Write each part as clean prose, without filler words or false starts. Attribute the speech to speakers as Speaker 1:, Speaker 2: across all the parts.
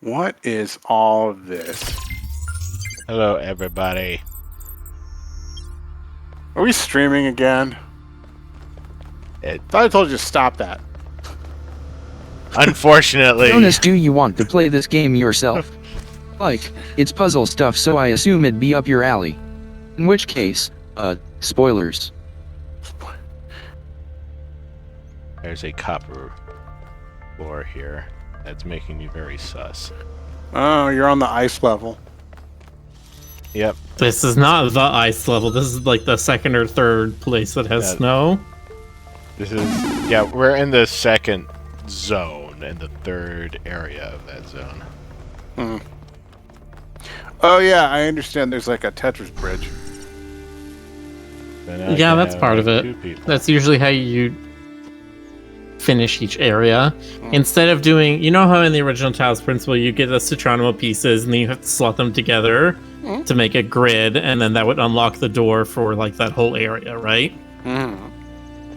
Speaker 1: What is all of this?
Speaker 2: Hello, everybody.
Speaker 1: Are we streaming again? Thought I told you to stop that.
Speaker 2: Unfortunately.
Speaker 3: Jonas, do you want to play this game yourself? Like, it's puzzle stuff, so I assume it'd be up your alley. In which case, spoilers.
Speaker 2: There's a copper floor here that's making me very sus.
Speaker 1: Oh, you're on the ice level.
Speaker 2: Yep.
Speaker 4: This is not the ice level. This is like the second or third place that has snow.
Speaker 2: This is... Yeah, we're in the second zone, in the third area of that zone.
Speaker 1: Hmm. Oh yeah, I understand there's like a Tetris bridge.
Speaker 4: Yeah, that's part of it. That's usually how you finish each area. Instead of doing... You know how in the original Talos Principle you get the Citronimo pieces and then you have to slot them together to make a grid, and then that would unlock the door for like that whole area, right?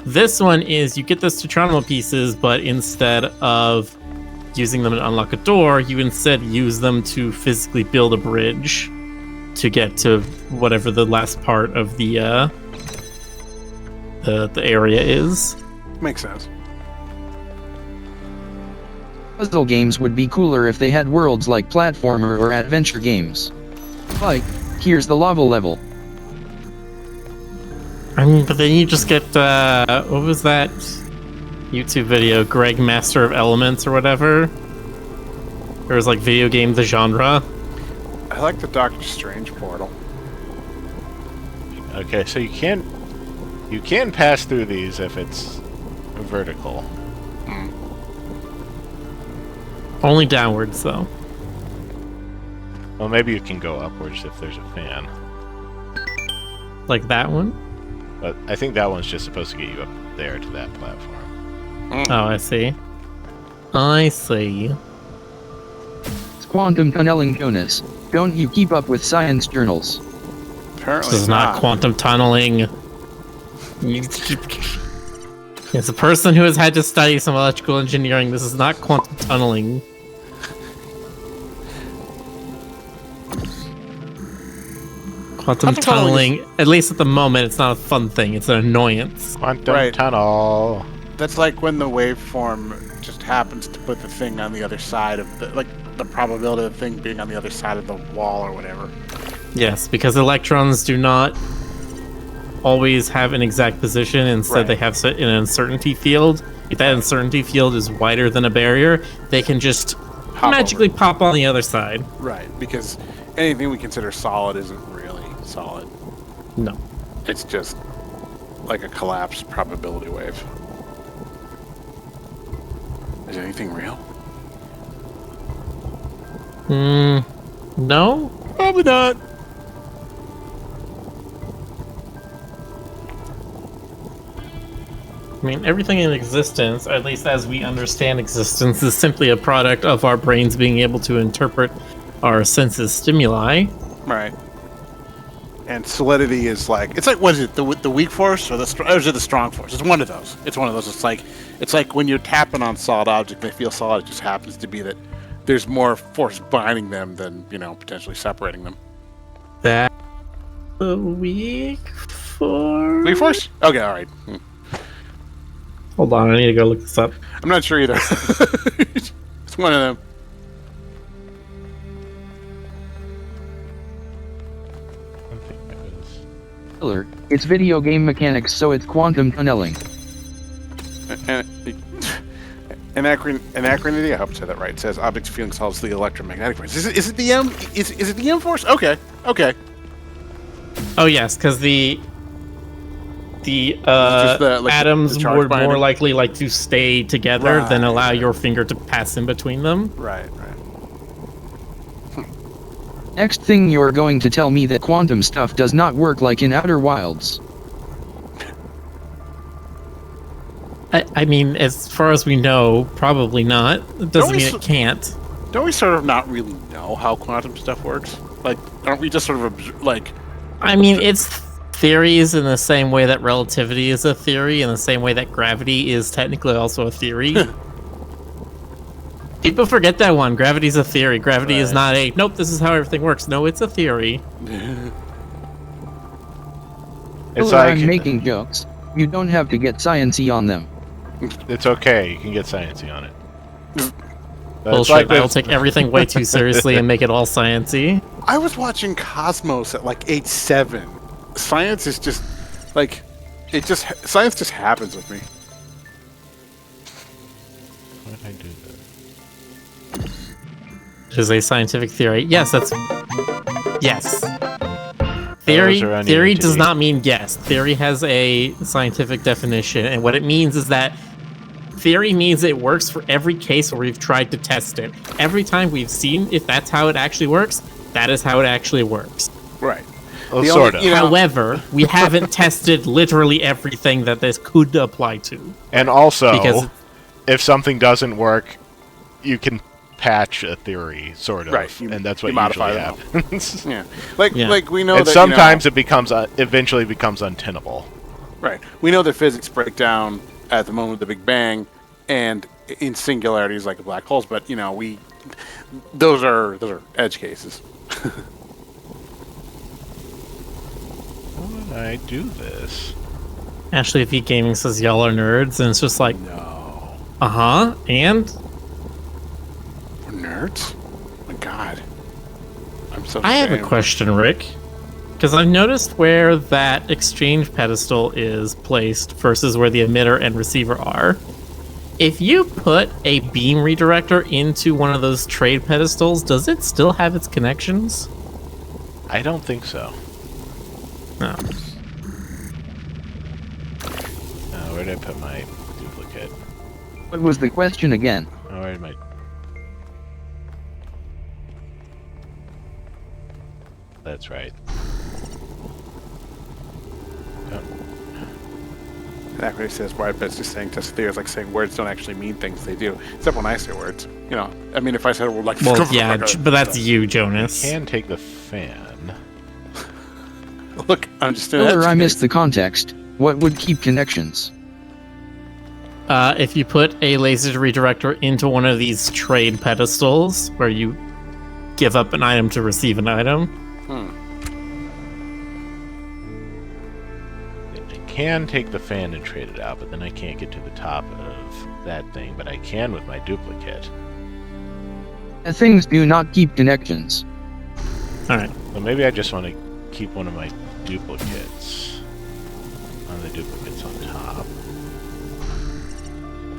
Speaker 4: This one is you get the Citronimo pieces, but instead of using them to unlock a door, you instead use them to physically build a bridge to get to whatever the last part of the area is.
Speaker 1: Makes sense.
Speaker 3: Puzzle games would be cooler if they had worlds like platformer or adventure games. Like, here's the lava level.
Speaker 4: I mean, but then you just get, what was that YouTube video? Greg Master of Elements or whatever? There was like video game the genre.
Speaker 1: I like the Doctor Strange portal.
Speaker 2: Okay, so you can pass through these if it's vertical.
Speaker 4: Only downwards, though.
Speaker 2: Well, maybe you can go upwards if there's a fan.
Speaker 4: Like that one?
Speaker 2: But I think that one's just supposed to get you up there to that platform.
Speaker 4: Oh, I see. I see.
Speaker 3: It's quantum tunneling, Jonas. Don't you keep up with science journals?
Speaker 1: Apparently
Speaker 4: This is not quantum tunneling. As a person who has had to study some electrical engineering, this is not quantum tunneling. Quantum tunneling, at least at the moment, it's not a fun thing. It's an annoyance.
Speaker 2: Quantum tunnel.
Speaker 1: That's like when the waveform just happens to put the thing on the other side of the, like, the probability of the thing being on the other side of the wall or whatever.
Speaker 4: Yes, because electrons do not always have an exact position. Instead, they have an uncertainty field. If that uncertainty field is wider than a barrier, they can just magically pop on the other side.
Speaker 1: Right, because anything we consider solid isn't really solid.
Speaker 4: No.
Speaker 1: It's just like a collapsed probability wave. Is anything real?
Speaker 4: No?
Speaker 1: Probably not.
Speaker 4: I mean, everything in existence, at least as we understand existence, is simply a product of our brains being able to interpret our senses stimuli.
Speaker 1: Right. And solidity is like, it's like, what is it, the weak force or the strong force? It's one of those. It's one of those. It's like when you're tapping on solid object, they feel solid. It just happens to be that there's more force binding them than, potentially separating them.
Speaker 4: That the weak force?
Speaker 1: Weak force? Okay, all right.
Speaker 4: Hold on, I need to go look this up.
Speaker 1: I'm not sure either. It's one of them.
Speaker 3: It's video game mechanics, so it's quantum tunneling.
Speaker 1: Anachrony, I hope I said that right. It says objects feeling solids the electromagnetic force. Is it the M? Is it the M force? Okay.
Speaker 4: Oh yes, because the atoms would more likely like to stay together than allow your finger to pass in between them.
Speaker 1: Right.
Speaker 3: Next thing you're going to tell me that quantum stuff does not work like in Outer Wilds.
Speaker 4: I mean, as far as we know, probably not. It doesn't mean it can't.
Speaker 1: Don't we sort of not really know how quantum stuff works? Like, aren't we just sort of, like...
Speaker 4: I mean, it's theories in the same way that relativity is a theory, in the same way that gravity is technically also a theory. People forget that one. Gravity's a theory. Gravity is
Speaker 1: Right.
Speaker 4: not a, nope, this is how everything works. No, it's a theory.
Speaker 2: It's
Speaker 3: Or
Speaker 2: like
Speaker 3: I'm making jokes. You don't have to get sciencey on them.
Speaker 2: it's okay. You can get sciencey on it. But it's
Speaker 4: Bullshit.
Speaker 2: like
Speaker 4: I'll
Speaker 2: this-
Speaker 4: take everything way too seriously and make it all sciencey.
Speaker 1: I was watching Cosmos at like age 7. Science is just like science just happens with me.
Speaker 2: Why did I do that?
Speaker 4: It is a scientific theory. Yes, that's... Yes. Theory
Speaker 2: Those are on
Speaker 4: theory
Speaker 2: ENT.
Speaker 4: does not mean yes. Theory has a scientific definition, and what it means is that theory means it works for every case where we've tried to test it. Every time we've seen if that's how it actually works, that is how it actually works.
Speaker 1: Right.
Speaker 2: Well,
Speaker 1: The
Speaker 2: sort of.
Speaker 1: only- You know-
Speaker 4: However, we haven't tested literally everything that this could apply to.
Speaker 2: And also,
Speaker 4: Because-
Speaker 2: if something doesn't work, you can patch a theory, sort of,
Speaker 1: Right, you-
Speaker 2: and that's
Speaker 1: you
Speaker 2: what
Speaker 1: modify
Speaker 2: usually
Speaker 1: them.
Speaker 2: happens.
Speaker 1: Yeah. Like
Speaker 4: Yeah.
Speaker 1: like we know
Speaker 2: And
Speaker 1: that
Speaker 2: sometimes it becomes eventually becomes untenable.
Speaker 1: right. We know that physics break down at the moment of the Big Bang and in singularities like black holes, but those are edge cases.
Speaker 2: How would I do this?
Speaker 4: Ashley V Gaming says y'all are nerds, and it's just like,
Speaker 1: No.
Speaker 4: uh-huh, and?
Speaker 1: We're nerds? Oh my god. I'm so
Speaker 4: I have a
Speaker 1: ashamed.
Speaker 4: question, Rick. Because I've noticed where that exchange pedestal is placed versus where the emitter and receiver are. If you put a beam redirector into one of those trade pedestals, does it still have its connections?
Speaker 2: I don't think so.
Speaker 4: No.
Speaker 2: Where did I put my duplicate?
Speaker 3: What was the question again?
Speaker 2: Oh, where did my... That's right.
Speaker 1: Everybody says, why it's just saying test theory is like saying words don't actually mean things they do. Except when I say words. I mean, if I said a word like...
Speaker 4: Well, yeah, but that's you, Jonas.
Speaker 2: Can take the fan.
Speaker 1: Look, I'm just doing
Speaker 3: Or
Speaker 1: that.
Speaker 3: I missed the context. What would keep connections?
Speaker 4: If you put a laser redirector into one of these trade pedestals, where you give up an item to receive an item,
Speaker 2: I can take the fan and trade it out, but then I can't get to the top of that thing, but I can with my duplicate.
Speaker 3: Things do not keep connections.
Speaker 4: alright.
Speaker 2: So maybe I just want to keep one of my duplicates. One of the duplicates on top.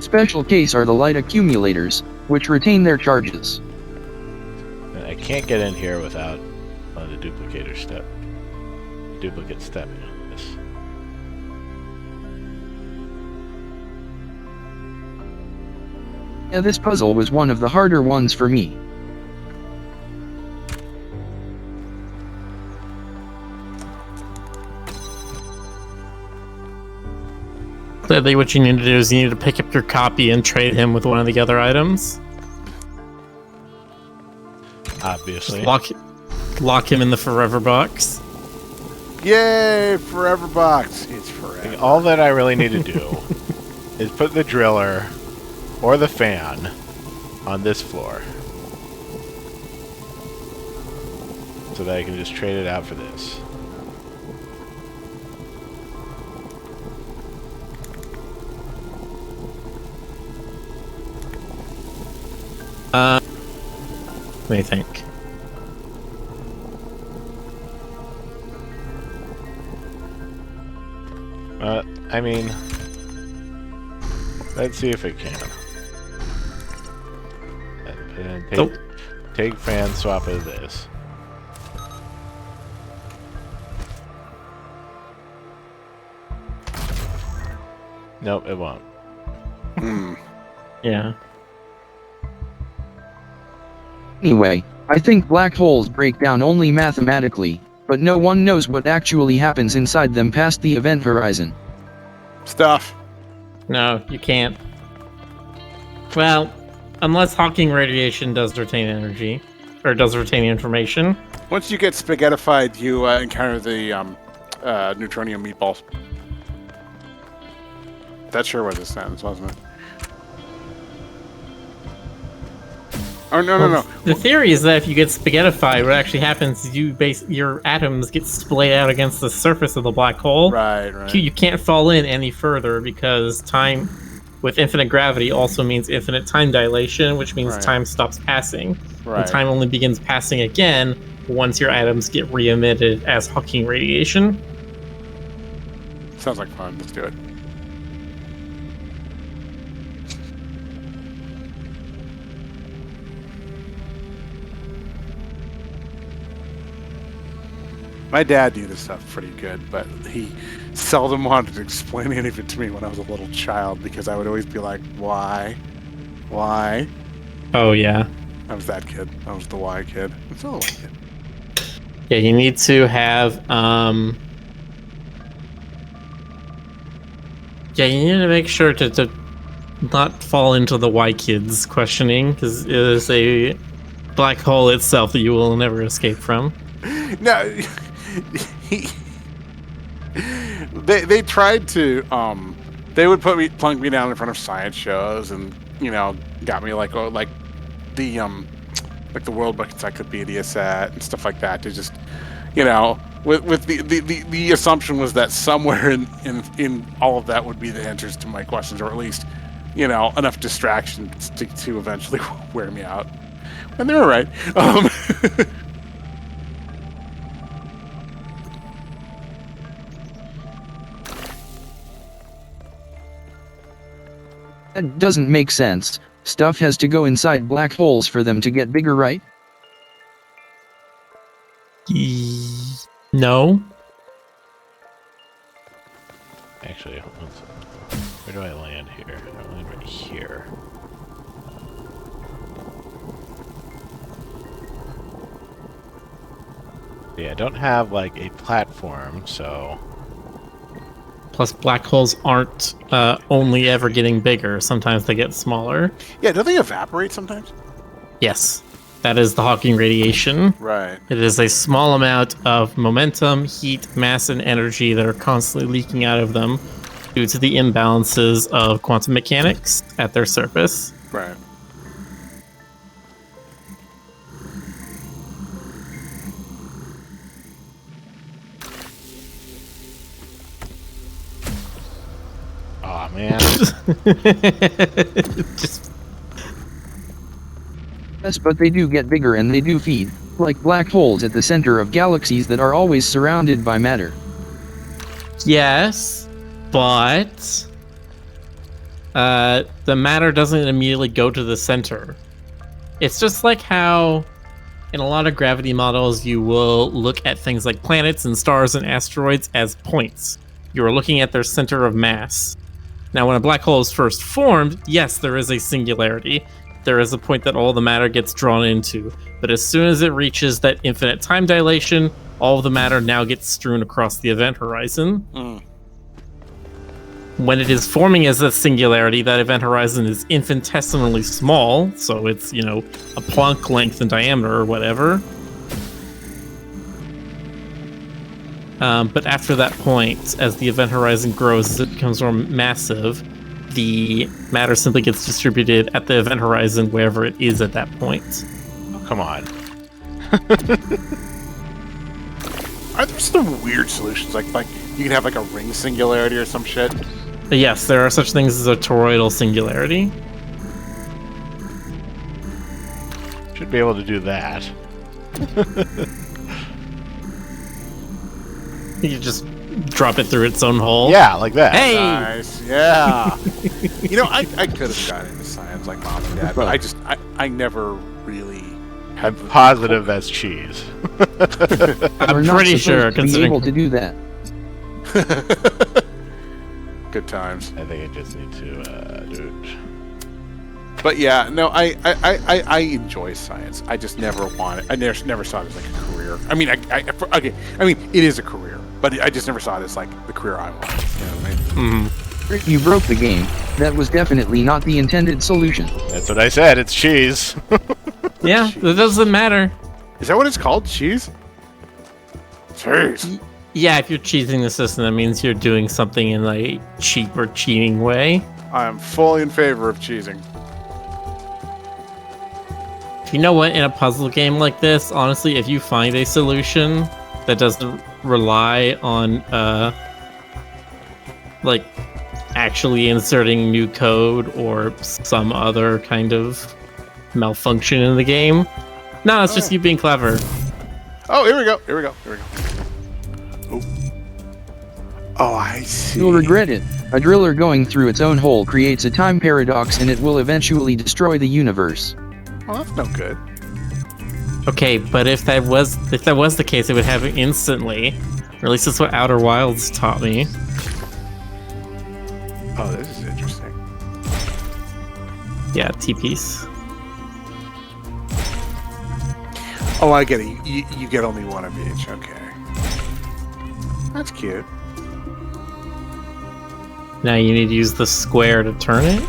Speaker 3: Special case are the light accumulators, which retain their charges.
Speaker 2: And I can't get in here without one of the duplicate stepping on this.
Speaker 3: Yeah, this puzzle was one of the harder ones for me.
Speaker 4: Clearly what you need to do is you need to pick up your copy and trade him with one of the other items.
Speaker 2: Obviously.
Speaker 4: Lock him in the forever box.
Speaker 1: Yay, forever box. It's forever.
Speaker 2: All that I really need to do is put the driller or the fan on this floor. So that I can just trade it out for this.
Speaker 4: What do you think?
Speaker 2: I mean, let's see if it can. And take,
Speaker 4: Nope.
Speaker 2: take fan, swap it to this. Nope, it won't.
Speaker 4: Yeah.
Speaker 3: Anyway, I think black holes break down only mathematically, but no one knows what actually happens inside them past the event horizon.
Speaker 1: Stuff.
Speaker 4: No, you can't. Well, unless Hawking radiation does retain energy, or does retain information.
Speaker 1: Once you get spaghettified, you encounter the neutronium meatballs. That sure was a sentence, wasn't it? Oh no.
Speaker 4: The theory is that if you get spaghettified, what actually happens is your atoms get splayed out against the surface of the black hole.
Speaker 1: Right.
Speaker 4: You can't fall in any further because time with infinite gravity also means infinite time dilation, which means time stops passing.
Speaker 1: Right.
Speaker 4: And time only begins passing again once your atoms get re-emitted as Hawking radiation.
Speaker 1: Sounds like fun. Let's do it. My dad knew this stuff pretty good, but he seldom wanted to explain any of it to me when I was a little child because I would always be like, why? Why?
Speaker 4: Oh, yeah.
Speaker 1: I was that kid. I was the why kid. I'm still a why kid.
Speaker 4: Yeah, you need to have, yeah, you need to make sure to not fall into the why kids questioning, because it is a black hole itself that you will never escape from.
Speaker 1: No, they tried to they would plunk me down in front of science shows and got me like the World Book Encyclopedia set and stuff like that to just with the assumption was that somewhere in all of that would be the answers to my questions, or at least enough distractions to eventually wear me out, and they were right.
Speaker 3: That doesn't make sense. Stuff has to go inside black holes for them to get bigger, right?
Speaker 4: No.
Speaker 2: Actually, where do I land here? I land right here. Yeah, I don't have like a platform, so.
Speaker 4: Plus, black holes aren't only ever getting bigger. Sometimes they get smaller.
Speaker 1: Yeah, don't they evaporate sometimes?
Speaker 4: Yes. That is the Hawking radiation.
Speaker 1: Right.
Speaker 4: It is a small amount of momentum, heat, mass, and energy that are constantly leaking out of them due to the imbalances of quantum mechanics at their surface.
Speaker 1: Right.
Speaker 2: Aw, man.
Speaker 4: Just
Speaker 3: Yes, but they do get bigger and they do feed, like black holes at the center of galaxies that are always surrounded by matter.
Speaker 4: yes, but the matter doesn't immediately go to the center. It's just like how in a lot of gravity models you will look at things like planets and stars and asteroids as points. You are looking at their center of mass. Now, when a black hole is first formed, yes, there is a singularity. There is a point that all the matter gets drawn into. But as soon as it reaches that infinite time dilation, all of the matter now gets strewn across the event horizon. When it is forming as a singularity, that event horizon is infinitesimally small, so it's, a Planck length in diameter or whatever. But after that point, as the event horizon grows, as it becomes more massive, the matter simply gets distributed at the event horizon wherever it is at that point.
Speaker 2: Oh, come on.
Speaker 1: Are there some weird solutions like you can have like a ring singularity or some shit?
Speaker 4: But yes, there are such things as a toroidal singularity.
Speaker 2: Should be able to do that.
Speaker 4: You can just drop it through its own hole.
Speaker 2: Yeah, like that.
Speaker 4: Hey!
Speaker 1: Nice, yeah. I could have gotten into science like mom and dad, but I never really had
Speaker 2: I'm positive that's cheese.
Speaker 4: I'm
Speaker 3: We're not
Speaker 4: pretty sure,
Speaker 3: supposed to be able
Speaker 4: considering
Speaker 3: to do that.
Speaker 1: good times.
Speaker 2: I think I just need to do it.
Speaker 1: But yeah, no, I enjoy science. I just never wanted. I never saw it as like a career. I mean, okay. I mean, it is a career, but I just never saw it as like the career I wanted. You know what I mean?
Speaker 3: You broke the game. That was definitely not the intended solution.
Speaker 2: That's what I said. It's cheese.
Speaker 4: yeah, it doesn't matter.
Speaker 1: Is that what it's called? Cheese? Cheese.
Speaker 4: Yeah, if you're cheating the system, that means you're doing something in a cheap or cheating way.
Speaker 1: I am fully in favor of cheesing.
Speaker 4: You know what? In a puzzle game like this, honestly, if you find a solution that doesn't rely on like actually inserting new code or some other kind of malfunction in the game, no, it's just you being clever.
Speaker 1: Oh, here we go. Oh, I see.
Speaker 3: You'll regret it. A driller going through its own hole creates a time paradox and it will eventually destroy the universe.
Speaker 1: Well, that's no good.
Speaker 4: Okay, but if that was the case, it would happen instantly. Or at least that's what Outer Wilds taught me.
Speaker 1: Oh, this is interesting.
Speaker 4: Yeah, T-piece.
Speaker 1: Oh, I get it. You get only one of each. Okay. That's cute.
Speaker 4: Now you need to use the square to turn it?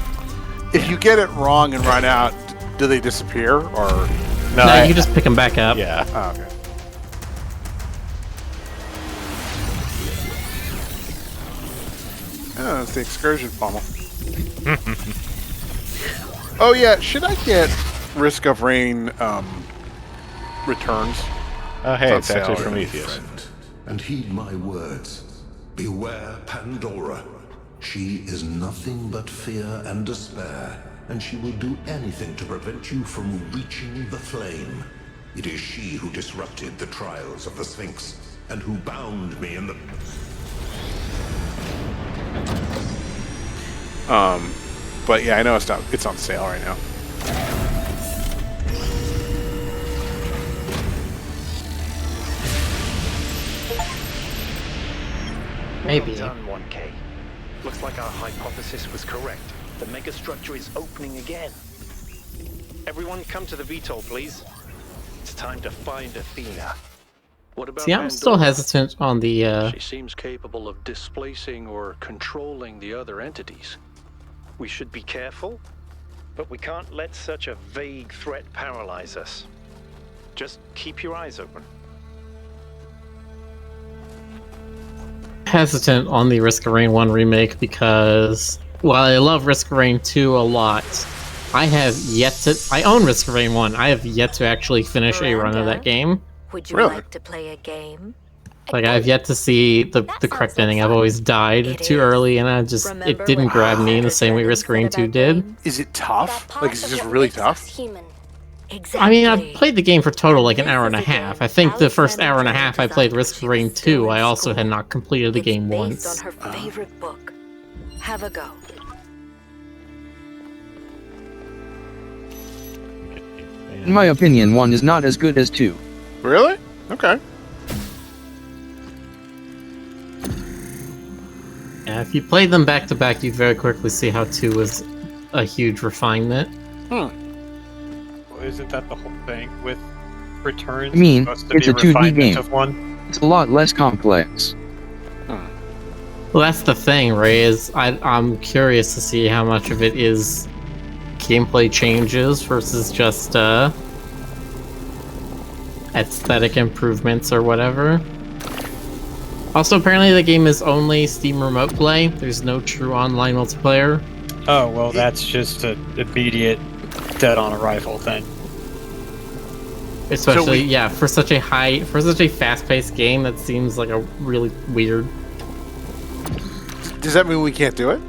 Speaker 1: If you get it wrong and run out, do they disappear or?
Speaker 4: No, you just pick them back up.
Speaker 2: Yeah.
Speaker 1: Oh, okay. Oh, it's the excursion pommel. Oh yeah, should I get Risk of Rain returns?
Speaker 2: Oh, hey,
Speaker 1: It's
Speaker 2: it's
Speaker 1: on
Speaker 2: actually
Speaker 1: sale.
Speaker 2: Prometheus.
Speaker 5: Friend, and heed my words. Beware Pandora. She is nothing but fear and despair, and she will do anything to prevent you from reaching the flame. It is she who disrupted the trials of the Sphinx, and who bound me in the...
Speaker 1: But yeah, I know it's on sale right now.
Speaker 4: Maybe.
Speaker 6: Well done, 1K. Looks like our hypothesis was correct. The megastructure is opening again. Everyone come to the VTOL, please. It's time to find Athena.
Speaker 7: What about
Speaker 4: See, I'm still
Speaker 7: Pandora?
Speaker 4: hesitant on the,
Speaker 7: She seems capable of displacing or controlling the other entities.
Speaker 6: We should be careful, but we can't let such a vague threat paralyze us. Just keep your eyes open.
Speaker 4: hesitant on the Risk of Rain 1 remake because while I love Risk of Rain 2 a lot, I own Risk of Rain 1. I have yet to actually finish a run of that game.
Speaker 8: Would you
Speaker 1: Really?
Speaker 8: like to play a game?
Speaker 4: Like, I've yet to see the correct ending. I've always died too early, and it didn't grab me in the same way Risk of Rain 2 did.
Speaker 1: Is it tough? Like, is it just really tough?
Speaker 8: Exactly.
Speaker 4: I mean, I've played the game for total like an hour and a half. I think the first hour and a half I played Risk of Rain 2, I also had not completed the game
Speaker 8: It's
Speaker 4: once.
Speaker 8: based on her favorite book. Have a go.
Speaker 3: In my opinion, 1 is not as good as 2.
Speaker 1: Really? Okay.
Speaker 4: Yeah, if you play them back to back, you very quickly see how 2 was a huge refinement.
Speaker 9: Well, isn't that the whole thing with returns?
Speaker 3: I mean,
Speaker 9: supposed to
Speaker 3: it's
Speaker 9: be
Speaker 3: a 2D
Speaker 9: refinement
Speaker 3: game.
Speaker 9: Of one?
Speaker 3: It's a lot less complex.
Speaker 4: Well, that's the thing, Ray, is I'm curious to see how much of it is gameplay changes versus just aesthetic improvements or whatever. Also, apparently the game is only Steam Remote Play. There's no true online multiplayer.
Speaker 9: Oh, well, that's just an immediate dead on arrival thing.
Speaker 4: Especially, yeah, for such a fast-paced game, that seems like a really weird.
Speaker 1: Does that mean we can't do it?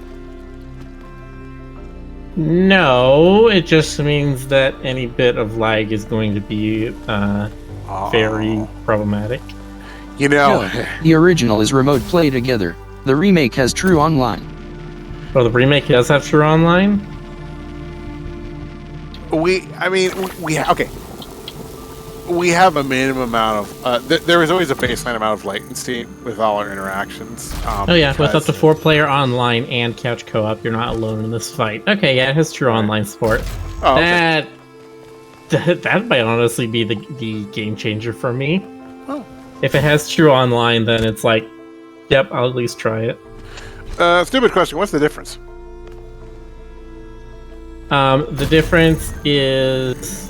Speaker 4: No, it just means that any bit of lag is going to be very problematic.
Speaker 1: You know,
Speaker 3: The original is remote play together. The remake has true online.
Speaker 4: Oh, the remake does have true online?
Speaker 1: we have a minimum amount of. There is always a baseline amount of latency with all our interactions.
Speaker 4: Oh yeah, with up to
Speaker 1: because-
Speaker 4: 4-player online and couch co-op, you're not alone in this fight. Okay, yeah, it has true online support.
Speaker 1: Oh, okay.
Speaker 4: That might honestly be the game changer for me.
Speaker 1: Oh.
Speaker 4: If it has true online, then it's like, yep, I'll at least try it.
Speaker 1: Stupid question. What's the difference?
Speaker 4: The difference is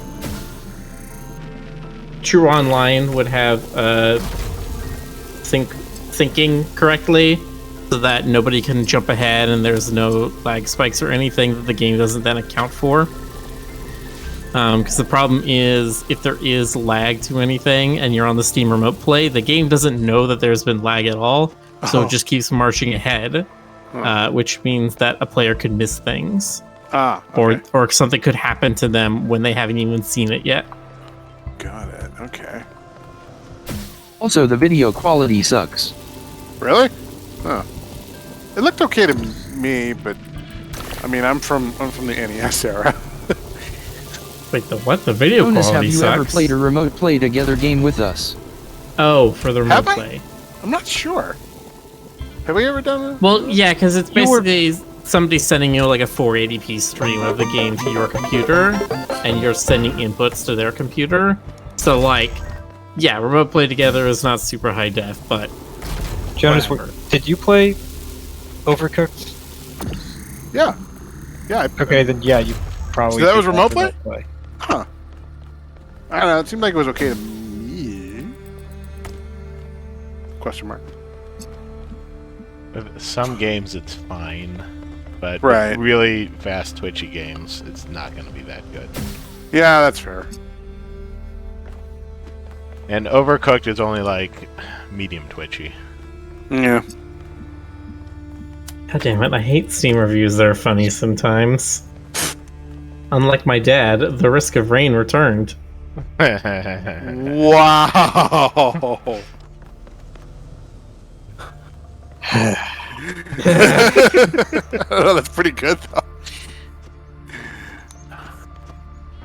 Speaker 4: true online would have syncing correctly, so that nobody can jump ahead and there's no lag spikes or anything that the game doesn't then account for. Because the problem is, if there is lag to anything and you're on the Steam Remote Play, the game doesn't know that there's been lag at all, so it just keeps marching ahead, which means that a player could miss things.
Speaker 1: Okay.
Speaker 4: Or something could happen to them when they haven't even seen it yet.
Speaker 1: Got it. Okay.
Speaker 3: Also, the video quality sucks.
Speaker 1: Really? Huh. It looked okay to me, but I mean, I'm from the NES era.
Speaker 4: Wait, the what? The video
Speaker 3: Bonus,
Speaker 4: quality
Speaker 3: have you
Speaker 4: sucks?
Speaker 3: ever played a remote play together game with us?
Speaker 4: Oh, for the remote
Speaker 1: Have I?
Speaker 4: play.
Speaker 1: I'm not sure. Have we ever done it?
Speaker 4: Well, yeah, because it's basically somebody sending you like a 480p stream of the game to your computer, and you're sending inputs to their computer. So, like, yeah, remote play together is not super high def, but
Speaker 9: Jonas,
Speaker 4: whatever.
Speaker 9: did you play Overcooked?
Speaker 1: Yeah. Yeah.
Speaker 9: Okay, then yeah, you probably.
Speaker 1: So that
Speaker 9: did
Speaker 1: was remote play?
Speaker 9: play.
Speaker 1: Huh. I don't know. It seemed like it was okay to me. Question mark.
Speaker 2: With some games it's fine, but
Speaker 1: Right.
Speaker 2: with really fast twitchy games, it's not going to be that good.
Speaker 1: Yeah, that's fair.
Speaker 2: And Overcooked is only like medium twitchy.
Speaker 1: Yeah.
Speaker 4: God damn it, I hate Steam reviews that are funny sometimes. Unlike my dad, The Risk of Rain returned.
Speaker 1: Wow. That's pretty good, though.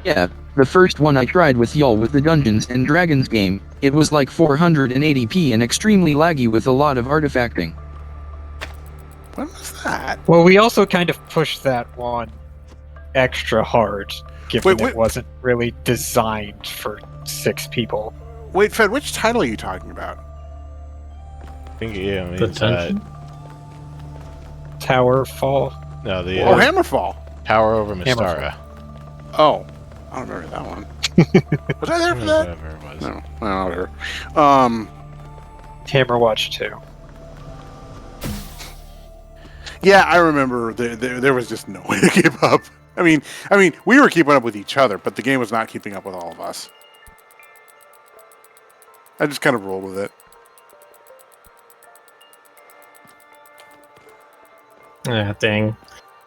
Speaker 3: Yeah, the first one I tried with y'all with the Dungeons and Dragons game, it was like 480p and extremely laggy with a lot of artifacting.
Speaker 1: What was that?
Speaker 9: Well, we also kind of pushed that one extra hard, given
Speaker 1: Wait.
Speaker 9: it wasn't really designed for 6 people.
Speaker 1: Wait, Fed, which title are you talking about?
Speaker 2: I think yeah,
Speaker 4: The
Speaker 2: it's,
Speaker 4: dungeon?
Speaker 9: Tower Fall.
Speaker 2: no, the
Speaker 1: Oh, Hammerfall.
Speaker 2: Tower over
Speaker 9: Hammerfall.
Speaker 2: Mystara.
Speaker 1: Oh, I don't remember that one. Was I there for that?
Speaker 2: Whatever it was.
Speaker 1: No, whatever.
Speaker 9: Hammerwatch 2.
Speaker 1: Yeah, I remember there was just no way to keep up. I mean, we were keeping up with each other, but the game was not keeping up with all of us. I just kind of rolled with it.
Speaker 4: Ah, dang.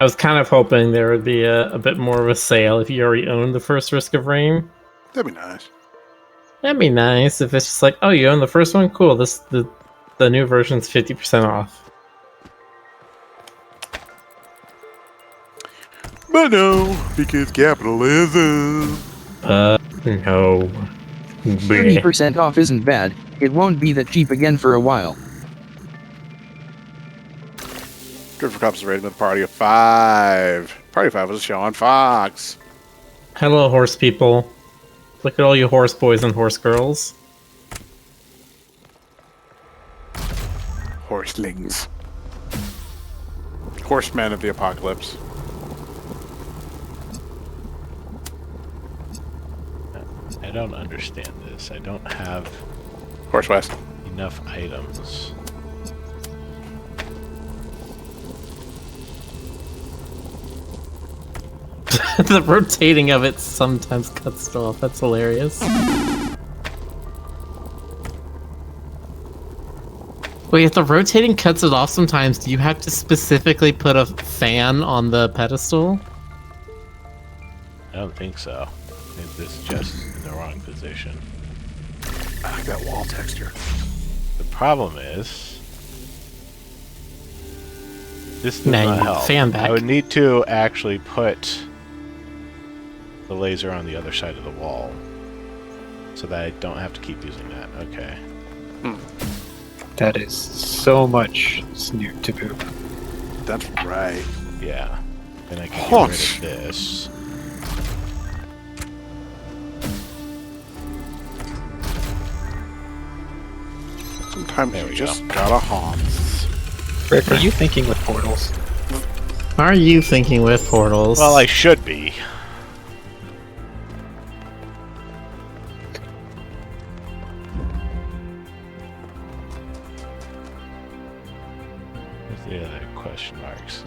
Speaker 4: I was kind of hoping there would be a bit more of a sale if you already owned the first Risk of Rain.
Speaker 1: That'd be nice.
Speaker 4: That'd be nice if it's just like, oh, you own the first one? Cool, the new version's 50% off.
Speaker 1: But no, because capitalism.
Speaker 4: No.
Speaker 3: 30% off isn't bad, it won't be that cheap again for a while.
Speaker 1: Good for Cops rated with a party of 5. Party of 5 was a show on Fox.
Speaker 4: Hello, horse people. Look at all you horse boys and horse girls.
Speaker 1: Horselings. Horsemen of the apocalypse.
Speaker 2: I don't understand this. I don't have
Speaker 1: Horse West.
Speaker 2: enough items.
Speaker 4: The rotating of it sometimes cuts it off. That's hilarious. Wait, if the rotating cuts it off sometimes, do you have to specifically put a fan on the pedestal?
Speaker 2: I don't think so. I think this is just in the wrong position.
Speaker 1: I like that wall texture.
Speaker 2: The problem is, this does
Speaker 4: Now you
Speaker 2: not
Speaker 4: need the
Speaker 2: help.
Speaker 4: fan back.
Speaker 2: I would need to actually put the laser on the other side of the wall, so that I don't have to keep using that. Okay.
Speaker 9: That is so much snoot to poop.
Speaker 1: That's right.
Speaker 2: Yeah. Then I can
Speaker 1: Oh,
Speaker 2: get rid of this.
Speaker 1: Sometimes
Speaker 2: There
Speaker 1: you
Speaker 2: we
Speaker 1: just
Speaker 2: go.
Speaker 1: gotta haunt.
Speaker 9: Rick, are you thinking with portals?
Speaker 4: Are you thinking with portals?
Speaker 2: Well, I should be. Where's the other question marks?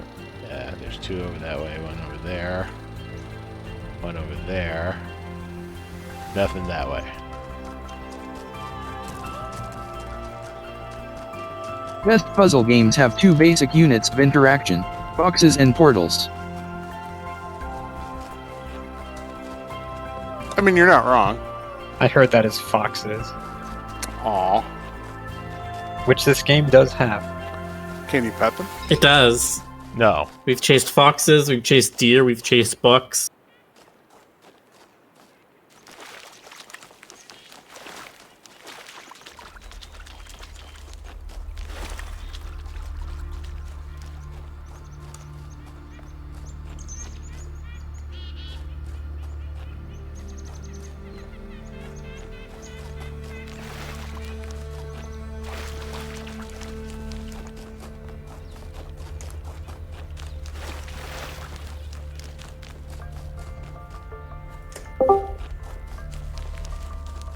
Speaker 2: Yeah, there's 2 over that way, 1 over there. One over there. Nothing that way.
Speaker 3: Best puzzle games have two basic units of interaction, boxes and portals.
Speaker 1: I mean, you're not wrong.
Speaker 9: I heard that as foxes,
Speaker 1: Aw.
Speaker 9: which this game does have.
Speaker 1: Can you pet them?
Speaker 4: It does.
Speaker 2: No.
Speaker 4: We've chased foxes, we've chased deer, we've chased bucks.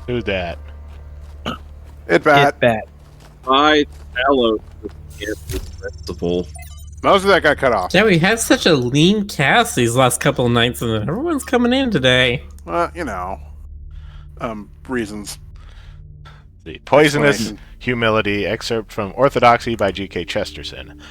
Speaker 2: Who's that?
Speaker 1: It bat.
Speaker 9: Bad.
Speaker 10: I Talos Principle.
Speaker 1: Most of that got cut off.
Speaker 4: Yeah, we had such a lean cast these last couple of nights, and everyone's coming in today.
Speaker 1: Well, you know, reasons.
Speaker 2: The Poisonous
Speaker 1: Explanation.
Speaker 2: Humility, excerpt from Orthodoxy by G.K. Chesterton.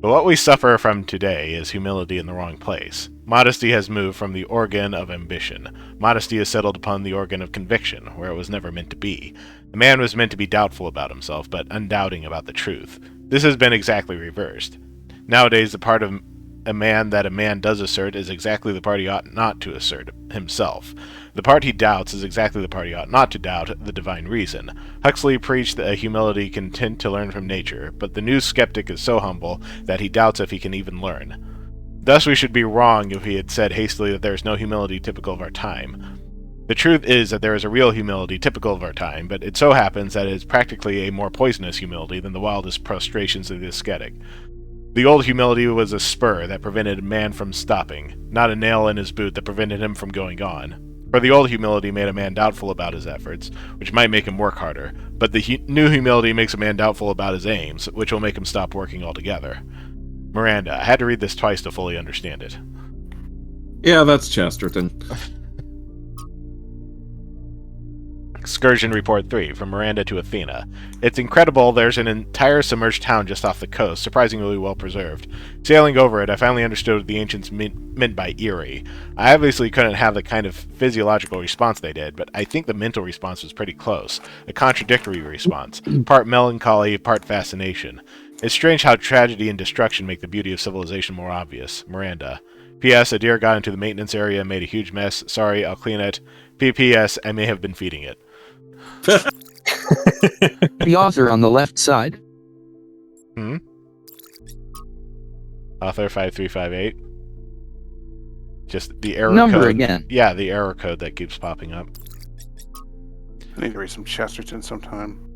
Speaker 2: But what we suffer from today is humility in the wrong place. Modesty has moved from the organ of ambition. Modesty is settled upon the organ of conviction, where it was never meant to be. The man was meant to be doubtful about himself, but undoubting about the truth. This has been exactly reversed. Nowadays, the part of a man that a man does assert is exactly the part he ought not to assert himself. The part he doubts is exactly the part he ought not to doubt, the divine reason. Huxley preached a humility content to learn from nature, but the new skeptic is so humble that he doubts if he can even learn. Thus we should be wrong if he had said hastily that there is no humility typical of our time. The truth is that there is a real humility typical of our time, but it so happens that it is practically a more poisonous humility than the wildest prostrations of the ascetic. The old humility was a spur that prevented a man from stopping, not a nail in his boot that prevented him from going on. For the old humility made a man doubtful about his efforts, which might make him work harder, but the new humility makes a man doubtful about his aims, which will make him stop working altogether. Miranda, I had to read this twice to fully understand it.
Speaker 10: Yeah, that's Chesterton.
Speaker 2: Excursion Report 3, from Miranda to Athena. It's incredible there's an entire submerged town just off the coast, surprisingly well preserved. Sailing over it, I finally understood what the ancients meant by eerie. I obviously couldn't have the kind of physiological response they did, but I think the mental response was pretty close. A contradictory response. Part melancholy, part fascination. It's strange how tragedy and destruction make the beauty of civilization more obvious. Miranda. P.S. A deer got into the maintenance area and made a huge mess. Sorry, I'll clean it. P.P.S. I may have been feeding it.
Speaker 3: The author on the left side.
Speaker 2: Author 5358. Just the error
Speaker 3: Number
Speaker 2: code.
Speaker 3: again.
Speaker 2: Yeah, the error code that keeps popping up.
Speaker 1: I need to read some Chesterton sometime.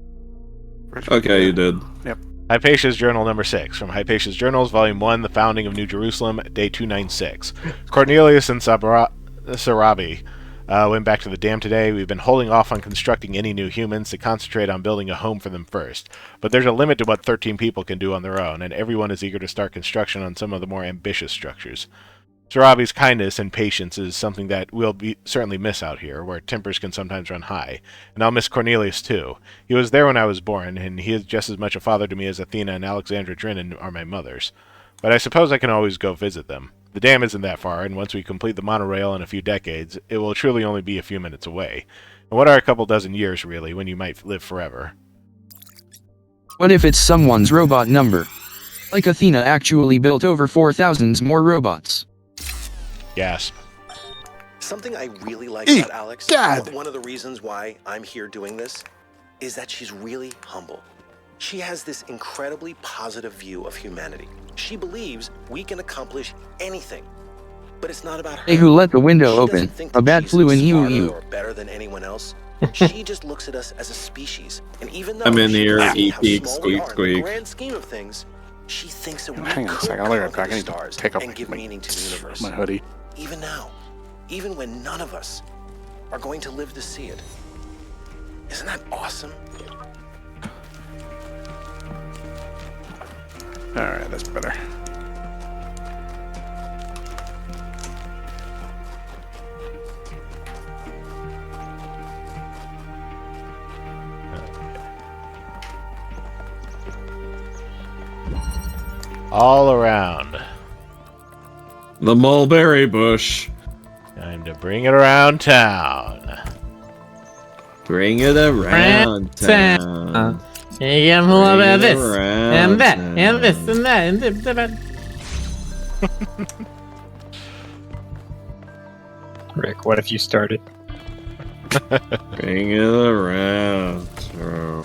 Speaker 10: Okay, you did.
Speaker 1: Yep.
Speaker 2: Hypatia's Journal number 6. From Hypatia's Journals, Volume 1, The Founding of New Jerusalem, Day 296. Cornelius and Sarabi went back to the dam today. We've been holding off on constructing any new humans to concentrate on building a home for them first. But there's a limit to what 13 people can do on their own, and everyone is eager to start construction on some of the more ambitious structures. Sarabi's kindness and patience is something that we'll certainly miss out here, where tempers can sometimes run high. And I'll miss Cornelius, too. He was there when I was born, and he is just as much a father to me as Athena and Alexandra Drennan are my mothers. But I suppose I can always go visit them. The dam isn't that far, and once we complete the monorail in a few decades, it will truly only be a few minutes away. And what are a couple dozen years, really, when you might live forever?
Speaker 3: What if it's someone's robot number? Like Athena actually built over 4,000 more robots.
Speaker 2: Gasp.
Speaker 11: Something I really like
Speaker 1: Eek,
Speaker 11: about Alex,
Speaker 1: God.
Speaker 11: one of the reasons why I'm here doing this, is that she's really humble. She has this incredibly positive view of humanity. She believes we can accomplish anything. But it's not about her.
Speaker 3: Hey, who let the window
Speaker 11: She doesn't
Speaker 3: open?
Speaker 11: think
Speaker 3: A
Speaker 11: that
Speaker 3: bat
Speaker 11: she's
Speaker 3: flew in
Speaker 11: smarter
Speaker 3: you.
Speaker 11: or better than anyone else. She just looks at us as a species. And even though
Speaker 10: I'm in
Speaker 11: she
Speaker 10: here,
Speaker 11: doesn't see
Speaker 10: eek,
Speaker 11: how
Speaker 10: eek,
Speaker 11: small we
Speaker 10: squeak,
Speaker 11: are in
Speaker 10: squeak.
Speaker 11: the grand scheme of things, she thinks that we
Speaker 1: Hang on a
Speaker 11: could
Speaker 1: second, I'll be right
Speaker 11: conquer
Speaker 1: back. I
Speaker 11: the
Speaker 1: need to
Speaker 11: stars
Speaker 1: take off
Speaker 11: and give
Speaker 1: my-
Speaker 11: meaning to the universe.
Speaker 1: My hoodie.
Speaker 11: Even now, even when none of us are going to live to see it. Isn't that awesome?
Speaker 1: Alright, that's better.
Speaker 2: All around.
Speaker 10: The mulberry bush.
Speaker 2: Time to bring it around town.
Speaker 10: Bring it around town.
Speaker 4: You get a little bit of this,
Speaker 10: around
Speaker 4: and that,
Speaker 10: town.
Speaker 4: and this, and that, and that.
Speaker 9: Rick, what if you started?
Speaker 10: Bring it around town.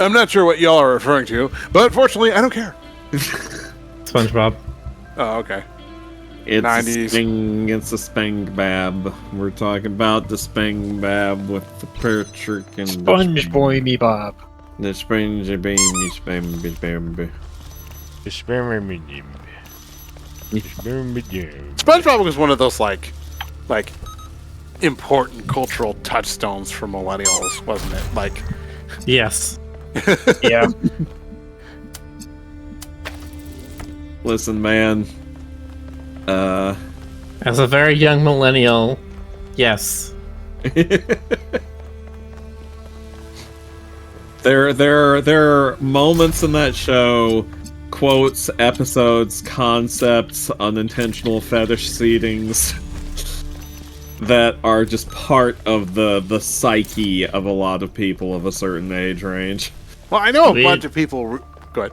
Speaker 1: I'm not sure what y'all are referring to, but fortunately, I don't care.
Speaker 4: SpongeBob.
Speaker 1: Oh, okay.
Speaker 10: It's
Speaker 1: 90s.
Speaker 10: It's a Spangbab. We're talking about the Spangbab with the Patrick and
Speaker 9: Sponge Boy Me Bob.
Speaker 10: the Sponge Baby Spamby.
Speaker 1: SpongeBob was one of those like important cultural touchstones for millennials, wasn't it? Like,
Speaker 4: Yes.
Speaker 9: Yeah.
Speaker 10: Listen, man.
Speaker 4: As a very young millennial, yes.
Speaker 10: There are moments in that show, quotes, episodes, concepts, unintentional fetish seedings that are just part of the psyche of a lot of people of a certain age range.
Speaker 1: well, I know a bunch of people. Go ahead.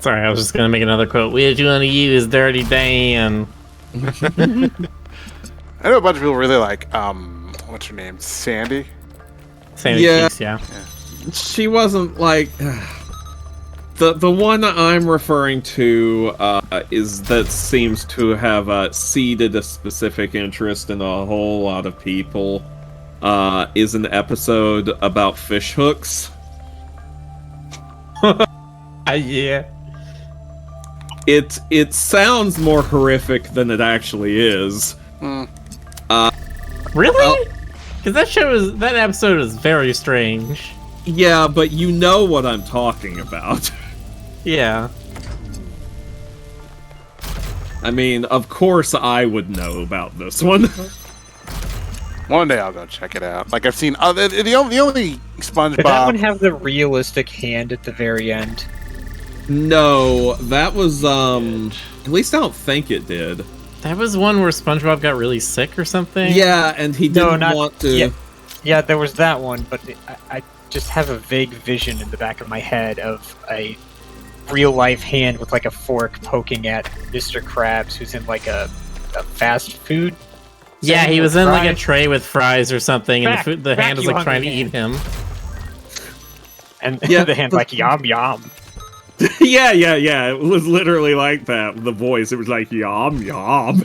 Speaker 4: Sorry, I was just gonna make another quote. We just want to use Dirty Dan.
Speaker 1: I know a bunch of people really like what's her name, Sandy.
Speaker 4: Sandy
Speaker 10: Yeah.
Speaker 4: Keys, yeah.
Speaker 10: She wasn't like the one I'm referring to is that seems to have seeded a specific interest in a whole lot of people. Is an episode about fish hooks.
Speaker 4: Yeah.
Speaker 10: It sounds more horrific than it actually is.
Speaker 4: Really? Because that episode is very strange.
Speaker 10: Yeah, but you know what I'm talking about.
Speaker 4: Yeah.
Speaker 10: I mean, of course I would know about this one.
Speaker 1: One day I'll go check it out. Like I've seen other the only SpongeBob.
Speaker 9: Did that one have the realistic hand at the very end?
Speaker 10: No, that was at least I don't think it did.
Speaker 4: That was one where SpongeBob got really sick or something?
Speaker 10: Yeah, and he didn't want to.
Speaker 9: Yeah, there was that one, but I just have a vague vision in the back of my head of a real-life hand with like a fork poking at Mr. Krabs, who's in like a fast food.
Speaker 4: Yeah, he was
Speaker 9: with
Speaker 4: in like a
Speaker 9: fries.
Speaker 4: tray with fries or something, and the hand was
Speaker 9: you
Speaker 4: like trying to
Speaker 9: hungry
Speaker 4: eat him.
Speaker 9: And
Speaker 10: Yeah,
Speaker 9: the hand's like, yum, yum.
Speaker 10: yeah. It was literally like that. The voice, it was like yum yum.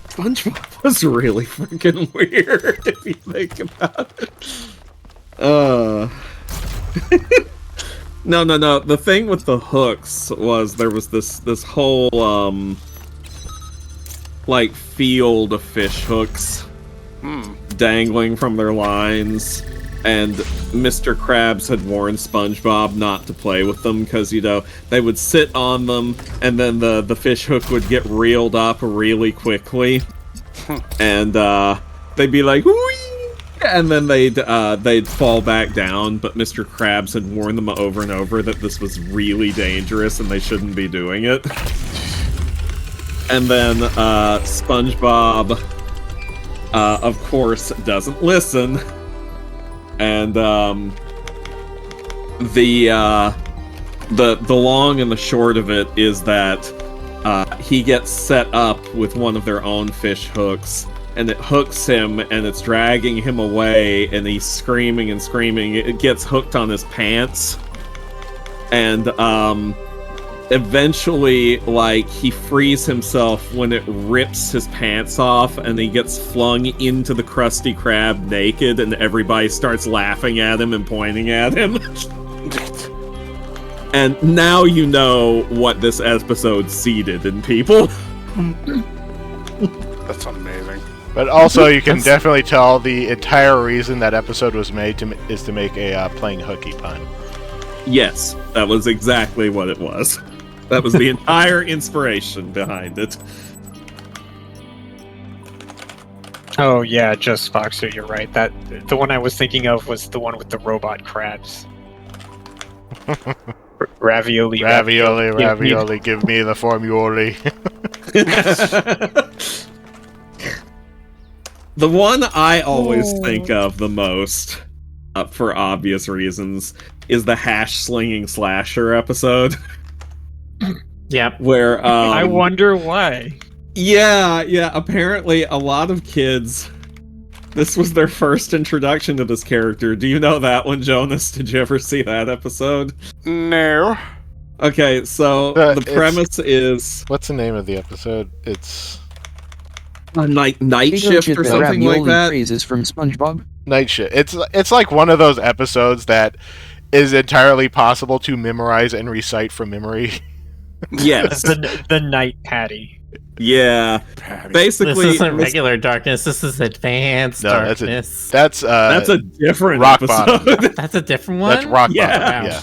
Speaker 10: SpongeBob was really freaking weird if you think about it. No. The thing with the hooks was there was this whole like field of fish hooks dangling from their lines, and Mr. Krabs had warned SpongeBob not to play with them because, you know, they would sit on them and then the fish hook would get reeled up really quickly and they'd be like, whee! And then they'd fall back down, but Mr. Krabs had warned them over and over that this was really dangerous and they shouldn't be doing it. And then SpongeBob, of course, doesn't listen. And the long and the short of it is that he gets set up with one of their own fish hooks, and it hooks him, and it's dragging him away, and he's screaming and screaming. It gets hooked on his pants, and eventually, like, he frees himself when it rips his pants off, and he gets flung into the Krusty Krab naked, and everybody starts laughing at him and pointing at him. And now you know what this episode seeded in people.
Speaker 1: That's amazing.
Speaker 2: But also, you can definitely tell the entire reason that episode was made is to make a playing hooky pun.
Speaker 10: Yes, that was exactly what it was. That was the entire inspiration behind it.
Speaker 9: Oh yeah, just Foxer, you're right. That the one I was thinking of was the one with the robot crabs. Ravioli,
Speaker 2: Ravioli, give me the formuoli.
Speaker 10: The one I always think of the most, for obvious reasons, is the hash-slinging slasher episode.
Speaker 4: Yep.
Speaker 10: Where,
Speaker 9: I wonder why.
Speaker 10: Yeah, apparently a lot of kids, this was their first introduction to this character. Do you know that one, Jonas? Did you ever see that episode?
Speaker 1: No.
Speaker 10: Okay, so the premise is...
Speaker 2: What's the name of the episode? It's...
Speaker 10: Night Shift or something like that?
Speaker 3: Phrases from SpongeBob?
Speaker 2: Night Shift. It's like one of those episodes that is entirely possible to memorize and recite from memory.
Speaker 10: Yes.
Speaker 9: the Night Patty.
Speaker 10: Yeah. Basically,
Speaker 4: this isn't regular darkness. This is advanced darkness.
Speaker 10: That's a different
Speaker 2: Rock
Speaker 10: episode.
Speaker 2: Bottom.
Speaker 4: That's a different one.
Speaker 2: That's Rock
Speaker 10: Yeah.
Speaker 2: Bottom. Yeah.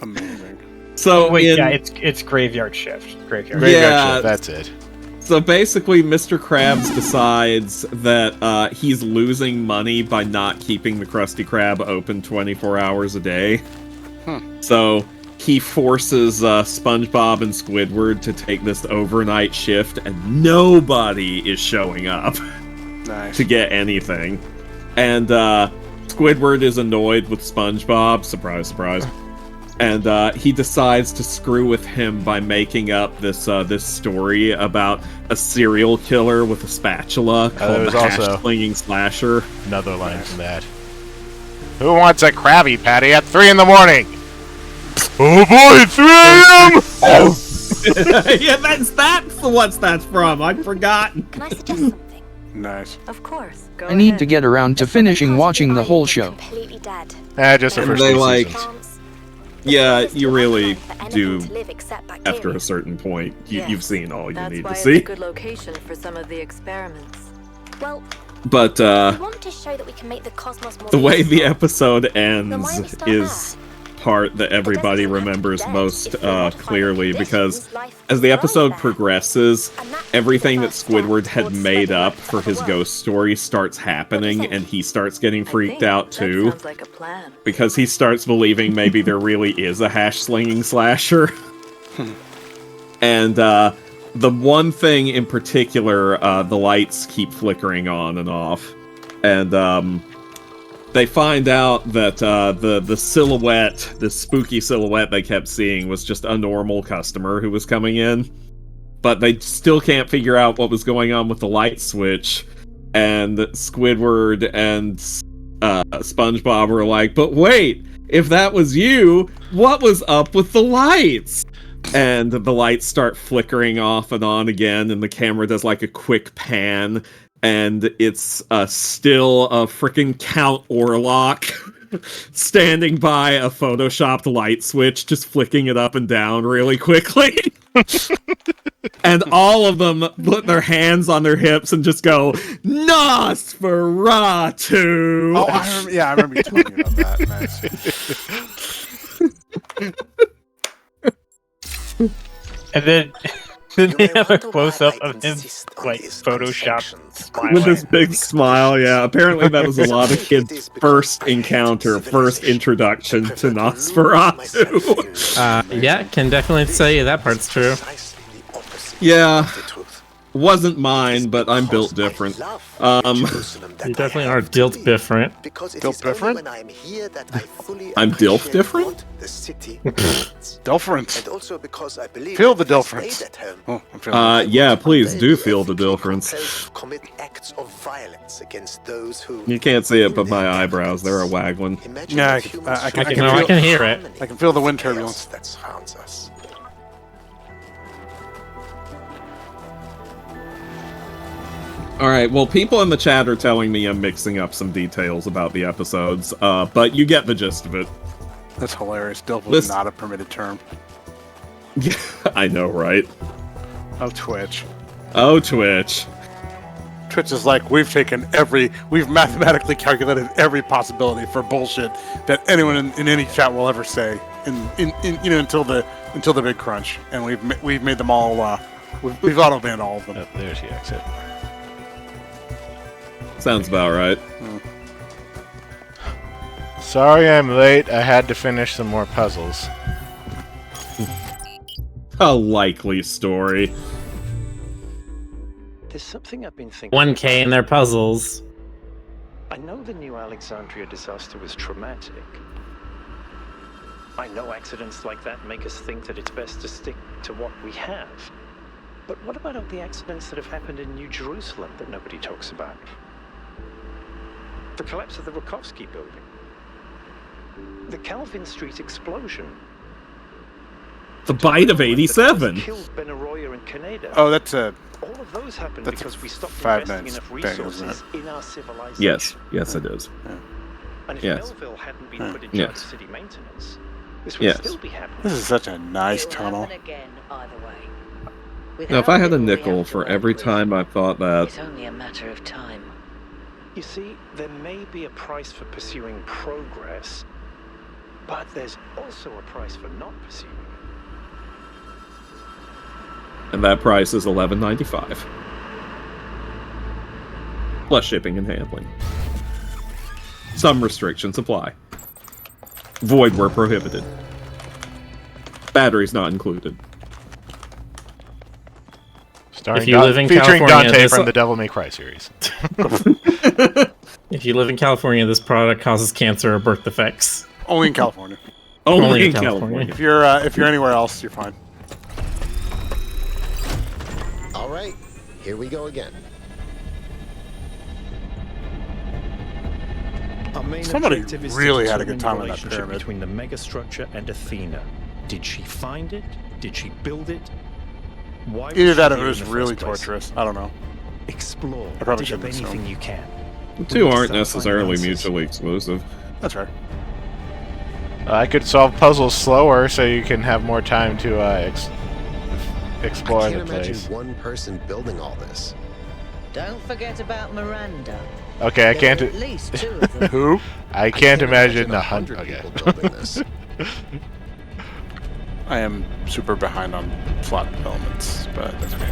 Speaker 1: Amazing.
Speaker 10: So
Speaker 9: wait, it's Graveyard Shift. Graveyard
Speaker 2: Shift. That's it.
Speaker 10: So basically, Mr. Krabs decides that he's losing money by not keeping the Krusty Krab open 24 hours a day. So he forces SpongeBob and Squidward to take this overnight shift, and nobody is showing up to get anything. And Squidward is annoyed with SpongeBob. Surprise, surprise. And he decides to screw with him by making up this story about a serial killer with a spatula called the hash-slinging slasher.
Speaker 2: Another line from that. Who wants a Krabby Patty at 3 in the morning? Oh boy, 3 a.m.
Speaker 10: Yeah, that's what that's from. I'd forgotten.
Speaker 8: Can I suggest something?
Speaker 1: Nice.
Speaker 8: Of course. Go
Speaker 3: I need
Speaker 8: ahead.
Speaker 3: to get around to finishing watching the whole show.
Speaker 8: Completely dead.
Speaker 2: Just the
Speaker 10: And
Speaker 2: first
Speaker 10: they,
Speaker 2: 2
Speaker 10: like,
Speaker 2: seasons.
Speaker 10: Yeah, you really do.
Speaker 8: To live except
Speaker 10: After a certain point, you've seen all you
Speaker 8: That's
Speaker 10: need
Speaker 8: why
Speaker 10: to
Speaker 8: it's
Speaker 10: see.
Speaker 8: a good location for some of the experiments. Well,
Speaker 10: But
Speaker 8: we want to show that we can make the cosmos more
Speaker 10: the way the
Speaker 8: peaceful.
Speaker 10: episode
Speaker 8: Then why
Speaker 10: ends
Speaker 8: don't we start
Speaker 10: is part that everybody remembers most clearly, because as the episode progresses, everything that Squidward had made up for his ghost story starts happening, and he starts getting freaked out too.
Speaker 8: Sounds like a plan.
Speaker 10: Because he starts believing maybe there really is a hash-slinging slasher. And the one thing in particular, the lights keep flickering on and off. And they find out that the silhouette, the spooky silhouette they kept seeing, was just a normal customer who was coming in. But they still can't figure out what was going on with the light switch. And Squidward and SpongeBob were like, but wait, if that was you, what was up with the lights? And the lights start flickering off and on again, and the camera does like a quick pan, and it's still a freaking Count Orlok standing by a photoshopped light switch, just flicking it up and down really quickly. And all of them put their hands on their hips and just go, Nosferatu!
Speaker 1: Oh, I remember you telling me about that. Nice.
Speaker 9: And then they have a close-up of him, like, photoshopped smiling.
Speaker 10: With this big smile, yeah. Apparently that was a lot of kids' first encounter, first introduction to Nosferatu.
Speaker 4: Yeah, can definitely say that part's true.
Speaker 10: Yeah. Wasn't mine, but I'm built different.
Speaker 4: You definitely are built different.
Speaker 1: Built different?
Speaker 10: I'm DILF different?
Speaker 1: Difference. Feel the difference. Oh, I'm feeling
Speaker 10: Yeah, please do feel the difference. You can't see it, but my eyebrows, they're a waggling.
Speaker 1: Yeah, I
Speaker 4: can hear it.
Speaker 1: I can feel the wind turbulence.
Speaker 10: Alright, well, people in the chat are telling me I'm mixing up some details about the episodes, but you get the gist of it.
Speaker 1: That's hilarious. Dilf was not a permitted term.
Speaker 10: I know, right?
Speaker 1: Oh, Twitch.
Speaker 10: Oh, Twitch.
Speaker 1: Twitch is like, we've mathematically calculated every possibility for bullshit that anyone in any chat will ever say, until the big crunch, and we've made them all. We've auto banned all of them.
Speaker 2: Oh, there's the exit.
Speaker 10: Sounds about right.
Speaker 2: Sorry I'm late. I had to finish some more puzzles.
Speaker 10: A likely story.
Speaker 6: There's something I've been thinking.
Speaker 4: 1K in their puzzles.
Speaker 6: I know the New Alexandria disaster was traumatic. I know accidents like that make us think that it's best to stick to what we have. But what about all the accidents that have happened in New Jerusalem that nobody talks about? The collapse of the Rakovsky building. The Calvin Street explosion.
Speaker 10: The bite of 87.
Speaker 6: Killed Ben Arroyo and Canada.
Speaker 1: Oh, that's a.
Speaker 6: All of those happened
Speaker 1: That's
Speaker 6: because we stopped
Speaker 1: Five
Speaker 6: investing
Speaker 1: Nights
Speaker 6: enough
Speaker 1: thing, isn't
Speaker 6: resources
Speaker 1: it?
Speaker 6: in our civilization.
Speaker 10: Yes, it is.
Speaker 6: And if
Speaker 10: Yes.
Speaker 6: Melville hadn't been put in charge
Speaker 10: Yes.
Speaker 6: of city maintenance, this would
Speaker 10: Yes.
Speaker 6: still be happening.
Speaker 1: This is such a nice tunnel.
Speaker 10: Now, if I had a nickel for every time I thought that,
Speaker 8: It's only a matter of time.
Speaker 6: You see, there may be a price for pursuing progress, but there's also a price for not pursuing it.
Speaker 10: and that price is $11.95. Plus shipping and handling. Some restrictions apply. Void where prohibited. Batteries not included.
Speaker 2: Starring
Speaker 4: If you live in
Speaker 2: featuring
Speaker 4: California,
Speaker 2: Dante
Speaker 4: this-
Speaker 2: from the Devil May Cry series.
Speaker 4: If you live in California, this product causes cancer or birth defects.
Speaker 1: Only in California.
Speaker 10: Only in California.
Speaker 1: If you're anywhere else, you're fine.
Speaker 12: All right, here we go again.
Speaker 6: Our main
Speaker 1: Somebody
Speaker 6: objective is
Speaker 1: really
Speaker 6: to
Speaker 1: had a good
Speaker 6: determine
Speaker 1: time
Speaker 6: the
Speaker 1: on that
Speaker 6: relationship
Speaker 1: pyramid.
Speaker 6: between the megastructure and Athena. Did she find it? Did she build it? Why was
Speaker 1: Either
Speaker 6: she
Speaker 1: that or it
Speaker 6: here
Speaker 1: was
Speaker 6: in the
Speaker 1: really
Speaker 6: first place?
Speaker 1: torturous. I don't know.
Speaker 6: Explore.
Speaker 1: I probably
Speaker 6: Dig up
Speaker 1: shouldn't
Speaker 6: anything
Speaker 1: assume.
Speaker 6: you can.
Speaker 10: The
Speaker 6: We
Speaker 10: two
Speaker 6: need to
Speaker 10: aren't
Speaker 6: start
Speaker 10: necessarily
Speaker 6: finding answers.
Speaker 10: mutually exclusive.
Speaker 1: That's fair.
Speaker 2: I could solve puzzles slower so you can have more time to explore
Speaker 12: I
Speaker 2: the
Speaker 12: can't imagine
Speaker 2: place.
Speaker 12: one person building all this.
Speaker 13: Don't forget about Miranda.
Speaker 2: Okay, I
Speaker 13: There
Speaker 2: can't.
Speaker 13: are at least two of them.
Speaker 1: Who?
Speaker 2: I can't imagine
Speaker 12: 100
Speaker 2: Okay.
Speaker 12: people building this.
Speaker 1: I am super behind on plot developments, but that's okay.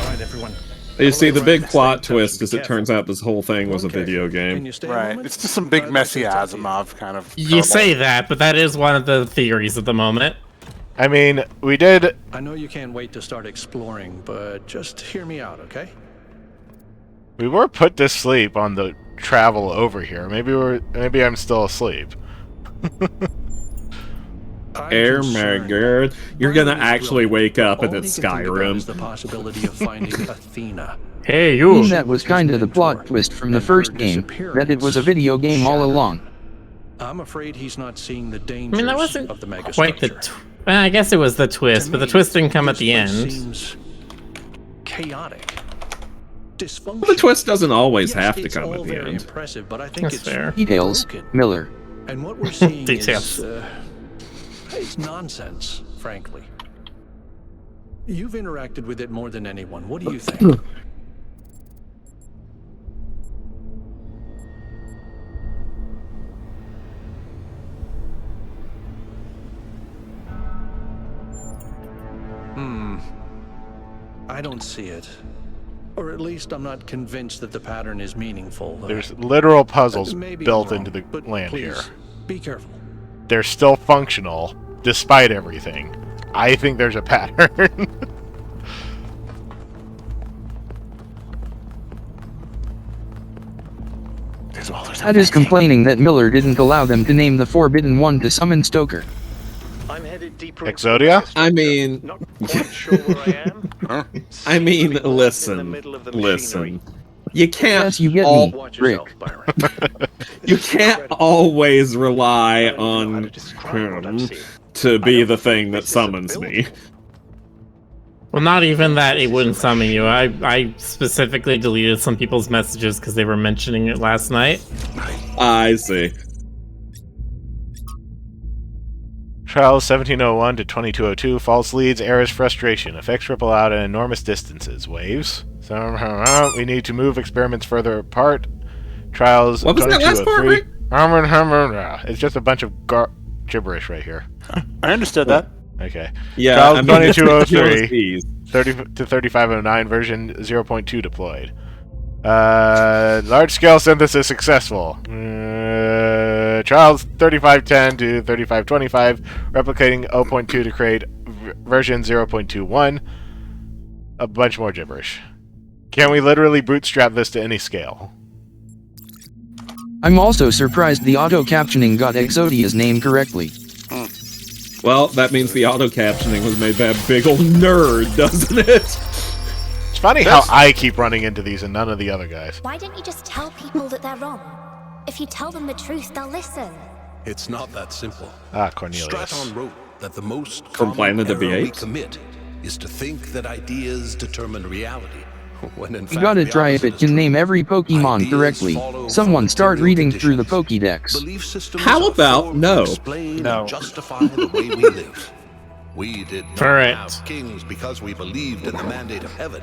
Speaker 6: All right, everyone.
Speaker 10: You see, the big
Speaker 6: Right,
Speaker 10: plot
Speaker 6: stay in touch,
Speaker 10: twist
Speaker 6: be
Speaker 10: is it
Speaker 6: careful.
Speaker 10: turns out this whole thing was a
Speaker 6: Okay.
Speaker 10: video
Speaker 6: Can
Speaker 10: game.
Speaker 6: you stay a
Speaker 1: Right.
Speaker 6: moment?
Speaker 1: It's just some big
Speaker 6: I'd like
Speaker 1: messy
Speaker 6: to talk to you.
Speaker 1: Asimov kind of.
Speaker 4: You
Speaker 1: trouble.
Speaker 4: say that, but that is one of the theories at the moment.
Speaker 2: I mean, we did.
Speaker 7: I know you can't wait to start exploring, but just hear me out, okay?
Speaker 2: We were put to sleep on the travel over here. Maybe I'm still asleep.
Speaker 7: I'm
Speaker 10: Air
Speaker 7: concerned.
Speaker 10: Magard, you're gonna
Speaker 7: Brian is
Speaker 10: actually
Speaker 7: brilliant.
Speaker 10: wake up
Speaker 7: All
Speaker 10: and
Speaker 7: he
Speaker 10: it's
Speaker 7: can think about is
Speaker 10: Skyrim.
Speaker 7: the possibility of finding Athena.
Speaker 4: Hey, you!
Speaker 3: That was kinda the plot twist from the first game, that it was a video game all along.
Speaker 7: I'm afraid he's not seeing the
Speaker 4: I
Speaker 7: dangers
Speaker 4: mean, that wasn't
Speaker 7: of the megastructure.
Speaker 4: quite the. I guess it was the twist,
Speaker 7: To
Speaker 4: but the
Speaker 7: me,
Speaker 4: twist didn't come at
Speaker 7: this
Speaker 4: the
Speaker 7: place
Speaker 4: end.
Speaker 7: Seems chaotic. Dysfunctional.
Speaker 10: The twist doesn't always
Speaker 7: Yes,
Speaker 10: have to
Speaker 7: it's
Speaker 10: come
Speaker 7: all
Speaker 10: at the
Speaker 7: very
Speaker 10: end.
Speaker 7: impressive, but I think
Speaker 4: That's
Speaker 7: it's
Speaker 4: fair.
Speaker 3: Details,
Speaker 7: broken.
Speaker 3: Miller.
Speaker 7: And what we're seeing
Speaker 4: Details.
Speaker 7: is, it's nonsense, frankly. You've interacted with it more than anyone. What do you think? I don't see it. Or at least I'm not convinced that the pattern is meaningful.
Speaker 2: There's literal puzzles
Speaker 7: maybe
Speaker 2: built
Speaker 7: I'm wrong,
Speaker 2: into the
Speaker 7: but
Speaker 2: land
Speaker 7: please,
Speaker 2: here.
Speaker 7: Be careful.
Speaker 2: They're still functional despite everything. I think there's a pattern.
Speaker 3: That is complaining that Miller didn't allow them to name the Forbidden One to summon Stoker.
Speaker 6: I'm headed deeper.
Speaker 2: Exodia?
Speaker 10: I mean,
Speaker 6: Not quite sure where I am.
Speaker 10: I mean,
Speaker 6: Seems to be
Speaker 10: listen,
Speaker 6: in the middle of the machinery.
Speaker 10: listen. You can't
Speaker 3: Yes, you get
Speaker 10: all,
Speaker 3: me,
Speaker 6: Watch
Speaker 3: Rick.
Speaker 6: yourself, Byron.
Speaker 10: you can't always rely
Speaker 6: I don't know how
Speaker 10: on
Speaker 6: to describe what I'm
Speaker 10: him
Speaker 6: seeing.
Speaker 10: to be
Speaker 6: I
Speaker 10: the
Speaker 6: don't
Speaker 10: thing
Speaker 6: think
Speaker 10: that
Speaker 6: this is a
Speaker 10: summons me.
Speaker 6: building.
Speaker 4: Well, not even that it wouldn't summon you. I specifically deleted some people's messages because they were mentioning it last night.
Speaker 10: I see.
Speaker 2: Trials 1701 to 2202. False leads, errors, frustration. Effects ripple out at enormous distances. Waves. We need to move experiments further apart. Trials
Speaker 10: What was that last part,
Speaker 2: 2203. It's just a bunch of gibberish right here.
Speaker 1: I understood that.
Speaker 2: Okay.
Speaker 10: Yeah,
Speaker 2: Trials
Speaker 10: I mean,
Speaker 2: 2203.
Speaker 10: these.
Speaker 2: 30 to 3509 version 0.2 deployed. Large-scale synthesis successful. Trials 3510 to 3525, replicating 0.2 to create version 0.21. A bunch more gibberish. Can we literally bootstrap this to any scale?
Speaker 3: I'm also surprised the auto-captioning got Exodia's name correctly.
Speaker 10: Well, that means the auto-captioning was made by a big old nerd, doesn't it?
Speaker 2: It's funny how I keep running into these and none of the other guys.
Speaker 14: Why don't you just tell people that they're wrong? If you tell them the truth, they'll listen.
Speaker 5: It's not that simple.
Speaker 2: Ah, Cornelius.
Speaker 5: Straton wrote that the most
Speaker 10: From
Speaker 5: common
Speaker 10: Planet of the
Speaker 5: error we
Speaker 10: Apes?
Speaker 5: commit is to think that ideas determine reality. When in
Speaker 3: You
Speaker 5: fact,
Speaker 3: gotta
Speaker 5: the
Speaker 3: try if
Speaker 5: opposite
Speaker 3: it
Speaker 5: is
Speaker 3: can
Speaker 5: true.
Speaker 3: name every Pokemon
Speaker 5: Ideas
Speaker 3: correctly.
Speaker 5: follow
Speaker 3: Someone
Speaker 5: from
Speaker 3: start
Speaker 5: material
Speaker 3: reading through the
Speaker 5: conditions.
Speaker 3: Pokédex.
Speaker 5: Belief systems
Speaker 10: How
Speaker 5: are
Speaker 10: about
Speaker 5: formed
Speaker 10: no?
Speaker 5: to explain
Speaker 9: No.
Speaker 5: and justify the way we live. We did not
Speaker 4: Correct.
Speaker 5: have kings because we believed in the mandate of heaven.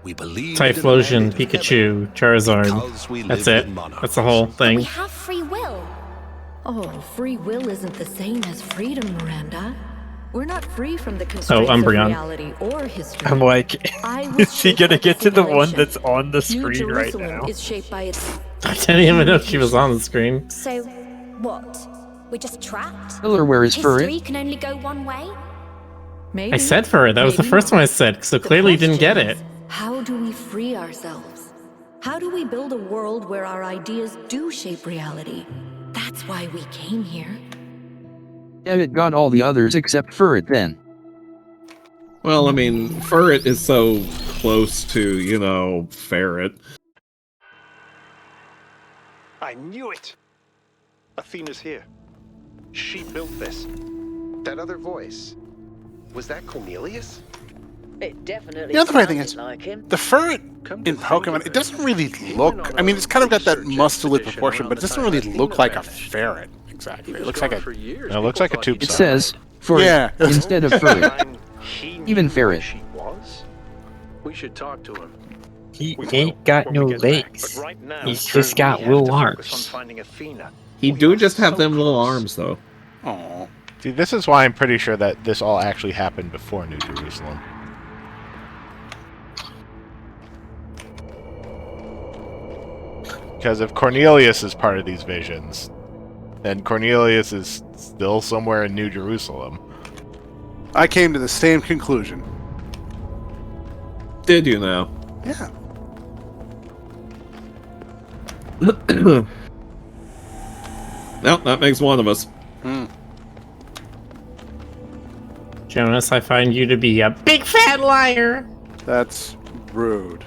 Speaker 5: We believed
Speaker 4: Typhlosion,
Speaker 5: in the mandate of
Speaker 4: Pikachu,
Speaker 5: heaven
Speaker 4: Charizard.
Speaker 5: because we
Speaker 4: That's
Speaker 5: lived
Speaker 4: it.
Speaker 5: in monarchies.
Speaker 4: That's the whole
Speaker 14: We
Speaker 4: thing.
Speaker 14: have free will.
Speaker 8: Oh, free will isn't the same as freedom, Miranda. We're not free from the constraints of
Speaker 4: Umbreon.
Speaker 8: reality or history.
Speaker 9: I'm like,
Speaker 8: I was
Speaker 9: is she
Speaker 8: shaped
Speaker 9: gonna
Speaker 8: by
Speaker 9: get to the one
Speaker 8: simulation.
Speaker 9: that's on the
Speaker 8: New
Speaker 9: screen right
Speaker 8: Jerusalem
Speaker 9: now?
Speaker 8: is shaped by its...
Speaker 4: I didn't even know she was on the screen.
Speaker 14: So, what? We're just trapped?
Speaker 3: Killer, where is
Speaker 14: History
Speaker 3: Furret?
Speaker 14: can only go one way?
Speaker 8: Maybe.
Speaker 4: I said for it. That was the
Speaker 8: maybe
Speaker 4: first
Speaker 8: not.
Speaker 4: one I said, so
Speaker 8: The
Speaker 4: clearly you didn't get
Speaker 8: question
Speaker 4: it.
Speaker 8: is, how do we free ourselves? How do we build a world where our ideas do shape reality? That's why we came here.
Speaker 3: Yeah, it got all the others except Furret then.
Speaker 10: Well, I mean, Furret is so close to, you know, Ferret.
Speaker 6: I knew it! Athena's here. She built this.
Speaker 12: That other voice. Was that Cornelius?
Speaker 13: It definitely
Speaker 1: The other funny thing
Speaker 13: sounded
Speaker 1: is,
Speaker 13: like him.
Speaker 1: the Furret in Pokemon, it doesn't really look. I mean, it's kind of got that muscly proportion, but it doesn't really look like a ferret exactly. It looks like a.
Speaker 2: It looks like a tube
Speaker 3: It
Speaker 2: sock.
Speaker 3: says Furret
Speaker 1: Yeah.
Speaker 3: instead of Furret.
Speaker 6: He knew
Speaker 3: Even
Speaker 6: where
Speaker 3: Ferret.
Speaker 6: she was.
Speaker 7: We should talk to him.
Speaker 9: He
Speaker 6: We
Speaker 9: ain't
Speaker 6: will
Speaker 9: got
Speaker 6: when
Speaker 9: no
Speaker 6: we get back,
Speaker 9: legs.
Speaker 6: but right now,
Speaker 9: He's just got
Speaker 6: we have
Speaker 9: little
Speaker 6: to focus
Speaker 9: arms.
Speaker 6: on finding Athena.
Speaker 10: He
Speaker 6: We
Speaker 10: do
Speaker 6: are
Speaker 10: just have
Speaker 6: so
Speaker 10: them little
Speaker 6: close.
Speaker 10: arms, though.
Speaker 1: Oh.
Speaker 2: See, this is why I'm pretty sure that this all actually happened before New Jerusalem. Because if Cornelius is part of these visions, then Cornelius is still somewhere in New Jerusalem.
Speaker 1: I came to the same conclusion.
Speaker 10: Did you now?
Speaker 1: Yeah.
Speaker 10: Well, that makes one of us.
Speaker 4: Jonas, I find you to be a big fat liar.
Speaker 1: That's rude.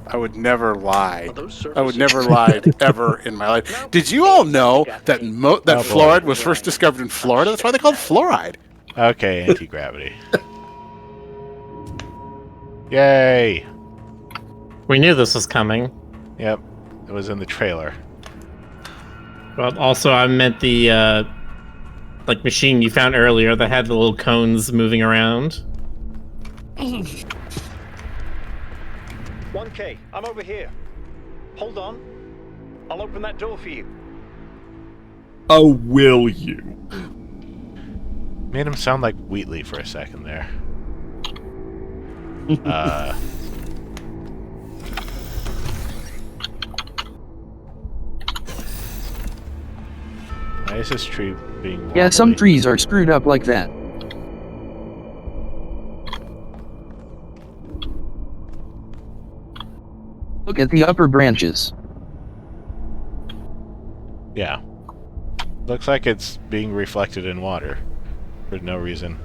Speaker 1: I would never lie.
Speaker 7: those
Speaker 1: I would
Speaker 7: surfaces-
Speaker 1: never lie ever in my life. Did you all know that
Speaker 2: Oh, boy.
Speaker 1: fluoride was first discovered in Florida? That's why they call it fluoride.
Speaker 2: Okay, anti-gravity. Yay!
Speaker 4: We knew this was coming.
Speaker 2: Yep, it was in the trailer.
Speaker 4: But also, I meant the like machine you found earlier that had the little cones moving around.
Speaker 6: 1K, I'm over here. Hold on. I'll open that door for you.
Speaker 10: Oh, will you?
Speaker 2: Made him sound like Wheatley for a second there. Why is this tree being
Speaker 3: Yeah, some
Speaker 2: wobbly?
Speaker 3: trees are screwed up like that. Look at the upper branches.
Speaker 2: Yeah. Looks like it's being reflected in water. For no reason.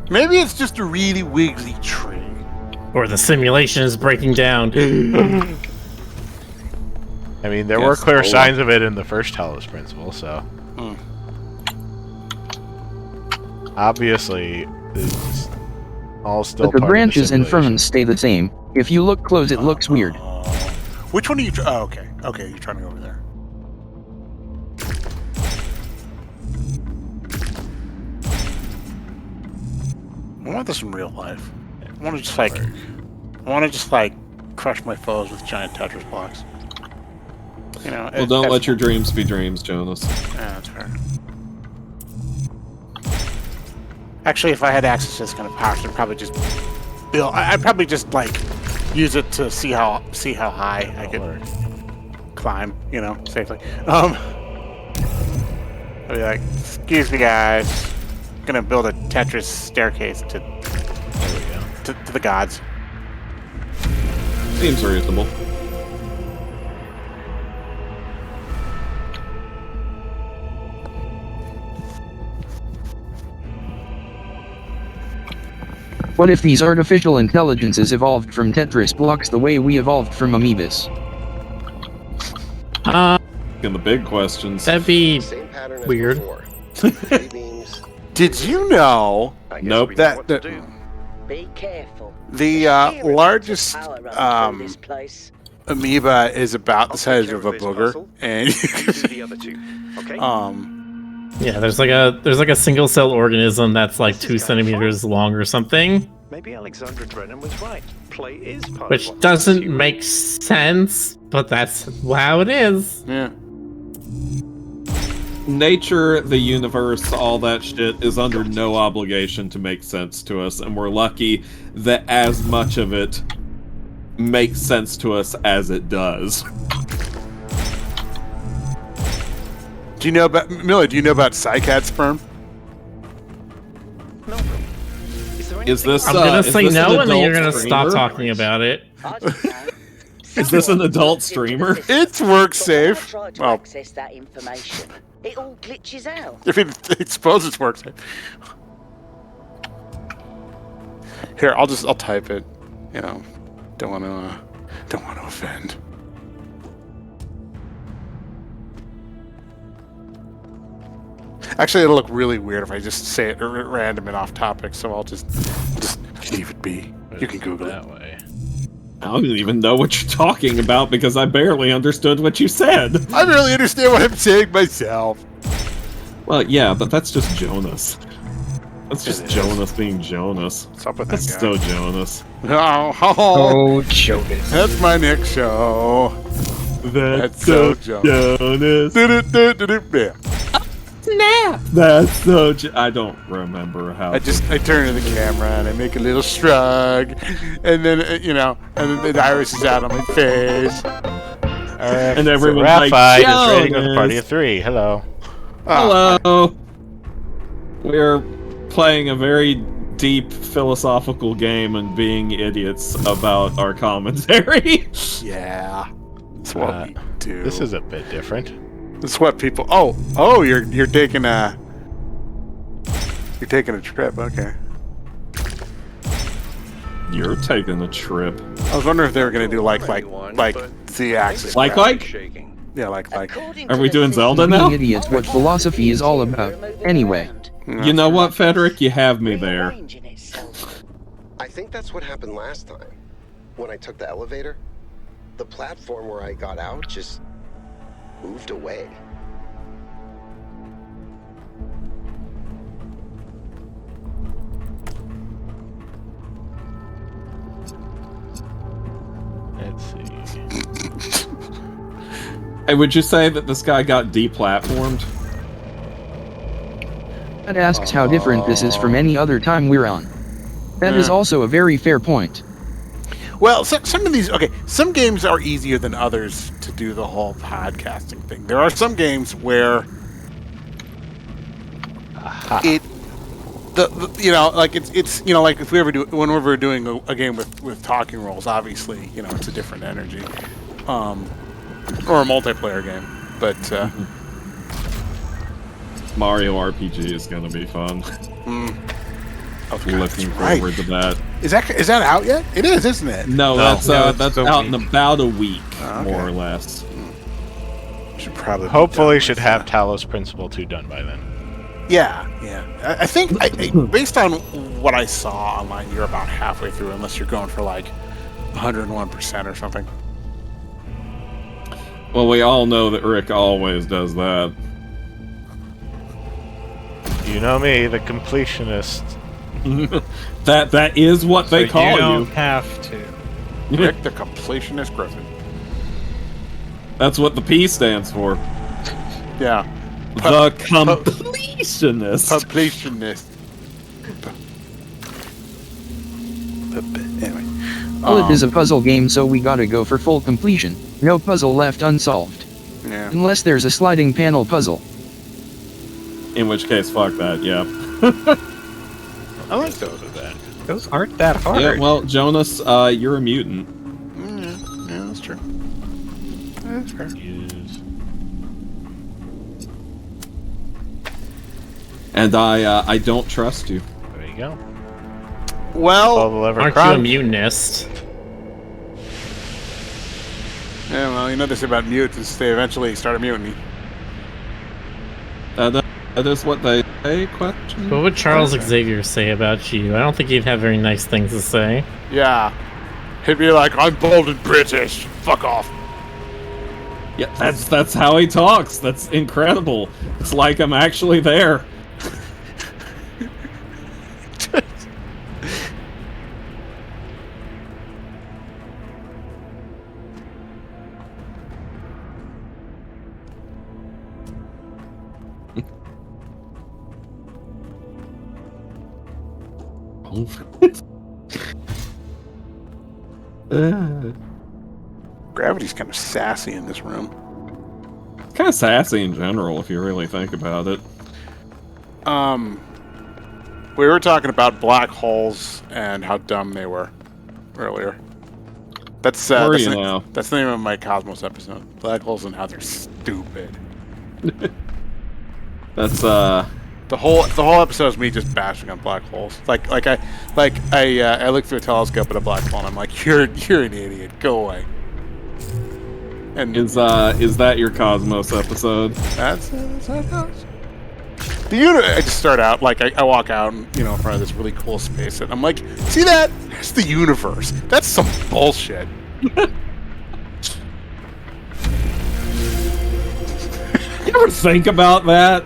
Speaker 1: Maybe it's just a really wiggly tree.
Speaker 4: Or the simulation is breaking down.
Speaker 2: I mean, there were
Speaker 10: Guess
Speaker 2: clear
Speaker 10: so.
Speaker 2: signs of it in the first Talos Principle, so... Obviously, it's all still
Speaker 3: But the
Speaker 2: part
Speaker 3: branches
Speaker 2: of the
Speaker 3: and
Speaker 2: simulation.
Speaker 3: ferns stay the same. If you look close, it looks weird.
Speaker 1: Which one are you? Oh, okay. Okay, you're trying to go over there. I want this in real life. I want to just like, crush my foes with giant Tetris blocks. You know.
Speaker 10: Well, don't let your dreams be dreams, Jonas.
Speaker 1: Yeah, that's fair. Actually, if I had access to this kind of power, I'd probably just build. I'd probably just like use it to see how high I could climb, safely. I'll be like, excuse me, guys. I'm gonna build a Tetris staircase to the gods.
Speaker 10: Seems reasonable.
Speaker 3: What if these artificial intelligences evolved from Tetris blocks the way we evolved from amoebas?
Speaker 10: And the big questions.
Speaker 4: That'd be weird.
Speaker 1: Did you know?
Speaker 10: Nope.
Speaker 1: That
Speaker 13: Be careful.
Speaker 1: the largest amoeba is about the size of a booger, and
Speaker 6: the other two. Okay.
Speaker 4: Yeah, there's like a single cell organism that's like 2 centimeters long or something.
Speaker 6: Maybe Alexandra Drennan was right. Play is part
Speaker 4: Which
Speaker 6: of what
Speaker 4: doesn't make sense, but that's how it is.
Speaker 1: Yeah.
Speaker 10: Nature, the universe, all that shit is under no obligation to make sense to us, and we're lucky that as much of it makes sense to us as it does.
Speaker 1: Do you know about Miller? Do you know about cycad sperm?
Speaker 10: Is this?
Speaker 4: I'm gonna
Speaker 10: is
Speaker 4: say
Speaker 10: this
Speaker 4: no,
Speaker 10: an
Speaker 4: and then you're
Speaker 10: adult
Speaker 4: gonna stop
Speaker 10: streamer?
Speaker 4: talking about it.
Speaker 10: Is this an adult streamer?
Speaker 1: It's work safe.
Speaker 13: Try to
Speaker 1: Well,
Speaker 13: access that information. It all glitches out.
Speaker 1: I mean, I suppose it's work safe. Here, I'll type it. Don't want to offend. Actually, it'll look really weird if I just say it random and off topic. So I'll just leave it be. You can Google
Speaker 2: that
Speaker 1: it.
Speaker 2: way.
Speaker 10: I don't even know what you're talking about because I barely understood what you said.
Speaker 1: I barely understand what I'm saying myself.
Speaker 10: Well, yeah, but that's just Jonas. That's just Jonas being Jonas.
Speaker 1: What's up with that
Speaker 10: That's
Speaker 1: guy?
Speaker 10: so Jonas.
Speaker 9: Oh, Jonas.
Speaker 1: That's my next show.
Speaker 10: That's
Speaker 1: so
Speaker 10: Jonas.
Speaker 1: Yeah.
Speaker 10: Snap! That's so. I don't remember how.
Speaker 1: I turn to the camera and I make a little shrug, and then and then the iris is out on my face.
Speaker 10: And everyone's
Speaker 2: Raphi
Speaker 10: like,
Speaker 2: is rating with a party
Speaker 10: Jonas.
Speaker 2: of 3. Hello.
Speaker 10: Hello. We're playing a very deep philosophical game and being idiots about our commentary.
Speaker 1: Yeah, that's what we do.
Speaker 2: This is a bit different.
Speaker 1: That's what people. Oh, you're taking a trip. Okay.
Speaker 10: You're taking a trip.
Speaker 1: I was wondering if they were gonna do like Z-axis.
Speaker 10: Like?
Speaker 1: Yeah, like.
Speaker 10: Are we doing Zelda now?
Speaker 3: Being idiots, what philosophy is all about. Anyway.
Speaker 10: You know what, Frederick? You have me there.
Speaker 12: I think that's what happened last time. When I took the elevator, the platform where I got out just moved away.
Speaker 2: Let's see.
Speaker 10: Hey, would you say that this guy got deplatformed?
Speaker 3: That asks how different this is from any other time we're on. That is also a very fair point.
Speaker 1: Well, some of these, some games are easier than others to do the whole podcasting thing. There are some games where like if we ever do, whenever we're doing a game with talking roles, obviously, it's a different energy, or a multiplayer game, but
Speaker 10: Mario RPG is gonna be fun. Looking
Speaker 1: right.
Speaker 10: forward to that.
Speaker 1: Is that out yet? It is, isn't it?
Speaker 10: No, that's
Speaker 2: a
Speaker 10: out in
Speaker 2: week.
Speaker 10: about a week,
Speaker 1: Okay.
Speaker 10: more or less.
Speaker 1: Should probably
Speaker 2: Hopefully should have Talos Principle II done by then.
Speaker 1: Yeah. I think based on what I saw online, you're about halfway through, unless you're going for like 101% or something.
Speaker 10: Well, we all know that Rick always does that.
Speaker 2: You know me, the completionist.
Speaker 10: that is what they
Speaker 9: So
Speaker 10: call
Speaker 9: you
Speaker 10: you.
Speaker 9: don't have to.
Speaker 1: Rick, the completionist Griffin.
Speaker 10: That's what the P stands for.
Speaker 1: Yeah.
Speaker 10: The completionist.
Speaker 1: Completionist. Anyway.
Speaker 3: Well, it is a puzzle game, so we gotta go for full completion. No puzzle left unsolved.
Speaker 1: Yeah.
Speaker 3: Unless there's a sliding panel puzzle.
Speaker 10: In which case, fuck that, yeah.
Speaker 2: I like those with that.
Speaker 9: Those aren't that hard.
Speaker 10: Yeah, well, Jonas, you're a mutant.
Speaker 1: Yeah, that's true. That's fair.
Speaker 10: And I don't trust you.
Speaker 2: There you go.
Speaker 1: Well,
Speaker 4: aren't you a mutinist?
Speaker 1: Yeah, well, you know this about mutants. They eventually start a mutiny.
Speaker 10: That is what they say, question?
Speaker 4: What would Charles Xavier say about you? I don't think he'd have very nice things to say.
Speaker 1: Yeah. He'd be like, I'm bold and British. Fuck off.
Speaker 10: Yeah, that's how he talks. That's incredible. It's like I'm actually there.
Speaker 1: Gravity's kind of sassy in this room.
Speaker 10: It's kind of sassy in general, if you really think about it.
Speaker 1: We were talking about black holes and how dumb they were earlier. That's
Speaker 10: Where are
Speaker 1: that's,
Speaker 10: you
Speaker 1: the,
Speaker 10: now?
Speaker 1: that's the name of my Cosmos episode. Black holes and how they're stupid.
Speaker 10: That's
Speaker 1: The whole episode is me just bashing on black holes. I look through a telescope at a black hole and I'm like, you're an idiot. Go away. And
Speaker 10: is that your Cosmos episode?
Speaker 1: That's how it goes. I just start out like I walk out and in front of this really cool space and I'm like, see that? That's the universe. That's some bullshit.
Speaker 10: You ever think about that?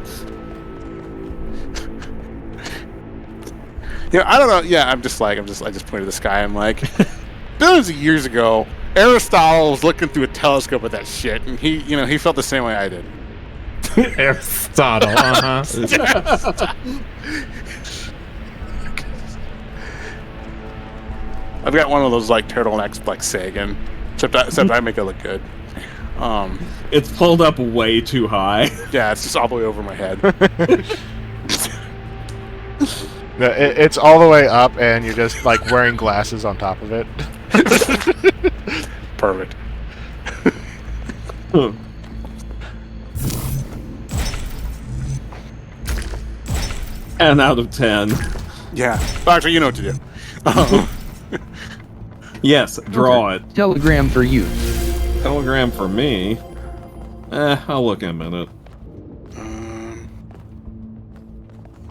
Speaker 1: Yeah, I don't know. Yeah, I just point to the sky. I'm like, billions of years ago, Aristotle was looking through a telescope at that shit, and he felt the same way I did.
Speaker 4: Aristotle,
Speaker 1: I've got one of those like turtlenecks like Sagan, except I make it look good.
Speaker 10: It's pulled up way too high.
Speaker 1: Yeah, it's just all the way over my head.
Speaker 2: No, it's all the way up, and you're just like wearing glasses on top of it.
Speaker 1: Perfect.
Speaker 10: And out of 10.
Speaker 1: Yeah. Well, actually, you know what to do.
Speaker 10: Yes, draw it.
Speaker 3: Telegram for you.
Speaker 10: Telegram for me? I'll look in a minute.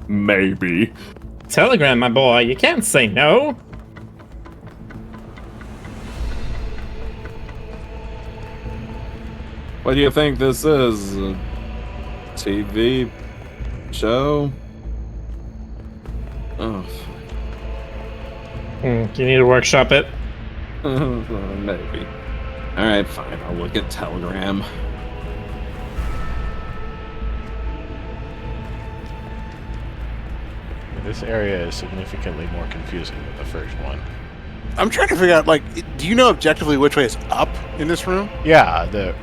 Speaker 10: Maybe.
Speaker 4: Telegram, my boy, you can't say no.
Speaker 10: What do you think this is? A TV show? Oh.
Speaker 4: You need to workshop it?
Speaker 10: Maybe. Alright, fine. I'll look at Telegram.
Speaker 2: This area is significantly more confusing than the first one.
Speaker 1: I'm trying to figure out, like, do you know objectively which way is up in this room?
Speaker 2: Yeah, the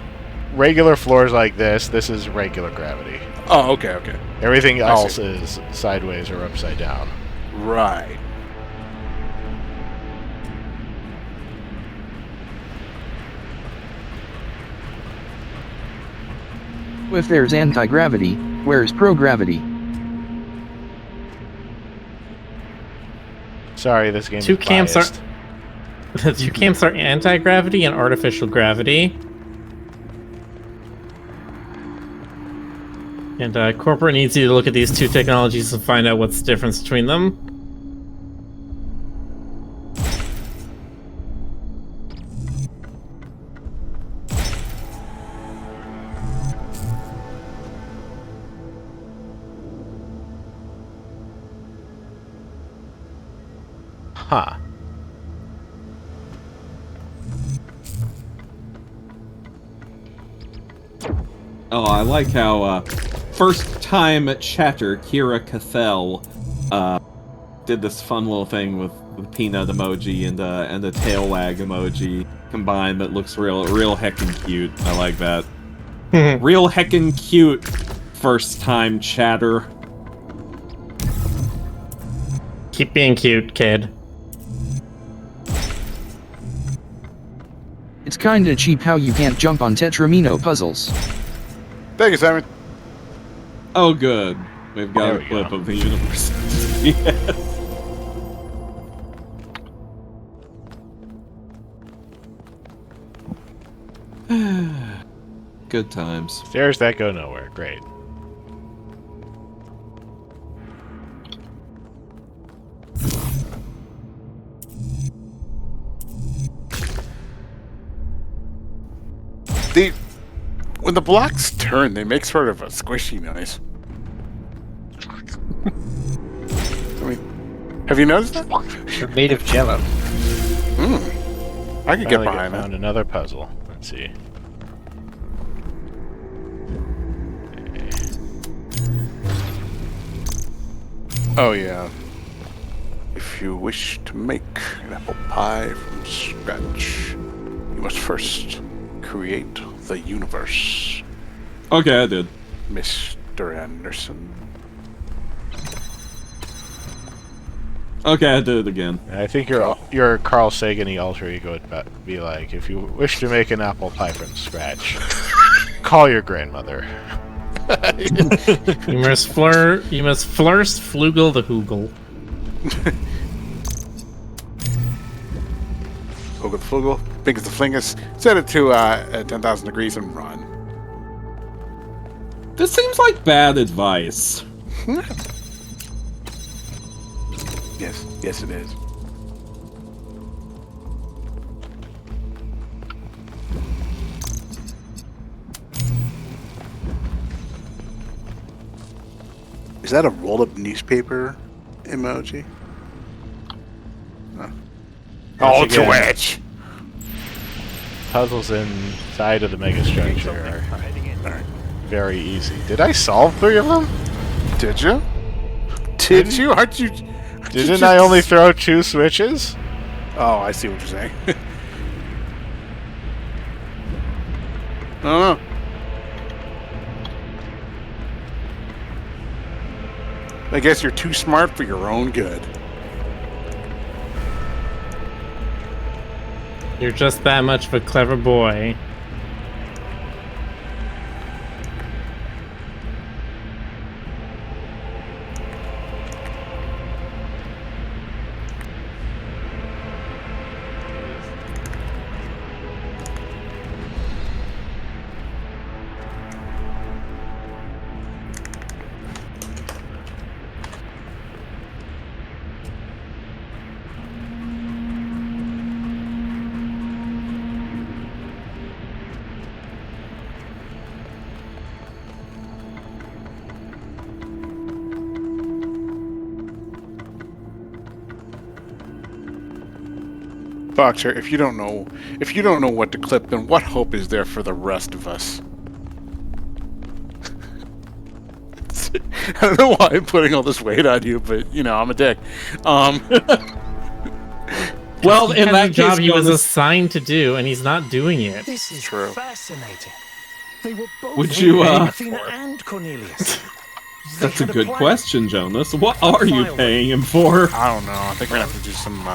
Speaker 2: regular floors like this is regular gravity.
Speaker 1: Oh, okay.
Speaker 2: Everything else is sideways or upside down.
Speaker 1: Right.
Speaker 3: If there's anti-gravity, where's pro-gravity?
Speaker 2: Sorry, this game
Speaker 4: Two
Speaker 2: is
Speaker 4: camps
Speaker 2: biased.
Speaker 4: The two camps are anti-gravity and artificial gravity. And corporate needs you to look at these two technologies and find out what's the difference between them.
Speaker 2: Huh.
Speaker 10: Oh, I like how, first time chatter, Kira Cathell, did this fun little thing with peanut emoji and a tail wag emoji combined that looks real heckin' cute. I like that. Real heckin' cute first time chatter.
Speaker 4: Keep being cute, kid.
Speaker 3: It's kinda cheap how you can't jump on Tetramino puzzles.
Speaker 1: Thank you, Simon.
Speaker 10: Oh, good. We've got a clip of the universe. Yes. Good times.
Speaker 2: Stairs that go nowhere. Great.
Speaker 1: When the blocks turn, they make sort of a squishy noise. I mean, have you noticed that?
Speaker 9: They're made of jello.
Speaker 1: I could get behind that.
Speaker 2: Found another puzzle. Let's see.
Speaker 1: Oh yeah. If you wish to make an apple pie from scratch, you must first create the universe.
Speaker 10: Okay, I did.
Speaker 1: Mr. Anderson.
Speaker 10: Okay, I did it again.
Speaker 2: I think your Carl Sagan-y alter ego would be like, if you wish to make an apple pie from scratch, call your grandmother.
Speaker 4: You must first flugel the hoogle.
Speaker 1: Flugel the flugel, big as the flingus, set it to 10,000 degrees and run.
Speaker 10: This seems like bad advice.
Speaker 1: Yes it is. Is that a rolled-up newspaper emoji? No. Oh, Twitch!
Speaker 2: Puzzles inside of the megastructure are very easy. Did I solve 3 of them?
Speaker 1: Did you? Did you? Aren't you?
Speaker 2: Didn't I only throw 2 switches?
Speaker 1: Oh, I see what you're saying. I don't know. I guess you're too smart for your own good.
Speaker 4: You're just that much of a clever boy.
Speaker 1: Boxer, if you don't know what to clip, then what hope is there for the rest of us? I don't know why I'm putting all this weight on you, but you know I'm a dick.
Speaker 10: Well,
Speaker 4: He
Speaker 10: in
Speaker 4: has
Speaker 10: that
Speaker 4: a job
Speaker 10: case,
Speaker 4: he was
Speaker 10: Jonas,
Speaker 4: assigned to do, and he's not doing it.
Speaker 6: This is
Speaker 1: True.
Speaker 6: fascinating. They were both
Speaker 10: Would you,
Speaker 6: Athena and Cornelius.
Speaker 10: that's a good question, Jonas. What are you paying him for?
Speaker 1: I don't know. I think we're gonna have to do some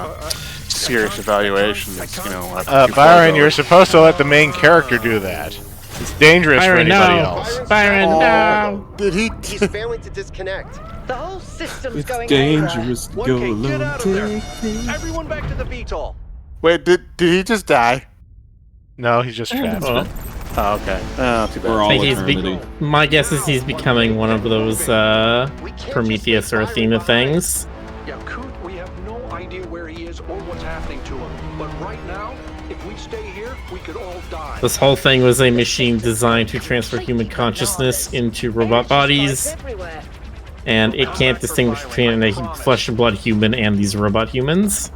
Speaker 1: serious evaluations. You know,
Speaker 2: Byron, you're supposed to let the main character do that. It's dangerous for
Speaker 4: Byron,
Speaker 2: anybody
Speaker 4: no.
Speaker 2: else.
Speaker 4: Byron, no.
Speaker 1: Did he?
Speaker 12: He's failing to disconnect.
Speaker 13: The whole system's
Speaker 10: It's
Speaker 13: going
Speaker 10: dangerous to go
Speaker 6: 1K, get
Speaker 10: alone.
Speaker 6: out of there. Everyone back to the VTOL.
Speaker 1: Wait, did he just die?
Speaker 2: No, he's just trapped.
Speaker 4: Well,
Speaker 1: Oh, okay. Oh, too
Speaker 10: For
Speaker 1: bad.
Speaker 10: all
Speaker 4: I think he's
Speaker 10: eternity.
Speaker 4: my guess is he's becoming one of those Prometheus or Athena things.
Speaker 7: Yeah, Coot, we have no idea where he is or what's happening to him. But right now, if we stay here, we could all die.
Speaker 4: This whole thing was a machine designed to transfer human consciousness into robot bodies, and it can't distinguish between a flesh and blood human and these robot humans.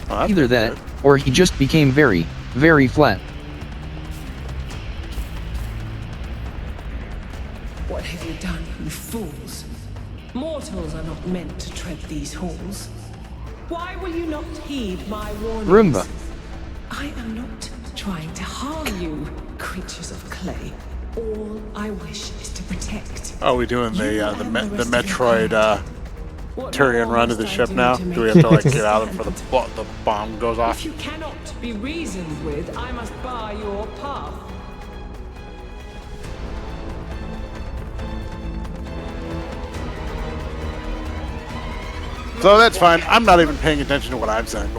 Speaker 3: Either that, or he just became very, very flat.
Speaker 15: What have you done, you fools? Mortals are not meant to tread these halls. Why will you not heed my warnings?
Speaker 3: Roomba.
Speaker 15: I am not trying to harm you, creatures of clay. All I wish is to protect.
Speaker 1: Are we doing the Metroid Turian run to the ship now? Do we have to like get out before the bomb goes off?
Speaker 15: If you cannot be reasoned with, I must bar your path.
Speaker 1: So that's fine. I'm not even paying attention to what I'm saying.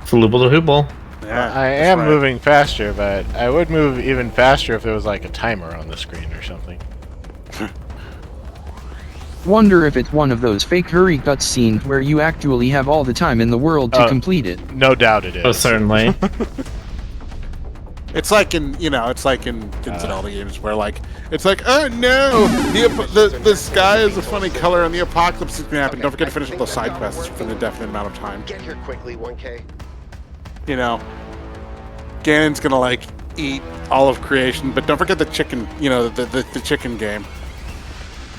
Speaker 4: Flubble hooble.
Speaker 1: Yeah,
Speaker 2: I am moving faster, but I would move even faster if there was like a timer on the screen or something.
Speaker 3: Wonder if it's one of those fake hurry cutscenes where you actually have all the time in the world to complete it.
Speaker 2: No doubt it is.
Speaker 4: Oh, certainly.
Speaker 1: It's like in Zelda games where like it's like, oh no, the sky is a funny color and the apocalypse is gonna happen. Don't forget to finish all the side quests for an indefinite amount of time.
Speaker 12: Get here quickly, 1K.
Speaker 1: You know, Ganon's gonna like eat all of creation, but don't forget the chicken. You know, the chicken game.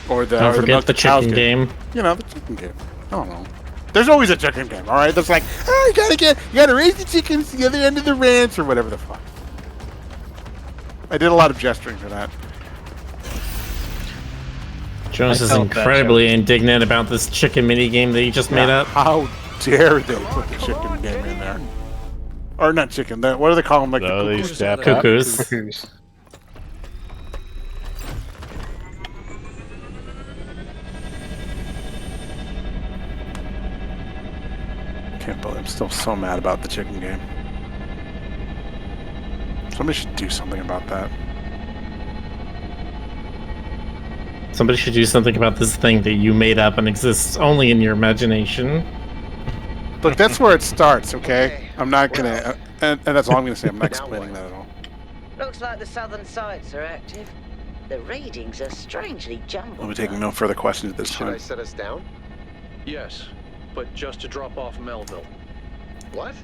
Speaker 1: Or
Speaker 4: don't forget the chicken game.
Speaker 1: You know, the chicken game. I don't know. There's always a chicken game, all right? That's like, oh, you gotta raise the chickens to the other end of the ranch or whatever the fuck. I did a lot of gesturing for that.
Speaker 4: Jonas is incredibly indignant about this chicken mini game that he just made up.
Speaker 1: How dare they put the chicken game in there? Or not chicken. What do they call them? Like the
Speaker 4: cuckoos.
Speaker 1: Can't believe I'm still so mad about the chicken game. Somebody should do something about that.
Speaker 4: Somebody should do something about this thing that you made up and exists only in your imagination.
Speaker 1: Look, that's where it starts, okay? I'm not gonna... and that's all I'm gonna say. I'm not explaining that at all.
Speaker 13: Looks like the southern sites are active. The readings are strangely jumbled.
Speaker 1: We'll be taking no further questions this time.
Speaker 12: Should I set us down?
Speaker 7: Yes, but just to drop off Melville.
Speaker 12: What?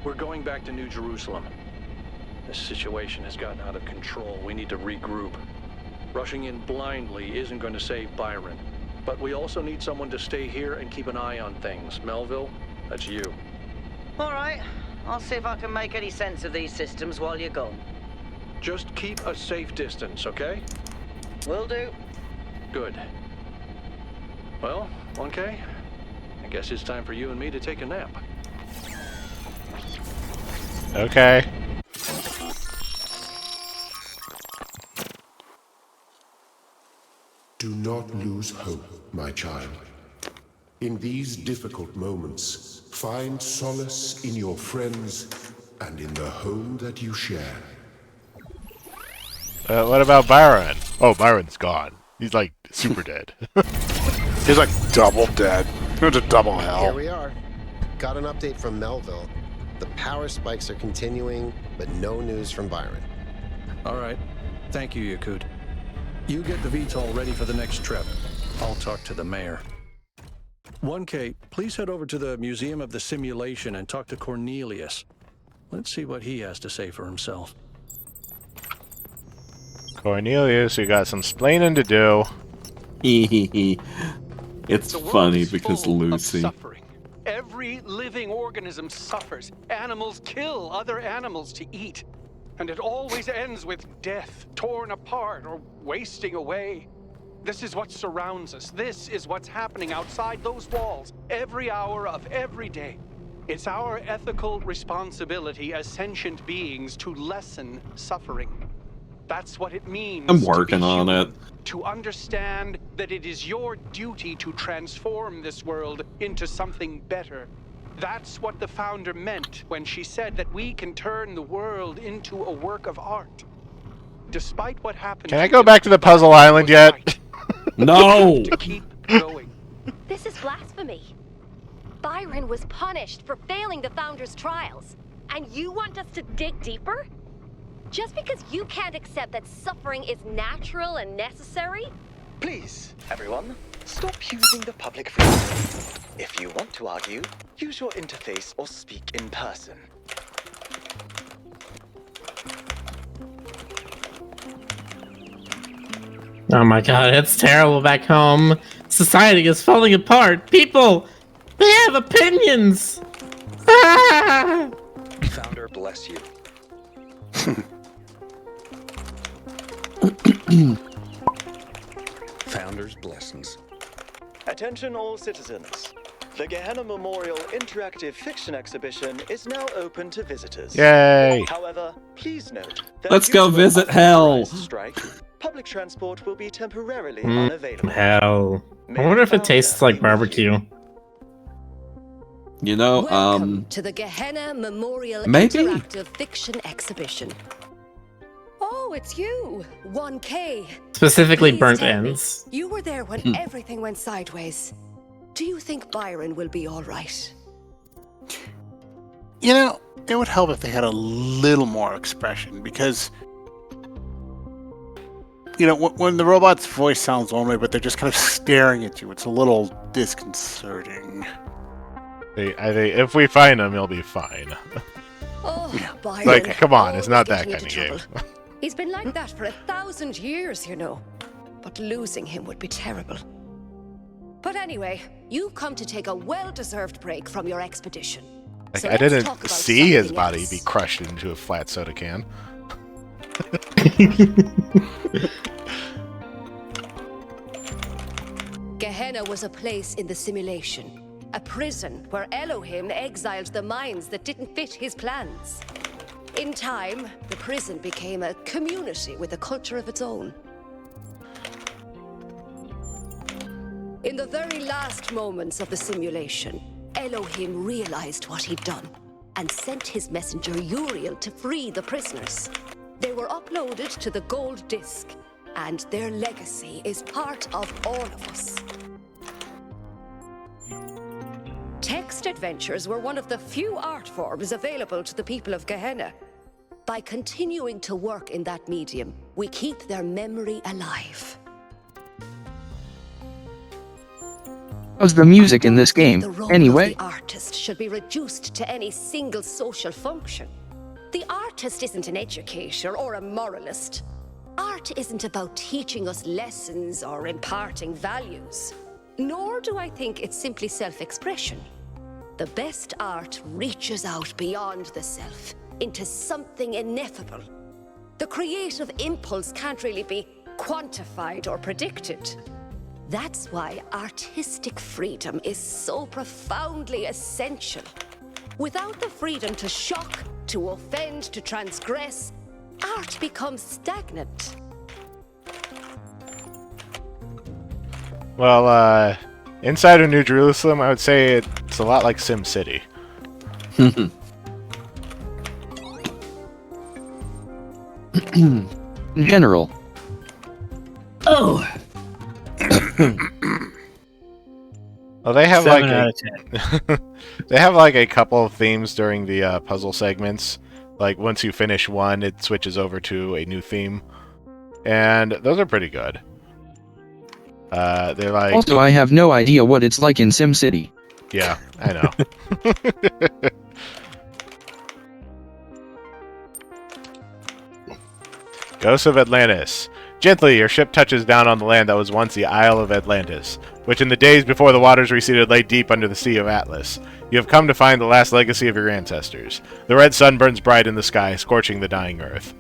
Speaker 7: We're going back to New Jerusalem. This situation has gotten out of control. We need to regroup. Rushing in blindly isn't going to save Byron. But we also need someone to stay here and keep an eye on things. Melville, that's you.
Speaker 13: All right. I'll see if I can make any sense of these systems while you're gone.
Speaker 7: Just keep a safe distance, okay?
Speaker 13: Will do.
Speaker 7: Good. Well, 1K, I guess it's time for you and me to take a nap.
Speaker 2: Okay.
Speaker 5: Do not lose hope, my child. In these difficult moments, find solace in your friends and in the home that you share.
Speaker 2: What about Byron? Oh, Byron's gone. He's like super dead.
Speaker 1: He's like double dead. It's a double hell.
Speaker 12: Here we are. Got an update from Melville. The power spikes are continuing, but no news from Byron.
Speaker 7: All right. Thank you, Yakut. You get the VTOL ready for the next trip. I'll talk to the mayor. 1K, please head over to the Museum of the Simulation and talk to Cornelius. Let's see what he has to say for himself.
Speaker 2: Cornelius, you got some splaining to do.
Speaker 10: It's funny because Lucy.
Speaker 16: Every living organism suffers. Animals kill other animals to eat. And it always ends with death, torn apart or wasting away. This is what surrounds us. This is what's happening outside those walls, every hour of every day. It's our ethical responsibility as sentient beings to lessen suffering. That's what it means.
Speaker 10: I'm working on it.
Speaker 16: To understand that it is your duty to transform this world into something better. That's what the founder meant when she said that we can turn the world into a work of art. Despite what happened...
Speaker 2: Can I go back to the puzzle island yet?
Speaker 10: No!
Speaker 16: To keep going.
Speaker 14: This is blasphemy. Byron was punished for failing the Founder's trials. And you want us to dig deeper? Just because you can't accept that suffering is natural and necessary?
Speaker 11: Please, everyone, stop using the public freedom. If you want to argue, use your interface or speak in person.
Speaker 4: Oh my god, it's terrible back home. Society is falling apart. People, they have opinions. Ah!
Speaker 6: Founder, bless you. Founder's blessings.
Speaker 17: Attention all citizens. The Gehenna Memorial Interactive Fiction Exhibition is now open to visitors.
Speaker 2: Yay!
Speaker 17: However, please note that
Speaker 10: Let's
Speaker 17: due
Speaker 10: go
Speaker 17: to a
Speaker 10: visit hell.
Speaker 17: unauthorized strike, public transport will be temporarily unavailable.
Speaker 4: Hell. I wonder if it tastes like barbecue.
Speaker 10: You know,
Speaker 8: Welcome to the Gehenna Memorial
Speaker 10: maybe.
Speaker 8: Interactive Fiction Exhibition. Oh, it's you, 1K.
Speaker 4: Specifically
Speaker 8: Please
Speaker 4: burnt
Speaker 8: tell me,
Speaker 4: ends.
Speaker 8: You were there when everything went sideways. Do you think Byron will be all right?
Speaker 1: You know, it would help if they had a little more expression, because, you know, when the robot's voice sounds one way, but they're just kind of staring at you, it's a little disconcerting.
Speaker 2: If we find him, he'll be fine.
Speaker 8: Oh, Byron.
Speaker 2: Like, come on, it's
Speaker 8: always
Speaker 2: not that
Speaker 8: getting
Speaker 2: kind of
Speaker 8: into
Speaker 2: game.
Speaker 8: trouble. He's been like that for 1,000 years, you know. But losing him would be terrible. But anyway, you've come to take a well-deserved break from your expedition.
Speaker 2: Like,
Speaker 8: So
Speaker 2: I
Speaker 8: let's
Speaker 2: didn't
Speaker 8: talk about
Speaker 2: see his
Speaker 8: something
Speaker 2: body
Speaker 8: else.
Speaker 2: be crushed into a flat soda can.
Speaker 8: Gehenna was a place in the simulation. A prison where Elohim exiled the minds that didn't fit his plans. In time, the prison became a community with a culture of its own. In the very last moments of the simulation, Elohim realized what he'd done and sent his messenger Uriel to free the prisoners. They were uploaded to the gold disc, and their legacy is part of all of us. Text adventures were one of the few art forms available to the people of Gehenna. By continuing to work in that medium, we keep their memory alive.
Speaker 3: How's the music in this game,
Speaker 8: The role
Speaker 3: anyway?
Speaker 8: of the artist should be reduced to any single social function. The artist isn't an educator or a moralist. Art isn't about teaching us lessons or imparting values. Nor do I think it's simply self-expression. The best art reaches out beyond the self, into something ineffable. The creative impulse can't really be quantified or predicted. That's why artistic freedom is so profoundly essential. Without the freedom to shock, to offend, to transgress, art becomes stagnant.
Speaker 2: Well, inside of New Jerusalem, I would say it's a lot like Sim City.
Speaker 3: General.
Speaker 9: Oh.
Speaker 2: Well, they have
Speaker 9: 7
Speaker 2: like
Speaker 9: out of 10.
Speaker 2: they have like a couple of themes during the puzzle segments. Like once you finish one, it switches over to a new theme, and those are pretty good. They're like
Speaker 3: Also, I have no idea what it's like in SimCity.
Speaker 2: Yeah, I know. Ghosts of Atlantis. Gently, your ship touches down on the land that was once the Isle of Atlantis, which in the days before the waters receded lay deep under the Sea of Atlas. You have come to find the last legacy of your ancestors. The red sun burns bright in the sky, scorching the dying earth.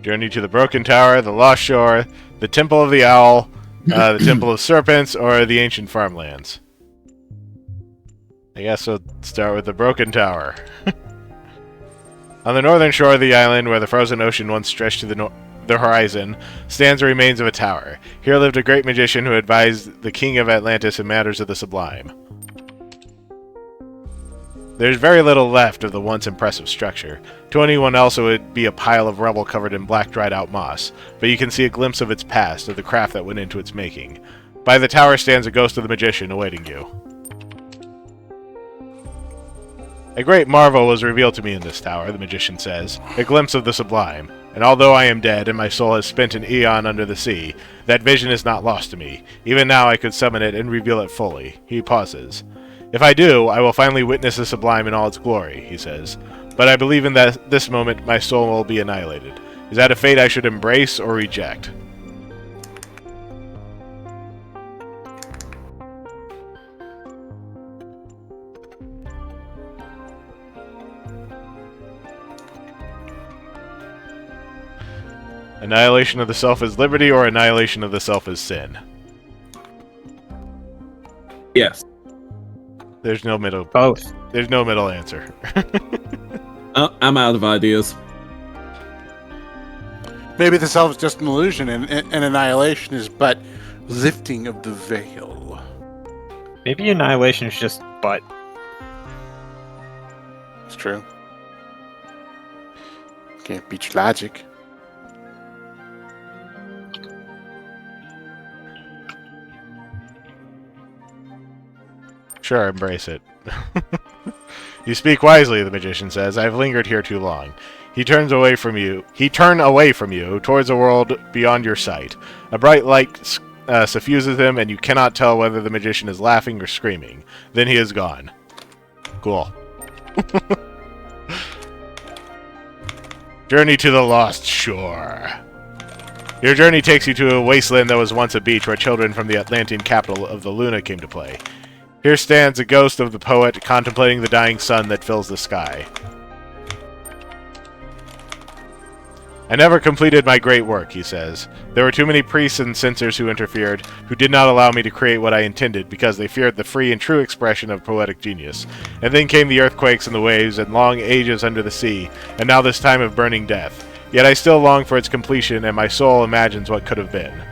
Speaker 2: Journey to the Broken Tower, the Lost Shore, the Temple of the Owl, the Temple of Serpents, or the Ancient Farmlands. I guess we'll start with the Broken Tower. On the northern shore of the island, where the frozen ocean once stretched to the horizon, stands the remains of a tower. Here lived a great magician who advised the king of Atlantis in matters of the sublime. There's very little left of the once impressive structure. To anyone else, it would be a pile of rubble covered in black dried-out moss, but you can see a glimpse of its past, of the craft that went into its making. By the tower stands a ghost of the magician awaiting you. A great marvel was revealed to me in this tower, the magician says, a glimpse of the sublime. And although I am dead and my soul has spent an eon under the sea, that vision is not lost to me. Even now I could summon it and reveal it fully. He pauses. If I do, I will finally witness the sublime in all its glory, he says. But I believe in that this moment my soul will be annihilated. Is that a fate I should embrace or reject? Annihilation of the self is liberty, or annihilation of the self is sin?
Speaker 10: Yes.
Speaker 2: There's no middle.
Speaker 9: Both.
Speaker 2: There's no middle answer.
Speaker 10: I'm out of ideas.
Speaker 1: Maybe the self is just an illusion, and annihilation is but lifting of the veil.
Speaker 9: Maybe annihilation is just but.
Speaker 1: It's true. Can't beat your logic.
Speaker 2: Sure, embrace it. You speak wisely, the magician says. I've lingered here too long. He turns away from you. He turned away from you towards a world beyond your sight. A bright light suffuses him, and you cannot tell whether the magician is laughing or screaming. Then he is gone. Cool. Journey to the Lost Shore. Your journey takes you to a wasteland that was once a beach where children from the Atlantean capital of the Luna came to play. Here stands a ghost of the poet contemplating the dying sun that fills the sky. I never completed my great work, he says. There were too many priests and censors who interfered, who did not allow me to create what I intended because they feared the free and true expression of poetic genius. And then came the earthquakes and the waves and long ages under the sea, and now this time of burning death. Yet I still long for its completion, and my soul imagines what could have been.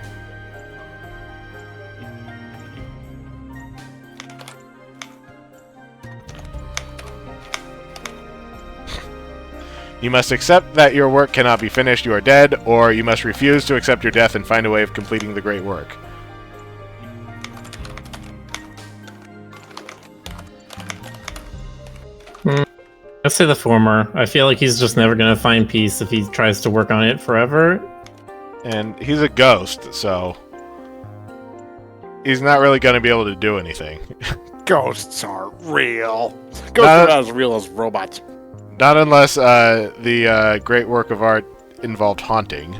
Speaker 2: You must accept that your work cannot be finished, you are dead, or you must refuse to accept your death and find a way of completing the great work.
Speaker 4: I'd say the former. I feel like he's just never going to find peace if he tries to work on it forever.
Speaker 2: And he's a ghost, so he's not really going to be able to do anything.
Speaker 1: Ghosts aren't real. Ghosts are not as real as robots.
Speaker 2: Not unless the great work of art involved haunting.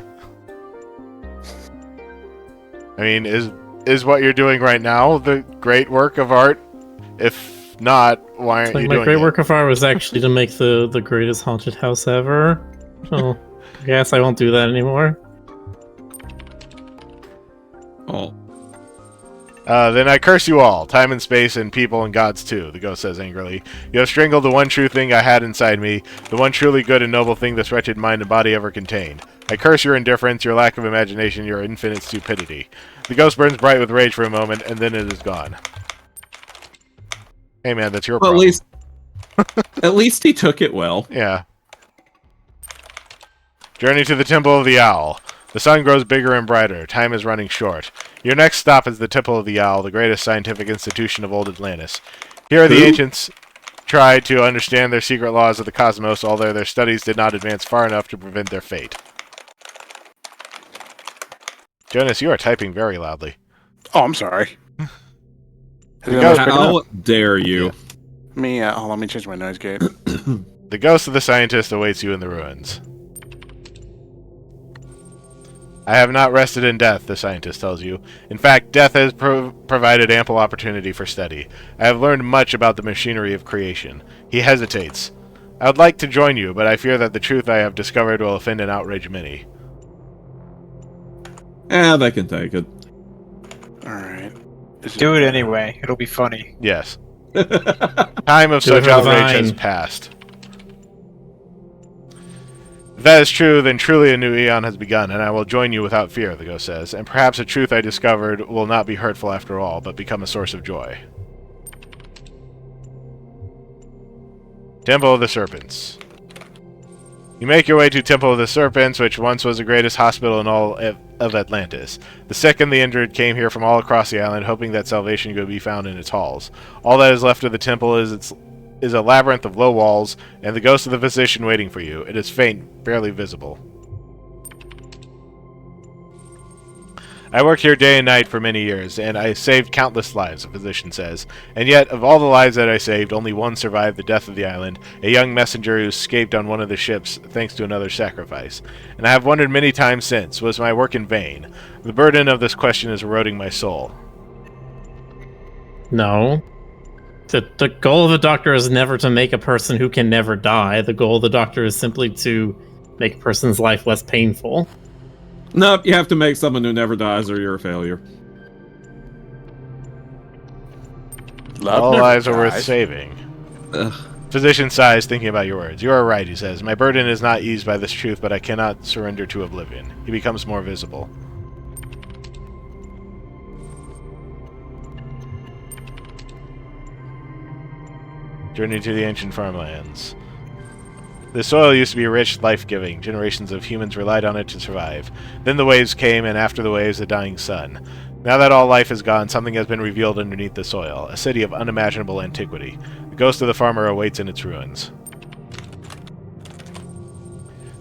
Speaker 2: I mean, is what you're doing right now the great work of art? If not, why aren't you doing it?
Speaker 4: My great work of art was actually to make the greatest haunted house ever. So, I guess I won't do that anymore.
Speaker 10: Oh.
Speaker 2: Then I curse you all, time and space and people and gods too, the ghost says angrily. You have strangled the one true thing I had inside me, the one truly good and noble thing this wretched mind and body ever contained. I curse your indifference, your lack of imagination, your infinite stupidity. The ghost burns bright with rage for a moment, and then it is gone. Hey man, that's your problem.
Speaker 10: At least he took it well.
Speaker 2: Yeah. Journey to the Temple of the Owl. The sun grows bigger and brighter. Time is running short. Your next stop is the Temple of the Owl, the greatest scientific institution of old Atlantis. Here the ancients tried to understand their secret laws of the cosmos, although their studies did not advance far enough to prevent their fate. Jonas, you are typing very loudly.
Speaker 1: Oh, I'm sorry.
Speaker 10: How dare you?
Speaker 1: Let me change my noise gate.
Speaker 2: The ghost of the scientist awaits you in the ruins. I have not rested in death, the scientist tells you. In fact, death has provided ample opportunity for study. I have learned much about the machinery of creation. He hesitates. I would like to join you, but I fear that the truth I have discovered will offend and outrage many.
Speaker 10: They can take it.
Speaker 1: Alright.
Speaker 9: Do it anyway. It'll be funny.
Speaker 2: Yes. Time of such outrage has passed. If that is true, then truly a new eon has begun, and I will join you without fear, the ghost says, and perhaps a truth I discovered will not be hurtful after all, but become a source of joy. Temple of the Serpents. You make your way to Temple of the Serpents, which once was the greatest hospital in all of Atlantis. The sick and the injured came here from all across the island, hoping that salvation could be found in its halls. All that is left of the temple is a labyrinth of low walls, and the ghost of the physician waiting for you. It is faint, barely visible. I worked here day and night for many years, and I saved countless lives, the physician says. And yet, of all the lives that I saved, only one survived the death of the island, a young messenger who escaped on one of the ships thanks to another sacrifice. And I have wondered many times since, was my work in vain? The burden of this question is eroding my soul.
Speaker 4: No. The goal of the doctor is never to make a person who can never die. The goal of the doctor is simply to make a person's life less painful.
Speaker 10: Nope, you have to make someone who never dies or you're a failure.
Speaker 2: All lives are worth saving. Ugh. Physician sighs, thinking about your words. You are right, he says. My burden is not eased by this truth, but I cannot surrender to oblivion. He becomes more visible. Journey to the ancient farmlands. The soil used to be rich, life-giving. Generations of humans relied on it to survive. Then the waves came, and after the waves, the dying sun. Now that all life is gone, something has been revealed underneath the soil. A city of unimaginable antiquity. The ghost of the farmer awaits in its ruins.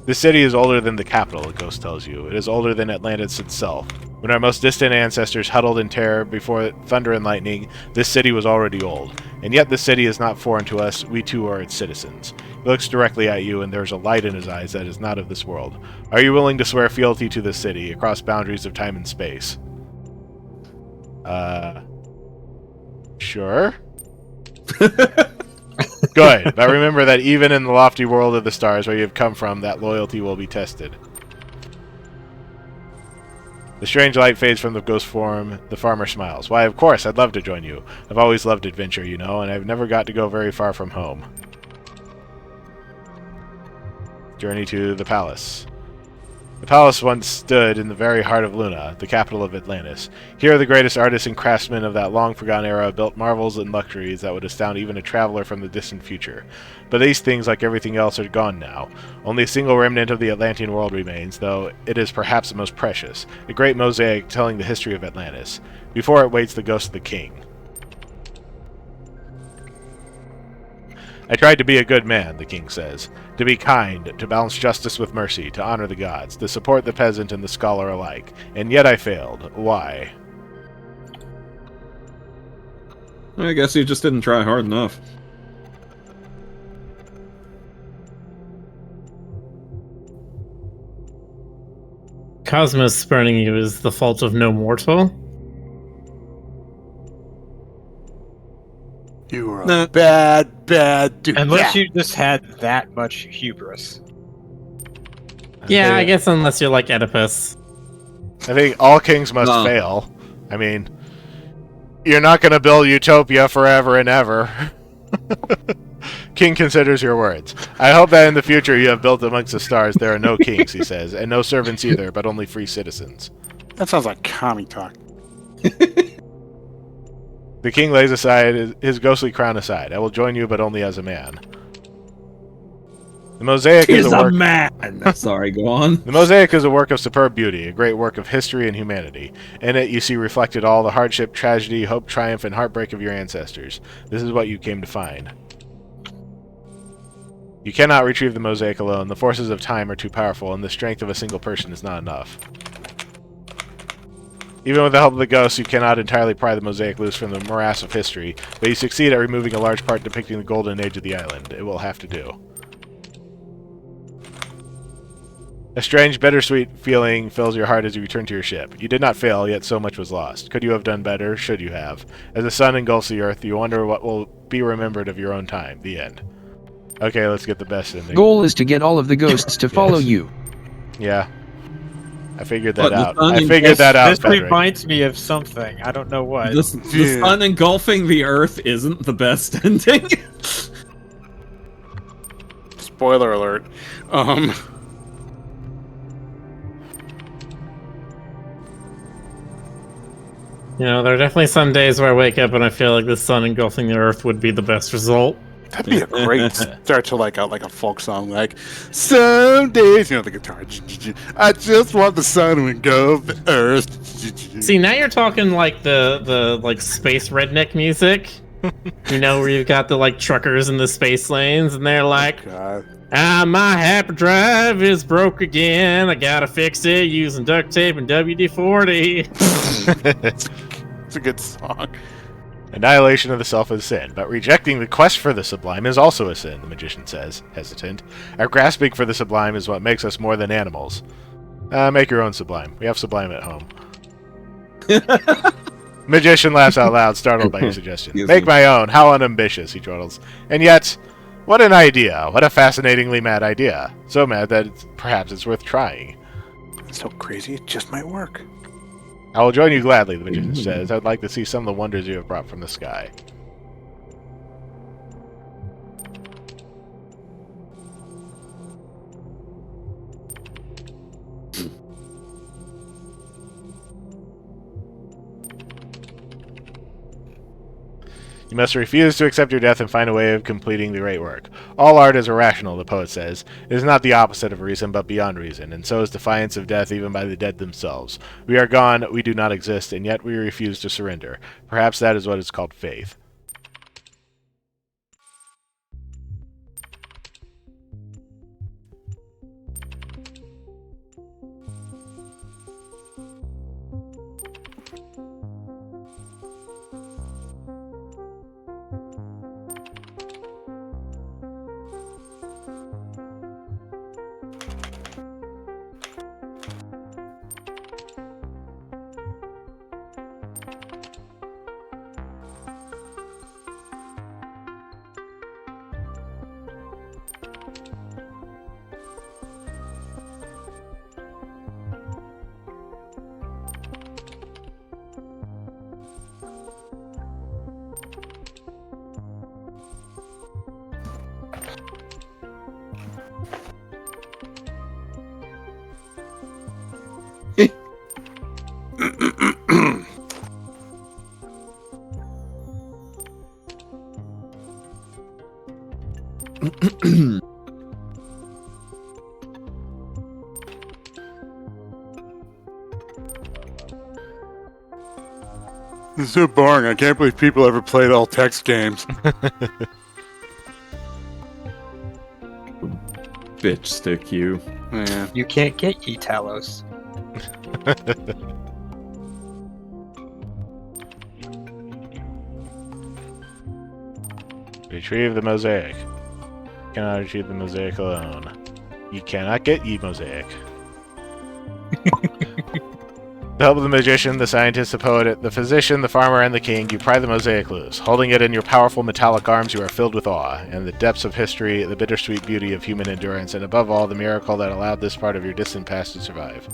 Speaker 2: This city is older than the capital, the ghost tells you. It is older than Atlantis itself. When our most distant ancestors huddled in terror before thunder and lightning, this city was already old. And yet this city is not foreign to us, we too are its citizens. He looks directly at you, and there is a light in his eyes that is not of this world. Are you willing to swear fealty to this city, across boundaries of time and space? Sure? Good, but remember that even in the lofty world of the stars where you have come from, that loyalty will be tested. The strange light fades from the ghost form. The farmer smiles. Why, of course, I'd love to join you. I've always loved adventure, you know, and I've never got to go very far from home. Journey to the palace. The palace once stood in the very heart of Luna, the capital of Atlantis. Here the greatest artists and craftsmen of that long-forgotten era built marvels and luxuries that would astound even a traveler from the distant future. But these things, like everything else, are gone now. Only a single remnant of the Atlantean world remains, though it is perhaps the most precious, a great mosaic telling the history of Atlantis. Before it waits the ghost of the king. I tried to be a good man, the king says. To be kind, to balance justice with mercy, to honor the gods, to support the peasant and the scholar alike. And yet I failed. Why?
Speaker 10: I guess you just didn't try hard enough.
Speaker 4: Cosmos spurning you is the fault of no mortal.
Speaker 1: You were a bad dude.
Speaker 9: Unless you just had that much hubris.
Speaker 4: Yeah, I guess unless you're like Oedipus.
Speaker 2: I think all kings must fail. I mean, you're not going to build utopia forever and ever. King considers your words. I hope that in the future you have built amongst the stars there are no kings, he says, and no servants either, but only free citizens.
Speaker 1: That sounds like commie talk.
Speaker 2: The king lays aside his ghostly crown aside. I will join you, but only as a man. The mosaic is a
Speaker 10: man. Sorry, go on.
Speaker 2: The mosaic is a work of superb beauty, a great work of history and humanity. In it, you see reflected all the hardship, tragedy, hope, triumph, and heartbreak of your ancestors. This is what you came to find. You cannot retrieve the mosaic alone. The forces of time are too powerful, and the strength of a single person is not enough. Even with the help of the ghosts, you cannot entirely pry the mosaic loose from the morass of history, but you succeed at removing a large part depicting the golden age of the island. It will have to do. A strange, bittersweet feeling fills your heart as you return to your ship. You did not fail, yet so much was lost. Could you have done better? Should you have? As the sun engulfs the earth, you wonder what will be remembered of your own time. The end. Okay, let's get the best ending.
Speaker 3: Goal is to get all of the ghosts to follow you.
Speaker 2: Yeah. I figured that out. I figured that out.
Speaker 9: This reminds me of something. I don't know what.
Speaker 10: The sun engulfing the earth isn't the best ending.
Speaker 1: Spoiler alert.
Speaker 4: You know, there are definitely some days where I wake up and I feel like the sun engulfing the earth would be the best result.
Speaker 1: That'd be a great start to like a folk song, like some days, you know, the guitar. I just want the sun to engulf the earth.
Speaker 4: See, now you're talking like the like space redneck music. You know, where you've got the like truckers in the space lanes, and they're like, My hyperdrive is broke again. I gotta fix it using duct tape and WD-40.
Speaker 1: It's a good song.
Speaker 2: Annihilation of the self is sin, but rejecting the quest for the sublime is also a sin, the magician says, hesitant. Our grasping for the sublime is what makes us more than animals. Make your own sublime. We have sublime at home. Magician laughs out loud, startled by your suggestion. Make my own. How unambitious, he chortles. And yet, what an idea. What a fascinatingly mad idea. So mad that perhaps it's worth trying.
Speaker 1: It's so crazy, it just might work.
Speaker 2: I will join you gladly, the magician says. I would like to see some of the wonders you have brought from the sky. You must refuse to accept your death and find a way of completing the great work. All art is irrational, the poet says. It is not the opposite of reason, but beyond reason, and so is defiance of death even by the dead themselves. We are gone, we do not exist, and yet we refuse to surrender. Perhaps that is what is called faith.
Speaker 1: This is so boring. I can't believe people ever played all text games.
Speaker 10: Bitch stick you.
Speaker 1: Yeah.
Speaker 9: You can't get ye Talos.
Speaker 2: Retrieve the mosaic. You cannot retrieve the mosaic alone. You cannot get ye mosaic. With the help of the magician, the scientist, the poet, the physician, the farmer, and the king, you pry the mosaic loose. Holding it in your powerful metallic arms, you are filled with awe, and the depths of history, the bittersweet beauty of human endurance, and above all, the miracle that allowed this part of your distant past to survive.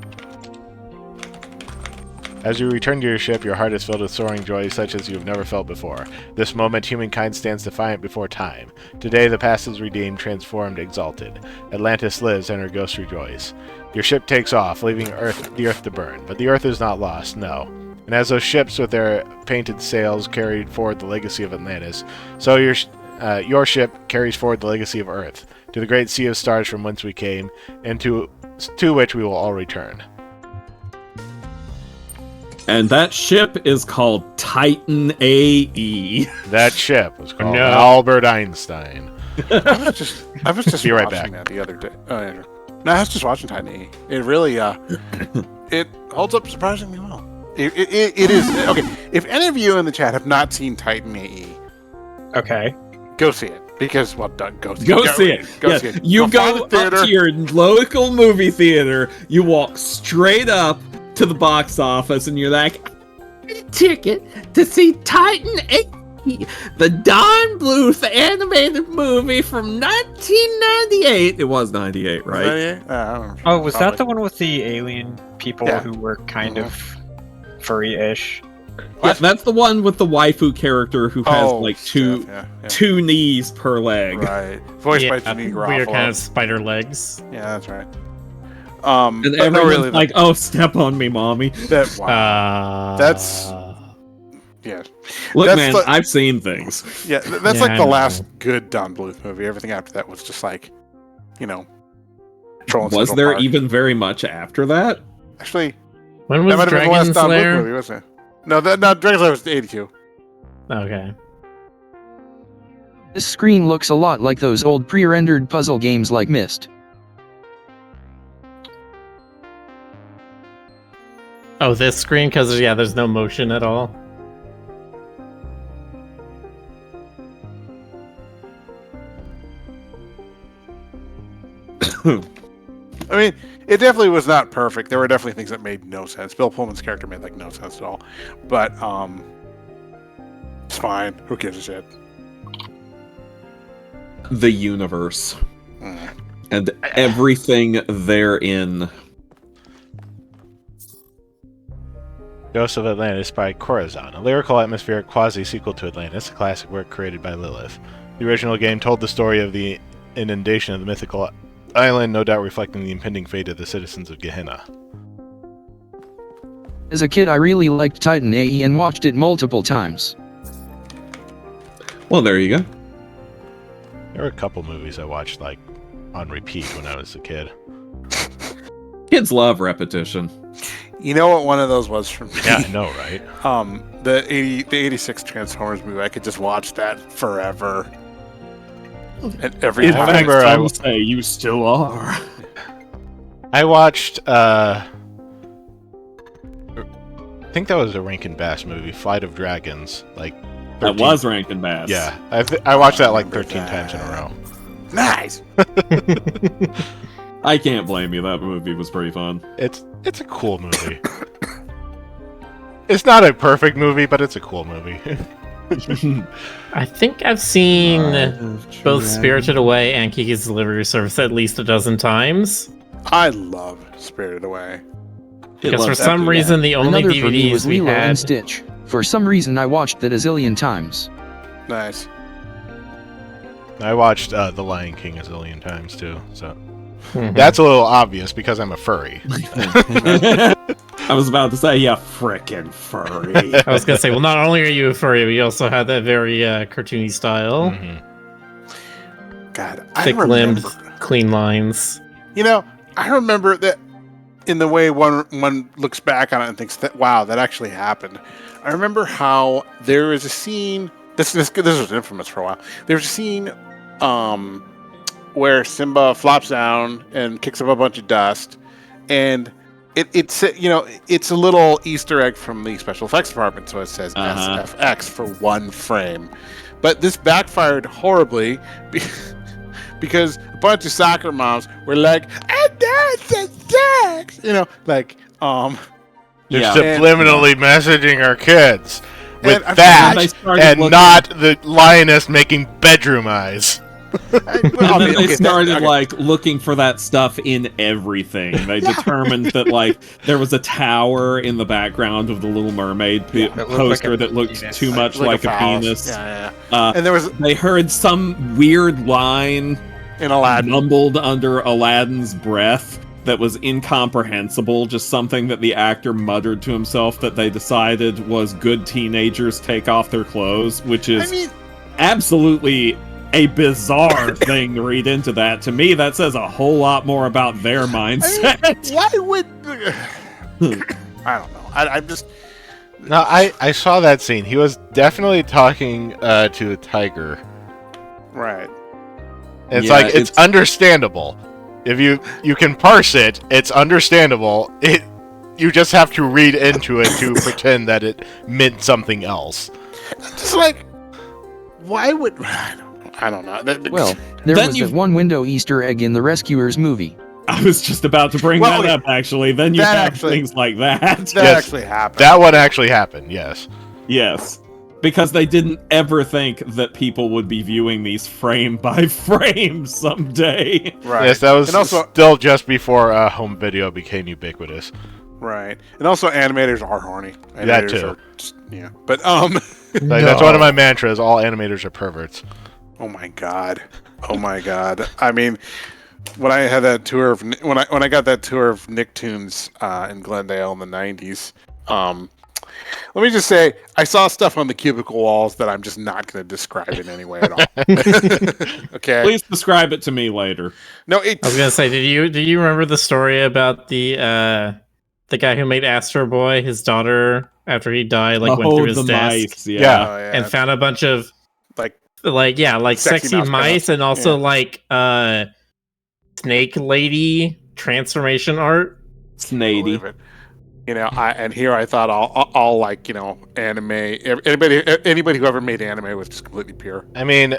Speaker 2: As you return to your ship, your heart is filled with soaring joy such as you have never felt before. This moment, humankind stands defiant before time. Today, the past is redeemed, transformed, exalted. Atlantis lives, and her ghosts rejoice. Your ship takes off, leaving the earth to burn. But the earth is not lost, no. And as those ships with their painted sails carried forward the legacy of Atlantis, so your ship carries forward the legacy of Earth, to the great sea of stars from whence we came, and to which we will all return.
Speaker 10: And that ship is called Titan AE.
Speaker 2: That ship was called Albert Einstein.
Speaker 1: I was just
Speaker 2: Be right
Speaker 1: watching
Speaker 2: back.
Speaker 1: that the other day. Oh, yeah. No, I was just watching Titan E. It really, it holds up surprisingly well. It is okay. If any of you in the chat have not seen Titan AE,
Speaker 9: okay,
Speaker 1: go see it. Because Doug, go see it.
Speaker 10: Go see it. You go up to your local movie theater. You walk straight up to the box office, and you're like, ticket to see Titan AE, the Don Bluth animated movie from 1998. It was 98, right?
Speaker 9: Oh, was that the one with the alien people who were kind of furry-ish?
Speaker 10: Yeah, that's the one with the waifu character who has like two knees per leg.
Speaker 1: Right. Voiced by Jimmy Garofalo.
Speaker 4: Weird kind of spider legs.
Speaker 1: Yeah, that's right.
Speaker 10: And everyone's like, "Oh, step on me, mommy."
Speaker 1: That's yeah.
Speaker 10: Look,
Speaker 1: that's
Speaker 10: man, I've seen things.
Speaker 1: Yeah, that's like the last good Don Bluth movie. Everything after that was just like, trolling.
Speaker 10: Was
Speaker 1: Central
Speaker 10: there
Speaker 1: Park.
Speaker 10: even very much after that?
Speaker 1: Actually,
Speaker 4: when was
Speaker 1: that might have been the last Don Bluth
Speaker 4: Slayer?
Speaker 1: movie, wasn't it? No, Dragon Slayer was 82.
Speaker 4: Okay.
Speaker 3: This screen looks a lot like those old pre-rendered puzzle games like Myst.
Speaker 4: Oh, this screen? Because, yeah, there's no motion at all.
Speaker 1: I mean, it definitely was not perfect. There were definitely things that made no sense. Bill Pullman's character made like no sense at all. But it's fine. Who gives a shit?
Speaker 10: The universe. And everything therein.
Speaker 2: Ghosts of Atlantis by Corazon, a lyrical atmospheric quasi-sequel to Atlantis, a classic work created by Lilith. The original game told the story of the inundation of the mythical island, no doubt reflecting the impending fate of the citizens of Gehenna.
Speaker 3: As a kid, I really liked Titan AE and watched it multiple times.
Speaker 10: Well, there you go.
Speaker 2: There were a couple movies I watched like on repeat when I was a kid.
Speaker 10: Kids love repetition.
Speaker 1: You know what one of those was for me?
Speaker 2: Yeah, I know, right?
Speaker 1: The 86 Transformers movie. I could just watch that forever. And every time.
Speaker 10: I remember, I will say you still are.
Speaker 2: I watched. I think that was a Rankin Bass movie, Flight of Dragons. Like 13.
Speaker 10: That was Rankin Bass.
Speaker 2: Yeah, I watched that like 13 times in a row.
Speaker 1: Nice.
Speaker 10: I can't blame you. That movie was pretty fun.
Speaker 2: It's a cool movie. It's not a perfect movie, but it's a cool movie.
Speaker 4: I think I've seen both Spirited Away and Kiki's Delivery Service at least a dozen times.
Speaker 1: I love Spirited Away.
Speaker 4: Because for some reason, the only
Speaker 3: Another for me
Speaker 4: DVDs
Speaker 3: was
Speaker 4: we
Speaker 3: Lilo
Speaker 4: had...
Speaker 3: and Stitch. For some reason, I watched that a zillion times.
Speaker 1: Nice.
Speaker 2: I watched The Lion King a zillion times too, so that's a little obvious because I'm a furry.
Speaker 10: I was about to say, yeah, frickin' furry.
Speaker 4: I was gonna say, well, not only are you a furry, but you also had that very cartoony style.
Speaker 1: God, I
Speaker 4: thick-limbed,
Speaker 1: remember.
Speaker 4: clean lines.
Speaker 1: You know, I remember that in the way one looks back on it and thinks that, wow, that actually happened. I remember how there was a scene. This was infamous for a while. There was a scene where Simba flops down and kicks up a bunch of dust, and it's a little Easter egg from the special effects department, so it says SFX for one frame. But this backfired horribly because a bunch of soccer moms were like, "And that's a sex," they're
Speaker 2: subliminally messaging our kids with
Speaker 1: and
Speaker 2: that, and
Speaker 10: looking...
Speaker 2: not the lioness making bedroom eyes.
Speaker 10: They started looking for that stuff in everything. They determined that there was a tower in the background of the Little Mermaid poster that looked too much like a penis.
Speaker 1: And
Speaker 10: they heard some weird line
Speaker 1: in Aladdin
Speaker 10: mumbled under Aladdin's breath that was incomprehensible, just something that the actor muttered to himself that they decided was good teenagers take off their clothes, which is absolutely a bizarre thing to read into that. To me, that says a whole lot more about their mindset.
Speaker 1: Why would... I don't know. I'm just...
Speaker 2: No, I saw that scene. He was definitely talking to a tiger.
Speaker 1: Right.
Speaker 2: It's it's understandable. If you can parse it, it's understandable. You just have to read into it to pretend that it meant something else.
Speaker 1: Just why would... I don't know.
Speaker 3: Well, there was that one window Easter egg in the Rescuers movie.
Speaker 10: I was just about to bring that up, actually. Then you have things like that.
Speaker 1: That actually happened.
Speaker 2: That one actually happened, yes.
Speaker 10: Yes. Because they didn't ever think that people would be viewing these frame by frame someday.
Speaker 1: Right.
Speaker 2: Yes, that was still just before home video became ubiquitous.
Speaker 1: Right. And also, animators are horny.
Speaker 2: That too.
Speaker 1: But,
Speaker 2: that's one of my mantras. All animators are perverts.
Speaker 1: Oh my god! I mean, when I had that tour of when I got that tour of Nicktoons in Glendale in the '90s, let me just say I saw stuff on the cubicle walls that I'm just not going to describe in any way at all. Okay,
Speaker 10: please describe it to me later.
Speaker 1: No,
Speaker 4: I was going to say, did you remember the story about the guy who made Astro Boy, his daughter, after he died, went through his desk,
Speaker 10: mice,
Speaker 4: and found a bunch of like sexy mice and also like snake lady transformation art.
Speaker 10: Snady.
Speaker 1: You know, I thought all like, you know, anime. Anybody who ever made anime was just completely pure.
Speaker 2: I mean,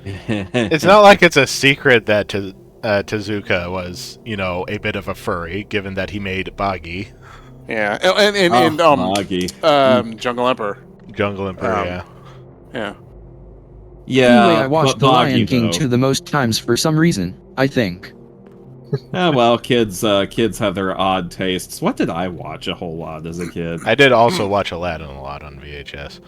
Speaker 2: it's not like it's a secret that Tezuka was, you know, a bit of a furry, given that he made Bagi.
Speaker 1: Yeah,
Speaker 10: Bagi.
Speaker 1: Jungle Emperor.
Speaker 2: Jungle Emperor,
Speaker 1: yeah.
Speaker 3: Anyway, I watched The
Speaker 10: Bagi,
Speaker 3: Lion King
Speaker 10: though.
Speaker 3: 2 the most times for some reason, I think.
Speaker 10: Well, kids have their odd tastes. What did I watch a whole lot as a kid?
Speaker 2: I did also watch Aladdin a lot on VHS.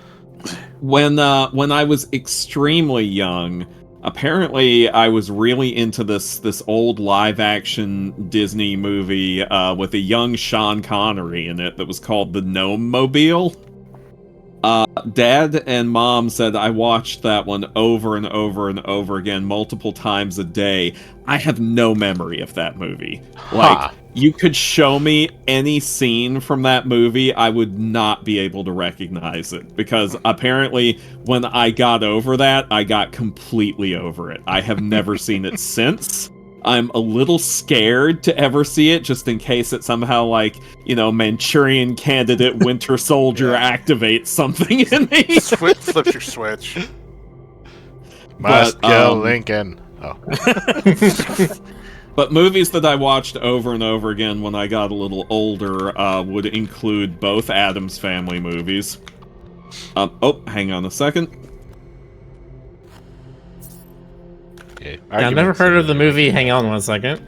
Speaker 10: When I was extremely young, apparently I was really into this old live action Disney movie with a young Sean Connery in it that was called The Gnome Mobile. Dad and Mom said I watched that one over and over and over again, multiple times a day. I have no memory of that movie. Like, you could show me any scene from that movie, I would not be able to recognize it. Because apparently, when I got over that, I got completely over it. I have never seen it since. I'm a little scared to ever see it, just in case it somehow, like, you know, Manchurian Candidate Winter Soldier activates something in me.
Speaker 1: Flips your switch.
Speaker 2: Must kill Lincoln. Oh.
Speaker 10: But movies that I watched over and over again when I got a little older would include both Addams Family movies. Hang on a second.
Speaker 2: Okay.
Speaker 4: I've never heard of the movie. Hang on 1 second.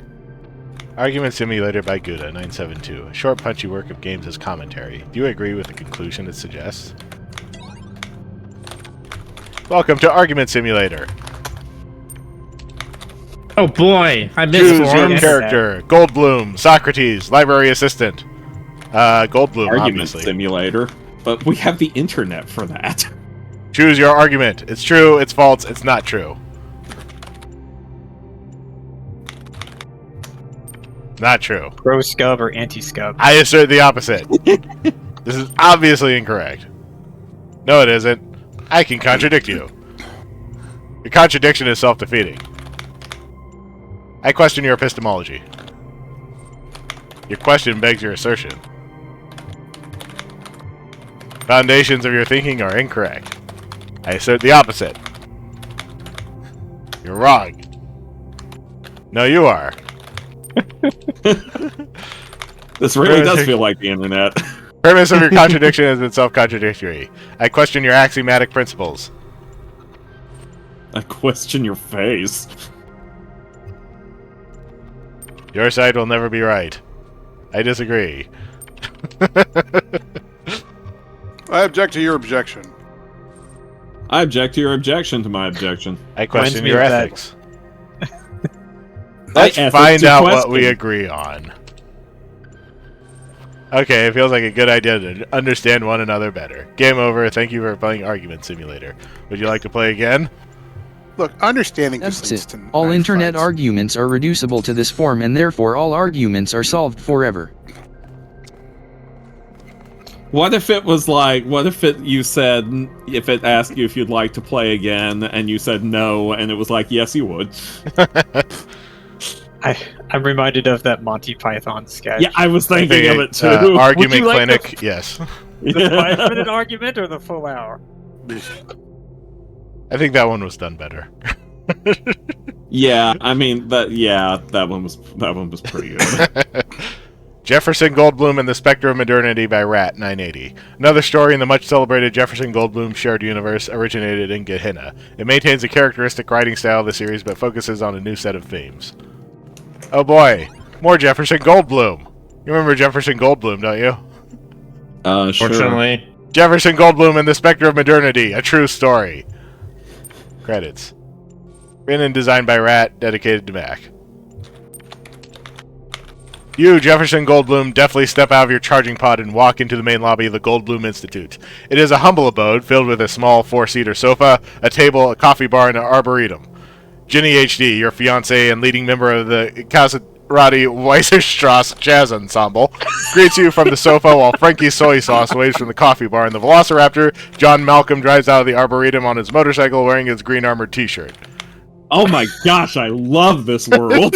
Speaker 2: Argument Simulator by Gouda 972. A short, punchy work of games as commentary. Do you agree with the conclusion it suggests? Welcome to Argument Simulator.
Speaker 4: Oh boy, I missed
Speaker 2: Choose your character. Goldblum, Socrates, library assistant. Goldblum,
Speaker 10: Argument
Speaker 2: obviously.
Speaker 10: Simulator. But we have the internet for that.
Speaker 2: Choose your argument. It's true, it's false, it's not true. Not true.
Speaker 9: Pro scub or anti-scub?
Speaker 2: I assert the opposite. This is obviously incorrect. No, it isn't. I can contradict you. Your contradiction is self-defeating. I question your epistemology. Your question begs your assertion. Foundations of your thinking are incorrect. I assert the opposite. You're wrong. No, you are.
Speaker 10: This really does feel like the internet.
Speaker 2: Premise of your contradiction is it's self-contradictory. I question your axiomatic principles.
Speaker 10: I question your face.
Speaker 2: Your side will never be right. I disagree.
Speaker 1: I object to your objection.
Speaker 10: I object to your objection to my objection.
Speaker 2: I question your ethics. Let's
Speaker 10: ethics
Speaker 2: find
Speaker 10: to
Speaker 2: out
Speaker 10: question.
Speaker 2: what we agree on. Okay, it feels like a good idea to understand one another better. Game over. Thank you for playing Argument Simulator. Would you like to play again?
Speaker 1: Look, understanding
Speaker 3: That's it. All internet arguments are reducible to this form, and therefore all arguments are solved forever.
Speaker 10: What if it was like, you said, if it asked you if you'd like to play again, and you said no, and it was like, yes, you would.
Speaker 9: I'm reminded of that Monty Python sketch.
Speaker 10: Yeah, I was thinking of it too.
Speaker 2: Argument clinic, yes.
Speaker 9: The 5-minute argument or the full hour?
Speaker 2: I think that one was done better.
Speaker 10: Yeah, I mean that one was pretty good.
Speaker 2: Jefferson Goldblum and the Spectre of Modernity by Rat 980. Another story in the much celebrated Jefferson Goldblum shared universe originated in Gehenna. It maintains a characteristic writing style of the series but focuses on a new set of themes. Oh boy, more Jefferson Goldblum. You remember Jefferson Goldblum, don't you?
Speaker 10: Sure.
Speaker 4: Fortunately.
Speaker 2: Jefferson Goldblum and the Spectre of Modernity, a true story. Credits. Written and designed by Rat, dedicated to Mac. You, Jefferson Goldblum, deftly step out of your charging pod and walk into the main lobby of the Goldblum Institute. It is a humble abode filled with a small 4-seater sofa, a table, a coffee bar, and an arboretum. Ginny HD, your fiancée and leading member of the Caserati Weisserstrasse Jazz Ensemble, greets you from the sofa while Frankie Soy Sauce waves from the coffee bar in the Velociraptor. John Malcolm drives out of the Arboretum on his motorcycle wearing his green armored t-shirt.
Speaker 10: Oh my gosh, I love this world.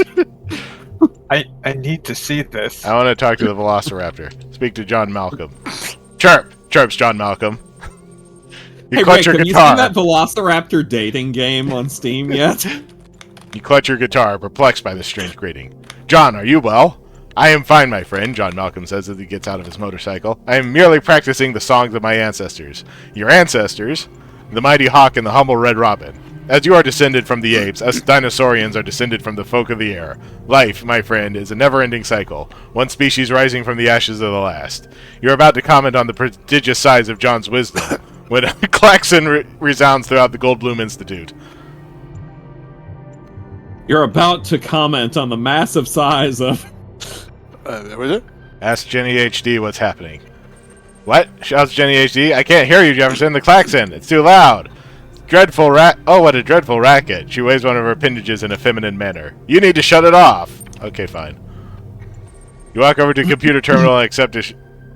Speaker 9: I need to see this.
Speaker 2: I want to talk to the Velociraptor. Speak to John Malcolm. Chirp! Chirps John Malcolm. You clutch your
Speaker 10: have
Speaker 2: guitar.
Speaker 10: you seen that Velociraptor dating game on Steam yet?
Speaker 2: You clutch your guitar, perplexed by this strange greeting. John, are you well? I am fine, my friend, John Malcolm says as he gets out of his motorcycle. I am merely practicing the songs of my ancestors. Your ancestors? The mighty hawk and the humble red robin. As you are descended from the apes, us dinosaurians are descended from the folk of the air. Life, my friend, is a never-ending cycle, one species rising from the ashes of the last. You're about to comment on the prodigious size of John's wisdom, when a klaxon resounds throughout the Goldblum Institute.
Speaker 10: You're about to comment on the massive size of...
Speaker 1: Was it?
Speaker 2: Ask Jenny HD what's happening. What? Shouts Jenny HD. I can't hear you, Jefferson. The klaxon. It's too loud. Dreadful Oh, what a dreadful racket. She waves one of her appendages in a feminine manner. You need to shut it off. Okay, fine. You walk over to the computer terminal and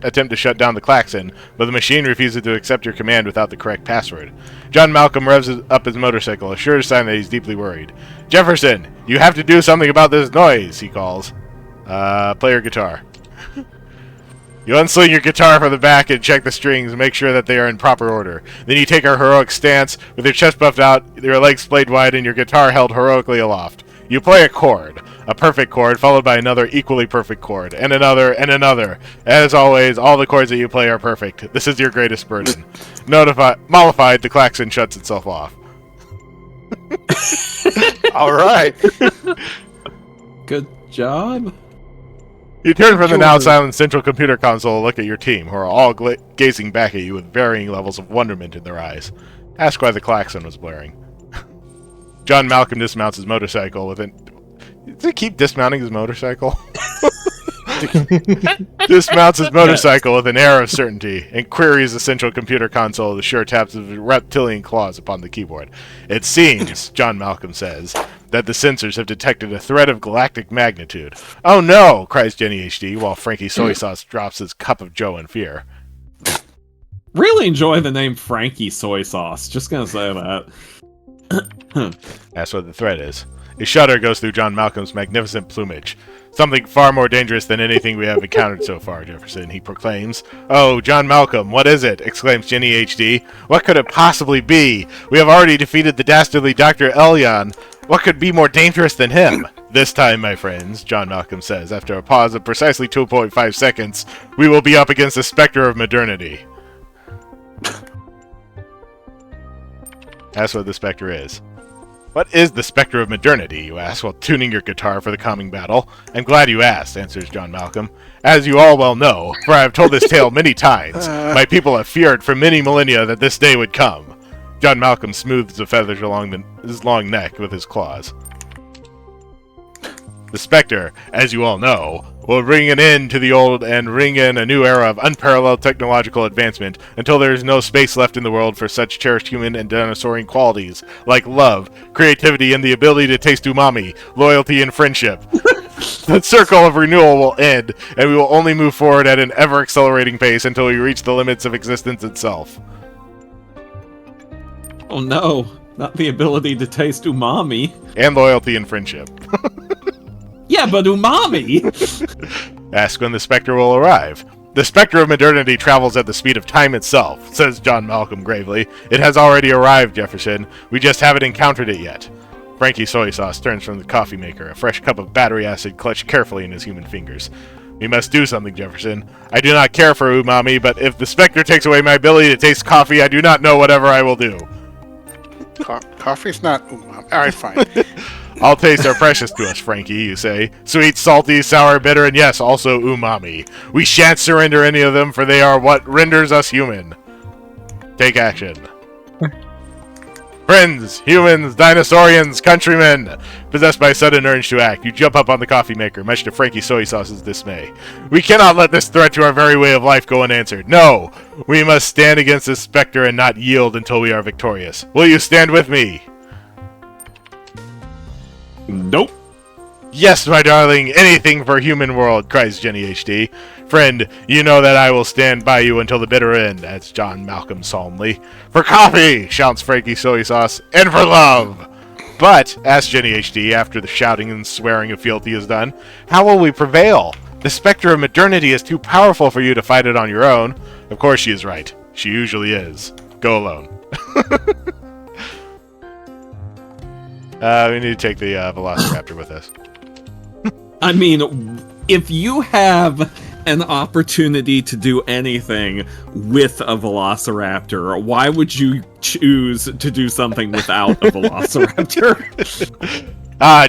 Speaker 2: attempt to shut down the klaxon, but the machine refuses to accept your command without the correct password. John Malcolm revs up his motorcycle, a sure sign that he's deeply worried. Jefferson, you have to do something about this noise, he calls. Play your guitar. You unsling your guitar from the back and check the strings and make sure that they are in proper order. Then you take a heroic stance with your chest puffed out, your legs splayed wide, and your guitar held heroically aloft. You play a chord, a perfect chord, followed by another equally perfect chord, and another, and another. As always, all the chords that you play are perfect. This is your greatest burden. Mollified, the klaxon shuts itself off.
Speaker 1: All right.
Speaker 10: Good job.
Speaker 2: You turn from the now silent central computer console and look at your team, who are all gazing back at you with varying levels of wonderment in their eyes. Ask why the klaxon was blaring. John Malcolm dismounts his motorcycle with an... Does he keep dismounting his motorcycle? Dismounts his motorcycle with an air of certainty and queries the central computer console with the sure taps of his reptilian claws upon the keyboard. It seems, John Malcolm says, that the sensors have detected a threat of galactic magnitude. Oh no, cries Jenny HD while Frankie Soy Sauce drops his cup of joe in fear.
Speaker 10: Really enjoy the name Frankie Soy Sauce. Just gonna say that.
Speaker 2: That's what the threat is. A shudder goes through John Malcolm's magnificent plumage. Something far more dangerous than anything we have encountered so far, Jefferson, he proclaims. Oh, John Malcolm, what is it? Exclaims Jenny HD. What could it possibly be? We have already defeated the dastardly Dr. Elyon. What could be more dangerous than him? This time, my friends, John Malcolm says, after a pause of precisely 2.5 seconds, we will be up against the specter of modernity. That's what the specter is. What is the specter of modernity, you ask, while tuning your guitar for the coming battle? I'm glad you asked, answers John Malcolm. As you all well know, for I have told this tale many times, my people have feared for many millennia that this day would come. John Malcolm smooths the feathers along his long neck with his claws. The specter, as you all know, will bring an end to the old and ring in a new era of unparalleled technological advancement until there is no space left in the world for such cherished human and dinosaurian qualities like love, creativity, and the ability to taste umami, loyalty, and friendship. The circle of renewal will end, and we will only move forward at an ever-accelerating pace until we reach the limits of existence itself.
Speaker 10: Oh no, not the ability to taste umami.
Speaker 2: And loyalty and friendship.
Speaker 10: Yeah, but umami!
Speaker 2: Ask when the specter will arrive. The specter of modernity travels at the speed of time itself, says John Malcolm gravely. It has already arrived, Jefferson. We just haven't encountered it yet. Frankie Soy Sauce turns from the coffee maker, a fresh cup of battery acid clutched carefully in his human fingers. We must do something, Jefferson. I do not care for umami, but if the specter takes away my ability to taste coffee, I do not know whatever I will do.
Speaker 1: Coffee's not umami. Alright, fine.
Speaker 2: All tastes are precious to us, Frankie, you say. Sweet, salty, sour, bitter, and yes, also umami. We shan't surrender any of them, for they are what renders us human. Take action. Friends, humans, dinosaurians, countrymen! Possessed by a sudden urge to act, you jump up on the coffee maker, much to Frankie Soy Sauce's dismay. We cannot let this threat to our very way of life go unanswered. No! We must stand against this specter and not yield until we are victorious. Will you stand with me?
Speaker 10: Nope.
Speaker 2: Yes, my darling, anything for human world, cries Jenny HD. Friend, you know that I will stand by you until the bitter end, adds John Malcolm solemnly. For coffee, shouts Frankie Soy Sauce, and for love! But, asks Jenny HD after the shouting and swearing of fealty is done, how will we prevail? The specter of modernity is too powerful for you to fight it on your own. Of course she is right. She usually is. Go alone. We need to take the Velociraptor with us.
Speaker 10: I mean, if you have an opportunity to do anything with a Velociraptor, why would you choose to do something without a Velociraptor?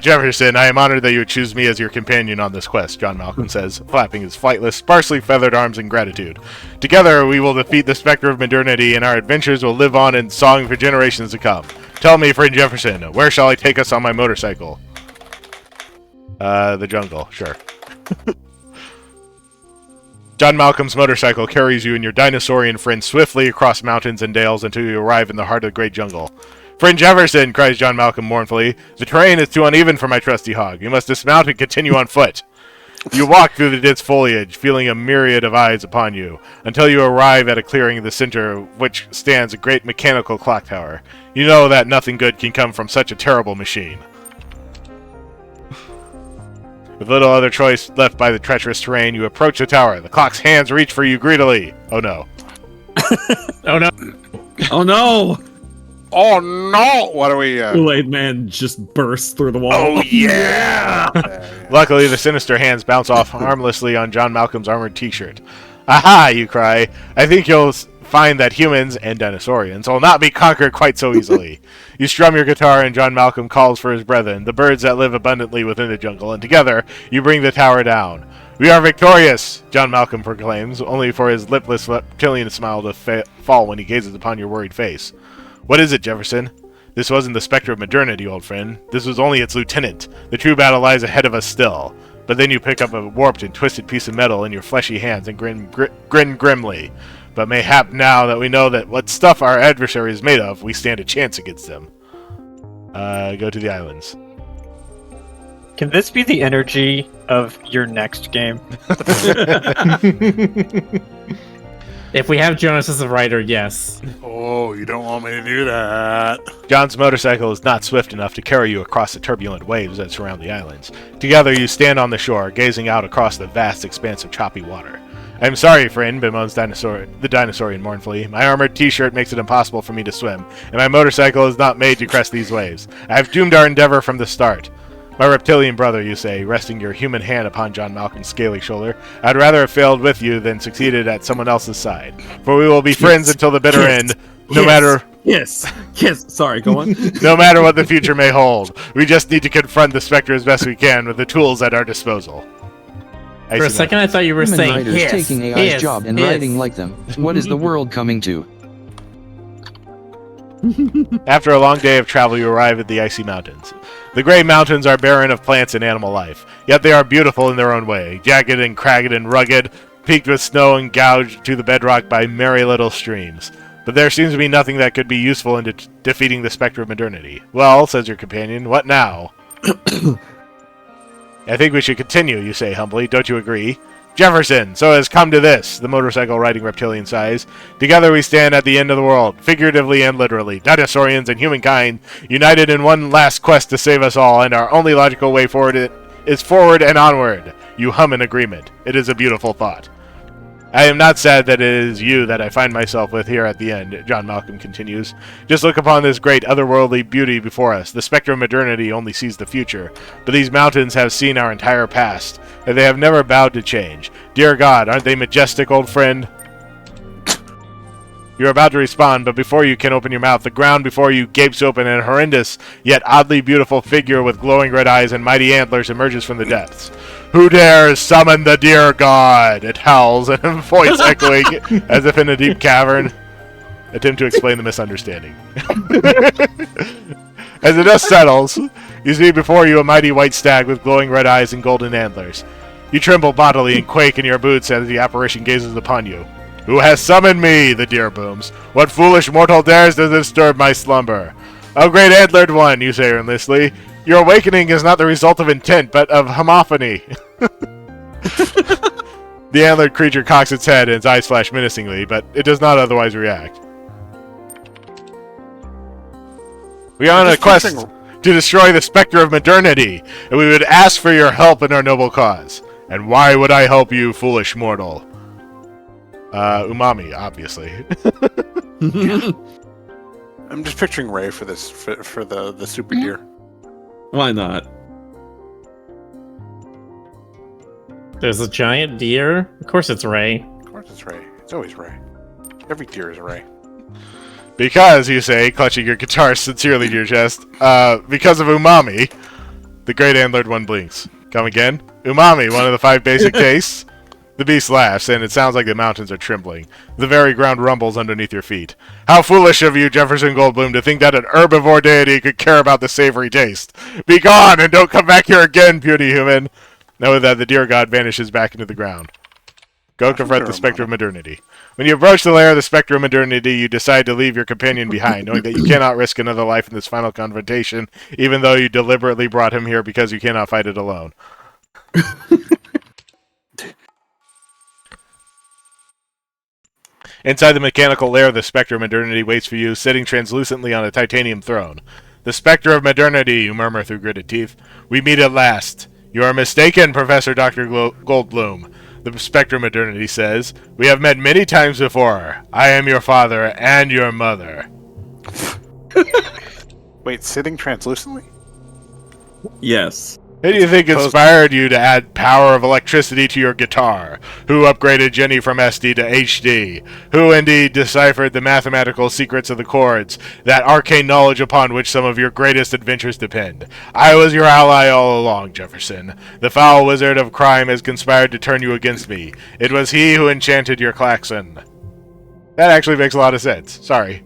Speaker 2: Jefferson, I am honored that you would choose me as your companion on this quest, John Malcolm says, flapping his flightless, sparsely feathered arms in gratitude. Together, we will defeat the specter of modernity, and our adventures will live on in song for generations to come. Tell me, friend Jefferson, where shall I take us on my motorcycle? The jungle, sure. John Malcolm's motorcycle carries you and your dinosaurian friend swiftly across mountains and dales until you arrive in the heart of the great jungle. Friend Jefferson, cries John Malcolm mournfully, the terrain is too uneven for my trusty hog. You must dismount and continue on foot. You walk through the dense foliage, feeling a myriad of eyes upon you, until you arrive at a clearing in the center of which stands a great mechanical clock tower. You know that nothing good can come from such a terrible machine. With little other choice left by the treacherous terrain, you approach the tower. The clock's hands reach for you greedily. Oh no.
Speaker 4: Oh no.
Speaker 10: Oh no!
Speaker 1: Oh no! What are we?
Speaker 10: Kool-Aid Man just bursts through the wall.
Speaker 1: Oh yeah!
Speaker 2: Luckily, the sinister hands bounce off harmlessly on John Malcolm's armored t-shirt. Aha! You cry. I think you'll find that humans and dinosaurians will not be conquered quite so easily. You strum your guitar and John Malcolm calls for his brethren, the birds that live abundantly within the jungle, and together you bring the tower down. We are victorious, John Malcolm proclaims, only for his lipless reptilian smile to fall when he gazes upon your worried face. What is it, Jefferson? This wasn't the specter of modernity, old friend. This was only its lieutenant. The true battle lies ahead of us still. But then you pick up a warped and twisted piece of metal in your fleshy hands and grin grimly. But mayhap now that we know that what stuff our adversary is made of, we stand a chance against them. Go to the islands.
Speaker 9: Can this be the energy of your next game?
Speaker 4: If we have Jonas as a writer, yes.
Speaker 1: Oh, you don't want me to do that.
Speaker 2: John's motorcycle is not swift enough to carry you across the turbulent waves that surround the islands. Together you stand on the shore, gazing out across the vast expanse of choppy water. I'm sorry, friend, bemoans the dinosaurian mournfully. My armored t-shirt makes it impossible for me to swim, and my motorcycle is not made to crest these waves. I have doomed our endeavor from the start. My reptilian brother, you say, resting your human hand upon John Malcolm's scaly shoulder, I'd rather have failed with you than succeeded at someone else's side. For we will be friends until the bitter end, no matter...
Speaker 10: Yes, sorry, go on.
Speaker 2: No matter what the future may hold. We just need to confront the specter as best we can with the tools at our disposal.
Speaker 4: For a second I thought you were saying
Speaker 3: writers
Speaker 4: hiss,
Speaker 3: taking AI's
Speaker 4: hiss,
Speaker 3: job and
Speaker 4: hiss.
Speaker 3: writing like them. What is the world coming to?
Speaker 2: After a long day of travel, you arrive at the icy mountains. The gray mountains are barren of plants and animal life, yet they are beautiful in their own way, jagged and cragged and rugged, peaked with snow and gouged to the bedrock by merry little streams. But there seems to be nothing that could be useful in defeating the specter of modernity. Well, says your companion, what now? I think we should continue, you say humbly. Don't you agree? Jefferson, so it has come to this, the motorcycle riding reptilian sighs. Together we stand at the end of the world, figuratively and literally, dinosaurians and humankind, united in one last quest to save us all, and our only logical way forward is forward and onward. You hum in agreement. It is a beautiful thought. I am not sad that it is you that I find myself with here at the end, John Malcolm continues. Just look upon this great otherworldly beauty before us. The specter of modernity only sees the future, but these mountains have seen our entire past, and they have never bowed to change. Dear God, aren't they majestic, old friend? You're about to respond, but before you can open your mouth, the ground before you gapes open, and a horrendous, yet oddly beautiful figure with glowing red eyes and mighty antlers emerges from the depths. Who dares summon the dear God? It howls, and a voice echoing as if in a deep cavern. Attempt to explain the misunderstanding. As the dust settles, you see before you a mighty white stag with glowing red eyes and golden antlers. You tremble bodily and quake in your boots as the apparition gazes upon you. Who has summoned me? The deer booms. What foolish mortal dares to disturb my slumber? O great antlered one, you say earnestly, Your awakening is not the result of intent, but of homophony. The antlered creature cocks its head and its eyes flash menacingly, but it does not otherwise react. We are on a quest to destroy the specter of modernity, and we would ask for your help in our noble cause. And why would I help you, foolish mortal? Umami, obviously.
Speaker 1: I'm just picturing Ray for this for the super deer.
Speaker 10: Why not?
Speaker 4: There's a giant deer. Of course it's Ray.
Speaker 1: Of course it's Ray. It's always Ray. Every deer is Ray.
Speaker 2: Because, you say, clutching your guitar sincerely to your chest, because of umami, the great antlered one blinks. Come again? Umami, one of the 5 basic tastes? The beast laughs, and it sounds like the mountains are trembling. The very ground rumbles underneath your feet. How foolish of you, Jefferson Goldblum, to think that an herbivore deity could care about the savory taste. Be gone, and don't come back here again, puny human. Know that the deer god vanishes back into the ground. Go confront the specter of modernity. When you approach the lair of the specter of modernity, you decide to leave your companion behind, knowing that you cannot risk another life in this final confrontation, even though you deliberately brought him here because you cannot fight it alone. Inside the mechanical lair of the specter of modernity waits for you, sitting translucently on a titanium throne. The specter of modernity, you murmur through gritted teeth. We meet at last. You are mistaken, Professor Dr. Goldblum. The specter of modernity says, we have met many times before. I am your father and your mother.
Speaker 1: Wait, sitting translucently?
Speaker 10: Yes.
Speaker 2: Who do you think inspired you to add power of electricity to your guitar? Who upgraded Jenny from SD to HD? Who indeed deciphered the mathematical secrets of the chords, that arcane knowledge upon which some of your greatest adventures depend? I was your ally all along, Jefferson. The foul wizard of crime has conspired to turn you against me. It was he who enchanted your klaxon. That actually makes a lot of sense. Sorry.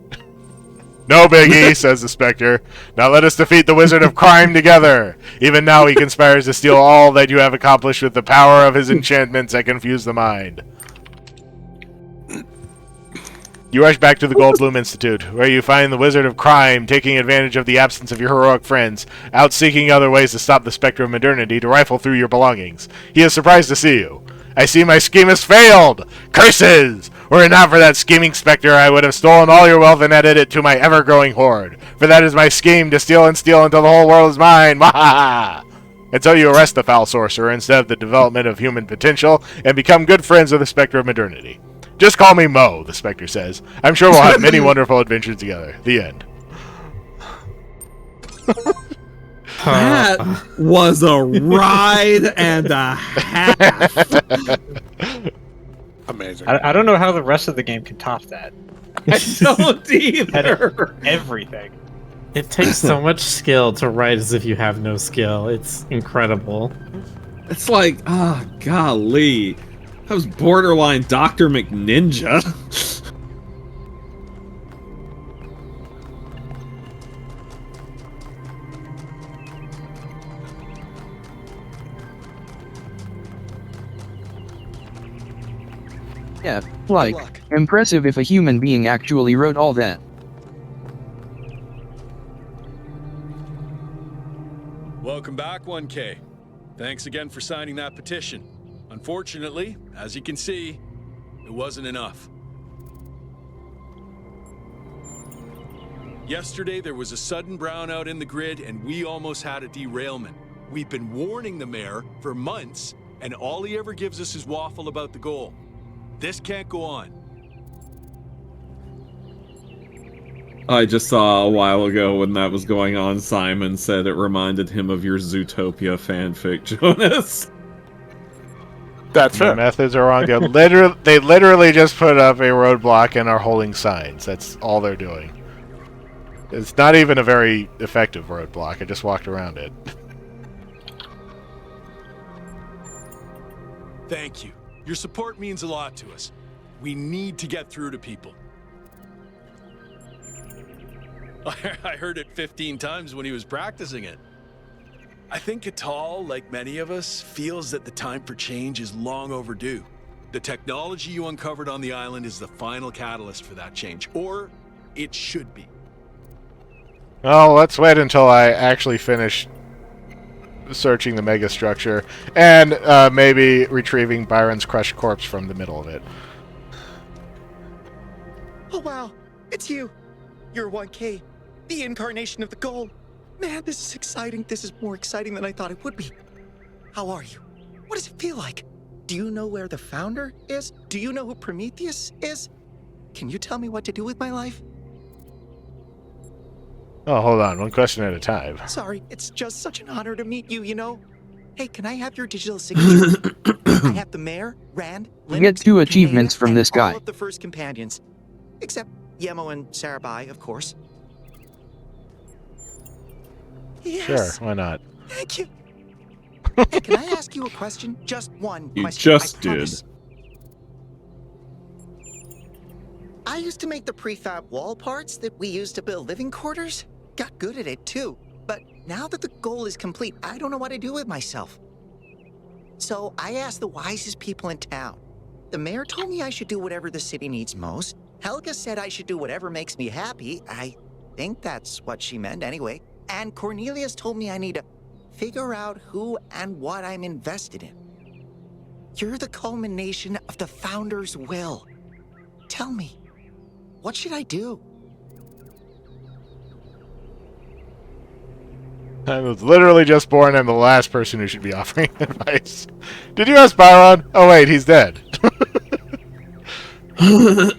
Speaker 2: No biggie, says the Spectre. Now let us defeat the Wizard of Crime together. Even now he conspires to steal all that you have accomplished with the power of his enchantments that confuse the mind. You rush back to the Goldblum Institute, where you find the Wizard of Crime taking advantage of the absence of your heroic friends, out seeking other ways to stop the Spectre of Modernity to rifle through your belongings. He is surprised to see you. I see my scheme has failed! Curses! Were it not for that scheming spectre, I would have stolen all your wealth and added it to my ever-growing hoard. For that is my scheme, to steal and steal until the whole world is mine. Maha! And so you arrest the foul sorcerer instead of the development of human potential, and become good friends of the Spectre of Modernity. Just call me Mo, the Spectre says. I'm sure we'll have many wonderful adventures together. The end.
Speaker 10: That was a ride and a half.
Speaker 1: Amazing.
Speaker 9: I don't know how the rest of the game can top that.
Speaker 10: I don't either.
Speaker 9: Everything.
Speaker 4: It takes so much skill to write as if you have no skill. It's incredible.
Speaker 10: It's like, oh, golly. That was borderline Dr. McNinja.
Speaker 3: Yeah, like, impressive if a human being actually wrote all that.
Speaker 18: Welcome back, 1K. Thanks again for signing that petition. Unfortunately, as you can see, it wasn't enough. Yesterday, there was a sudden brownout in the grid, and we almost had a derailment. We've been warning the mayor for months, and all he ever gives us is waffle about the goal. This can't go on.
Speaker 10: I just saw a while ago when that was going on, Simon said it reminded him of your Zootopia fanfic, Jonas.
Speaker 1: That's
Speaker 2: fair. The methods are wrong. They literally just put up a roadblock and are holding signs. That's all they're doing. It's not even a very effective roadblock. I just walked around it.
Speaker 18: Thank you. Your support means a lot to us. We need to get through to people. I heard it 15 times when he was practicing it. I think Catal, like many of us, feels that the time for change is long overdue. The technology you uncovered on the island is the final catalyst for that change, or it should be.
Speaker 2: Oh, let's wait until I actually finish searching the megastructure and maybe retrieving Byron's crushed corpse from the middle of it.
Speaker 19: Oh wow, it's you. You're 1K, the incarnation of the goal. Man, this is exciting. This is more exciting than I thought it would be. How are you? What does it feel like? Do you know where the founder is? Do you know who Prometheus is? Can you tell me what to do with my life?
Speaker 2: Oh, hold on. One question at a time.
Speaker 19: Sorry, it's just such an honor to meet you, you know? Hey, can I have your digital signature? I have the mayor, Rand,
Speaker 3: You get 2 achievements from this guy.
Speaker 19: all of the first companions. Except Yemo and Sarabai, of course. Yes.
Speaker 2: Sure, why not?
Speaker 19: Thank you. Hey, can I ask you a question? Just one
Speaker 10: You
Speaker 19: question.
Speaker 10: just
Speaker 19: I
Speaker 10: did.
Speaker 19: promise. I used to make the prefab wall parts that we used to build living quarters. Got good at it too. But now that the goal is complete, I don't know what to do with myself. So I asked the wisest people in town. The mayor told me I should do whatever the city needs most. Helga said I should do whatever makes me happy. I think that's what she meant anyway. And Cornelius told me I need to figure out who and what I'm invested in. You're the culmination of the founder's will. Tell me, what should I do?
Speaker 2: I was literally just born and the last person who should be offering advice. Did you ask Byron? Oh wait, he's dead. I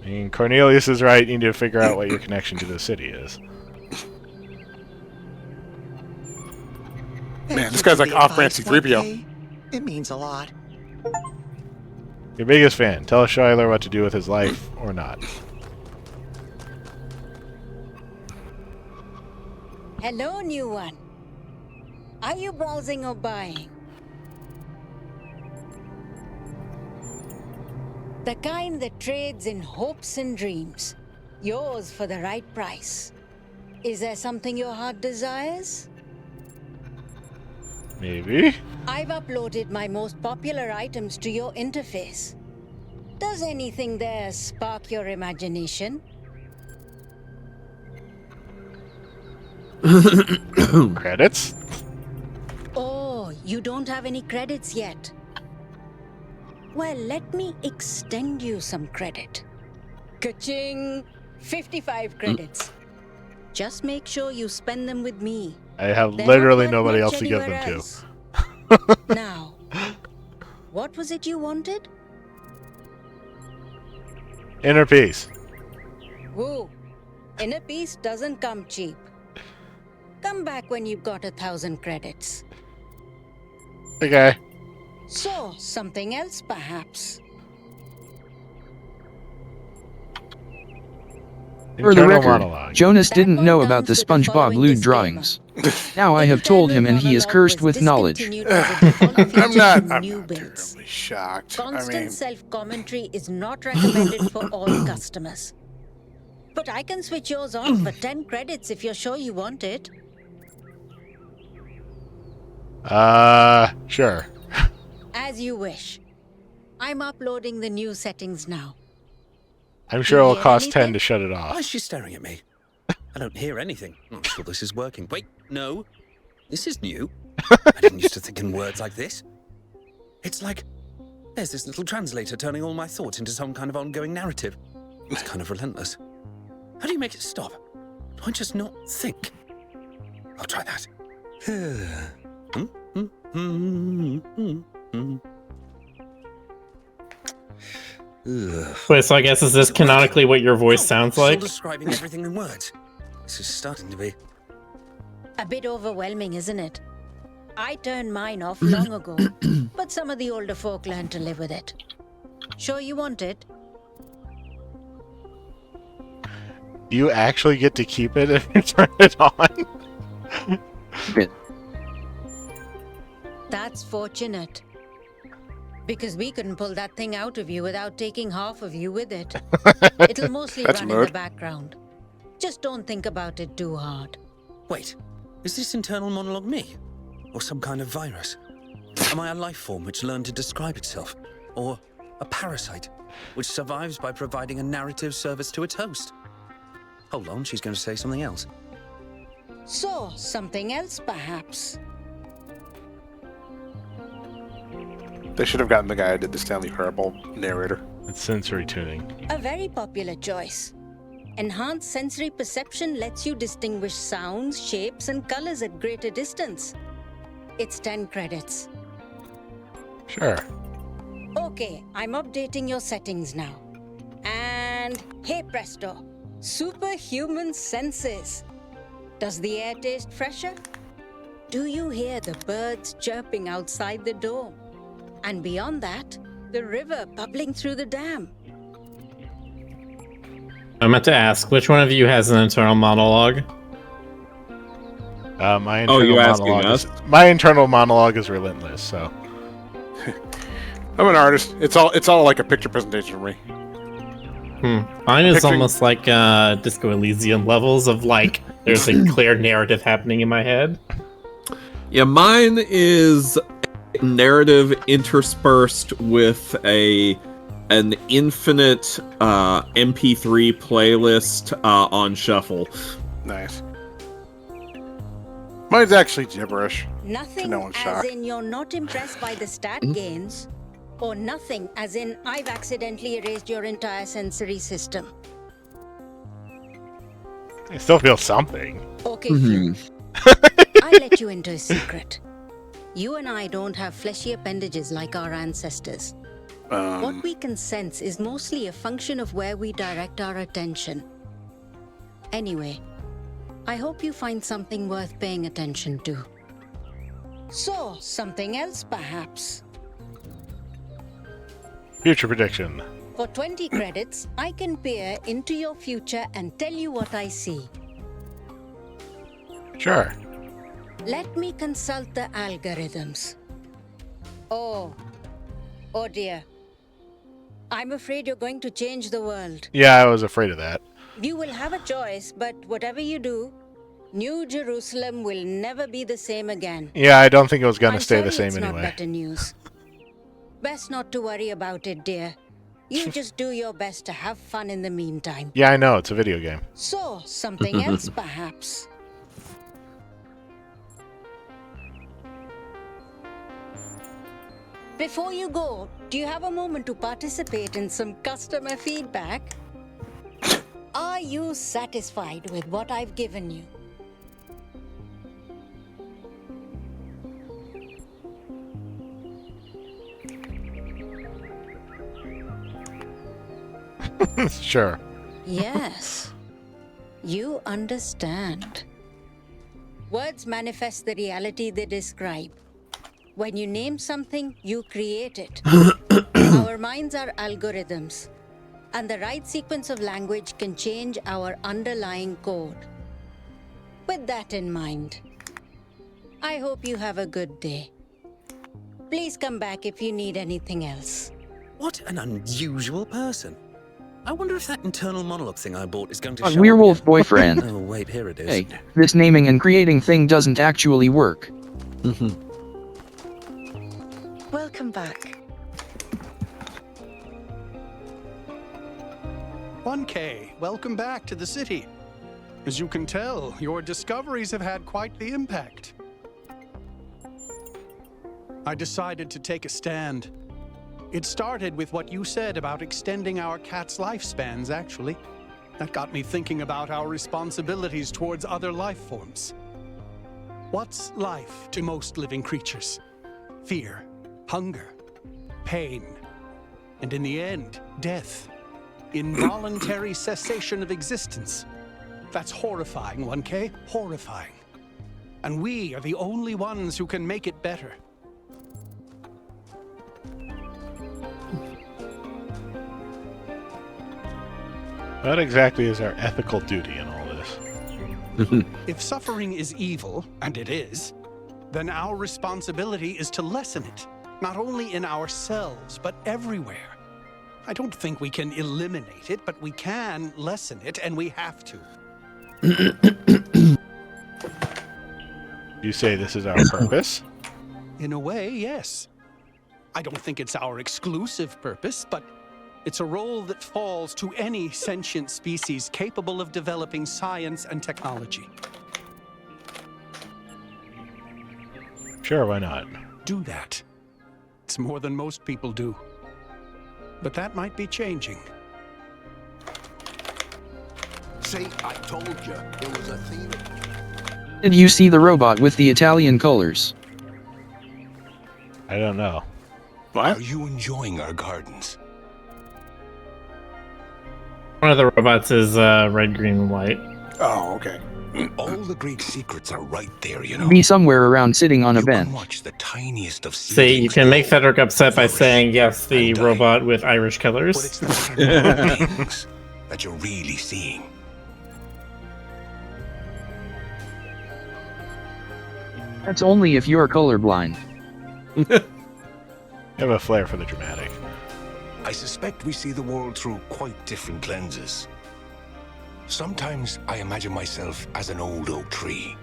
Speaker 2: mean, Cornelius is right. You need to figure out what your connection to the city is.
Speaker 1: Man, this guy's like off-brand C-3PO.
Speaker 19: It means a lot.
Speaker 2: Your biggest fan. Tell Schuyler what to do with his life or not.
Speaker 20: Hello, new one. Are you browsing or buying? The kind that trades in hopes and dreams. Yours for the right price. Is there something your heart desires?
Speaker 2: Maybe.
Speaker 20: I've uploaded my most popular items to your interface. Does anything there spark your imagination?
Speaker 2: Credits?
Speaker 20: Oh, you don't have any credits yet. Well, let me extend you some credit. Ka-ching! 55 credits. Just make sure you spend them with me.
Speaker 2: I have
Speaker 20: They're
Speaker 2: literally
Speaker 20: not
Speaker 2: nobody
Speaker 20: much
Speaker 2: else to give them
Speaker 20: anywhere
Speaker 2: to.
Speaker 20: else. Now, what was it you wanted?
Speaker 2: Inner peace.
Speaker 20: Woo! Inner peace doesn't come cheap. Come back when you've got 1,000 credits.
Speaker 2: Okay.
Speaker 20: So, something else perhaps.
Speaker 3: For the
Speaker 2: Internal
Speaker 3: record,
Speaker 2: monologue.
Speaker 3: Jonas didn't know about the SpongeBob lewd drawings. Now I have told him and he is cursed with knowledge.
Speaker 1: I'm not
Speaker 20: terribly
Speaker 1: shocked.
Speaker 20: Constant self-commentary is not recommended for all customers. But I can switch yours on for 10 credits if you're sure you want it.
Speaker 2: Sure.
Speaker 20: As you wish. I'm uploading the new settings now.
Speaker 2: I'm sure it'll cost 10 to shut it off.
Speaker 21: Why is she staring at me? I don't hear anything. I'm not sure this is working. Wait, no. This is new. I didn't used to think in words like this. It's like there's this little translator turning all my thoughts into some kind of ongoing narrative. It's kind of relentless. How do you make it stop? Do I just not think? I'll try that.
Speaker 4: Wait, so I guess is this canonically what your voice sounds like?
Speaker 21: Still describing everything in words. This is starting to be.
Speaker 20: A bit overwhelming, isn't it? I turned mine off long ago, but some of the older folk learned to live with it. Sure you want it?
Speaker 2: Do you actually get to keep it if you turn it on?
Speaker 20: That's fortunate. Because we couldn't pull that thing out of you without taking half of you with it. It'll mostly
Speaker 1: That's
Speaker 20: run in
Speaker 1: weird.
Speaker 20: the background. Just don't think about it too hard.
Speaker 21: Wait, is this internal monologue me? Or some kind of virus? Am I a life form which learned to describe itself? Or a parasite which survives by providing a narrative service to its host? Hold on, she's going to say something else.
Speaker 20: So, something else perhaps?
Speaker 1: They should have gotten the guy who did the Stanley Parable narrator.
Speaker 2: It's sensory tuning.
Speaker 20: A very popular choice. Enhanced sensory perception lets you distinguish sounds, shapes, and colors at greater distance. It's 10 credits.
Speaker 2: Sure.
Speaker 20: Okay, I'm updating your settings now. And hey presto, superhuman senses. Does the air taste fresher? Do you hear the birds chirping outside the door? And beyond that, the river bubbling through the dam.
Speaker 4: I meant to ask, which one of you has an internal monologue?
Speaker 2: My internal my internal monologue is relentless. So
Speaker 1: I'm an artist. It's all like a picture presentation for me.
Speaker 4: Mine is almost like Disco Elysium levels of like there's a clear narrative happening in my head.
Speaker 10: Yeah, mine is narrative interspersed with an infinite MP3 playlist on shuffle.
Speaker 1: Nice. Mine's actually gibberish.
Speaker 20: Nothing
Speaker 1: no one's
Speaker 20: as
Speaker 1: shock.
Speaker 20: in you're not impressed by the stat gains, or nothing as in I've accidentally erased your entire sensory system.
Speaker 2: I still feel something.
Speaker 20: Okay, I'll let you into a secret. You and I don't have fleshy appendages like our ancestors. What we can sense is mostly a function of where we direct our attention. Anyway, I hope you find something worth paying attention to. So, something else perhaps?
Speaker 2: Future prediction.
Speaker 20: For 20 credits, I can peer into your future and tell you what I see.
Speaker 2: Sure.
Speaker 20: Let me consult the algorithms. Oh dear. I'm afraid you're going to change the world.
Speaker 2: Yeah, I was afraid of that.
Speaker 20: You will have a choice, but whatever you do, New Jerusalem will never be the same again.
Speaker 2: Yeah, I don't think it was going to
Speaker 20: I'm
Speaker 2: stay the
Speaker 20: sorry
Speaker 2: same
Speaker 20: it's
Speaker 2: anyway.
Speaker 20: Not better news. Best not to worry about it, dear. You just do your best to have fun in the meantime.
Speaker 2: Yeah, I know. It's a video game.
Speaker 20: So, something else perhaps? Before you go, do you have a moment to participate in some customer feedback? Are you satisfied with what I've given you?
Speaker 2: Sure.
Speaker 20: Yes. You understand. Words manifest the reality they describe. When you name something, you create it. Our minds are algorithms, and the right sequence of language can change our underlying code. With that in mind, I hope you have a good day. Please come back if you need anything else.
Speaker 21: What an unusual person. I wonder if that internal monologue thing I bought is going to
Speaker 3: On
Speaker 21: show
Speaker 3: Werewolf
Speaker 21: up.
Speaker 3: Boyfriend.
Speaker 21: Oh, wait, here it is.
Speaker 3: Hey, this naming and creating thing doesn't actually work.
Speaker 13: Welcome back.
Speaker 16: 1K, welcome back to the city. As you can tell, your discoveries have had quite the impact. I decided to take a stand. It started with what you said about extending our cats' lifespans, actually. That got me thinking about our responsibilities towards other life forms. What's life to most living creatures? Fear, hunger, pain, and in the end, death. Involuntary cessation of existence. That's horrifying, 1K, horrifying. And we are the only ones who can make it better.
Speaker 2: What exactly is our ethical duty in all this?
Speaker 16: If suffering is evil, and it is, then our responsibility is to lessen it, not only in ourselves, but everywhere. I don't think we can eliminate it, but we can lessen it, and we have to.
Speaker 2: You say this is our purpose?
Speaker 16: In a way, yes. I don't think it's our exclusive purpose, but It's a role that falls to any sentient species capable of developing science and technology.
Speaker 2: Sure, why not?
Speaker 16: Do that. It's more than most people do. But that might be changing.
Speaker 5: See, I told you, there was a theme.
Speaker 3: Did you see the robot with the Italian colors?
Speaker 2: I don't know.
Speaker 5: Are you enjoying our gardens?
Speaker 4: One of the robots is red, green, and white.
Speaker 5: Oh, okay. All the great secrets are right there, you know.
Speaker 3: Be somewhere around sitting on a bench.
Speaker 5: Watch the tiniest of
Speaker 4: See, you can make Frederick upset by saying, yes, the robot with Irish colors.
Speaker 5: But it's the paranormal things that you're really seeing.
Speaker 3: That's only if you're colorblind.
Speaker 2: You have a flair for the dramatic.
Speaker 5: I suspect we see the world through quite different lenses. Sometimes I imagine myself as an old oak tree.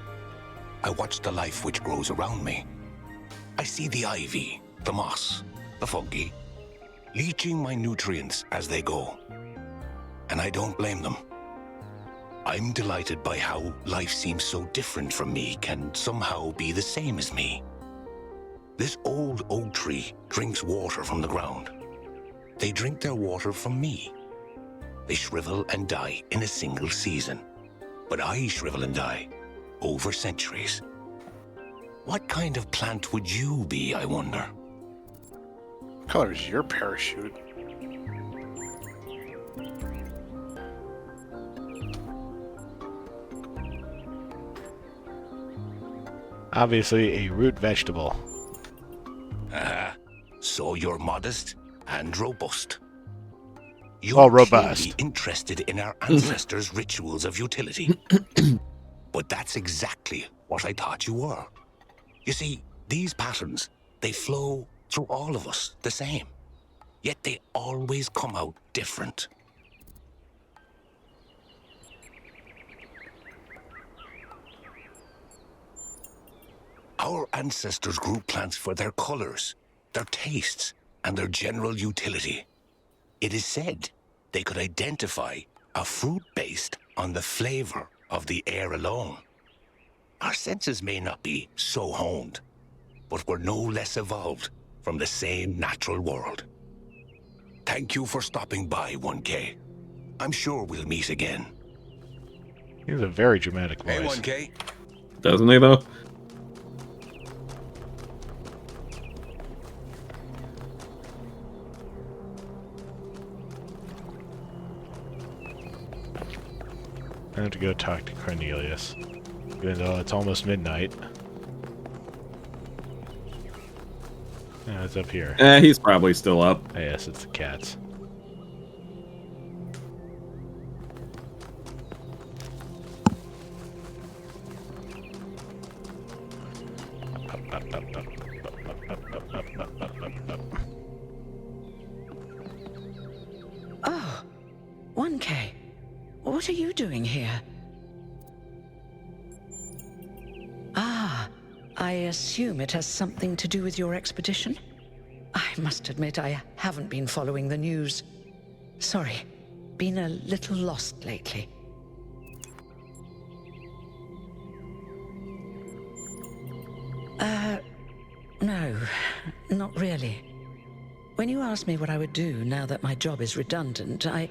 Speaker 5: I watch the life which grows around me. I see the ivy, the moss, the fungi, leaching my nutrients as they go. And I don't blame them. I'm delighted by how life seems so different from me can somehow be the same as me. This old oak tree drinks water from the ground. They drink their water from me. They shrivel and die in a single season. But I shrivel and die over centuries. What kind of plant would you be, I wonder?
Speaker 1: What color is your parachute?
Speaker 2: Obviously a root vegetable.
Speaker 5: So you're modest and robust.
Speaker 2: You're robust.
Speaker 5: Clearly interested in our ancestors' rituals of utility. But that's exactly what I thought you were. You see, these patterns, they flow through all of us the same. Yet they always come out different. Our ancestors grew plants for their colors, their tastes, and their general utility. It is said they could identify a fruit based on the flavor of the air alone. Our senses may not be so honed, but we're no less evolved from the same natural world. Thank you for stopping by, 1K. I'm sure we'll meet again.
Speaker 2: He has a very dramatic voice.
Speaker 5: Hey, 1K.
Speaker 10: Doesn't he, though?
Speaker 2: I have to go talk to Cornelius, even though it's almost midnight. Yeah, it's up here.
Speaker 10: He's probably still up.
Speaker 2: Oh, yes, it's the cats.
Speaker 13: Oh, 1K. What are you doing here? Ah, I assume it has something to do with your expedition? I must admit I haven't been following the news. Sorry, been a little lost lately. No, not really. When you asked me what I would do now that my job is redundant, I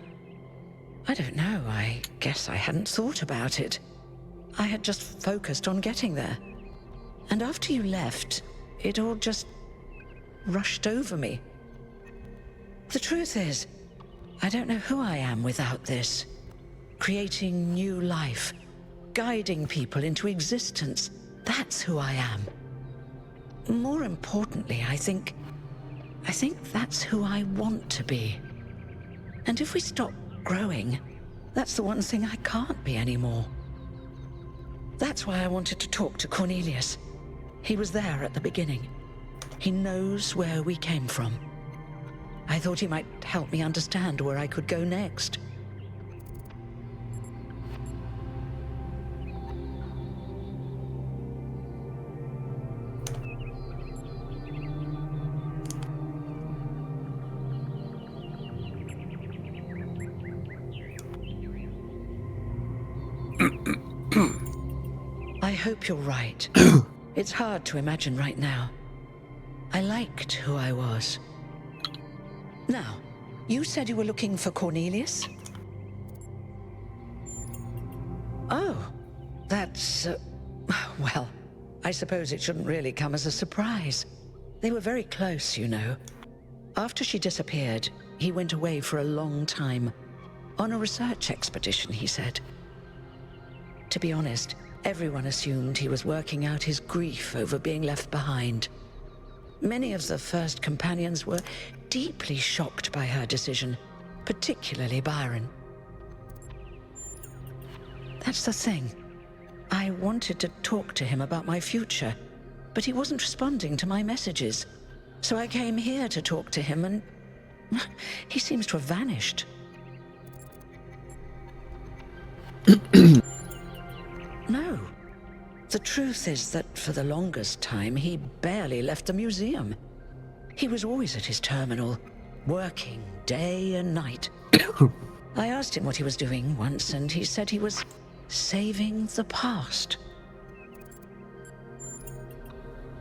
Speaker 13: don't know, I guess I hadn't thought about it. I had just focused on getting there. And after you left, it all just rushed over me. The truth is, I don't know who I am without this. Creating new life, guiding people into existence, that's who I am. More importantly, I think that's who I want to be. And if we stop growing, that's the one thing I can't be anymore. That's why I wanted to talk to Cornelius. He was there at the beginning. He knows where we came from. I thought he might help me understand where I could go next. hope you're right. It's hard to imagine right now. I liked who I was. Now, you said you were looking for Cornelius? Oh, that's... well, I suppose it shouldn't really come as a surprise. They were very close, you know. After she disappeared, he went away for a long time. On a research expedition, he said. To be honest, everyone assumed he was working out his grief over being left behind. Many of the first companions were deeply shocked by her decision, particularly Byron. That's the thing. I wanted to talk to him about my future, but he wasn't responding to my messages. So I came here to talk to him, and he seems to have vanished. No. The truth is that for the longest time, he barely left the museum. He was always at his terminal, working day and night. I asked him what he was doing once, and he said he was saving the past.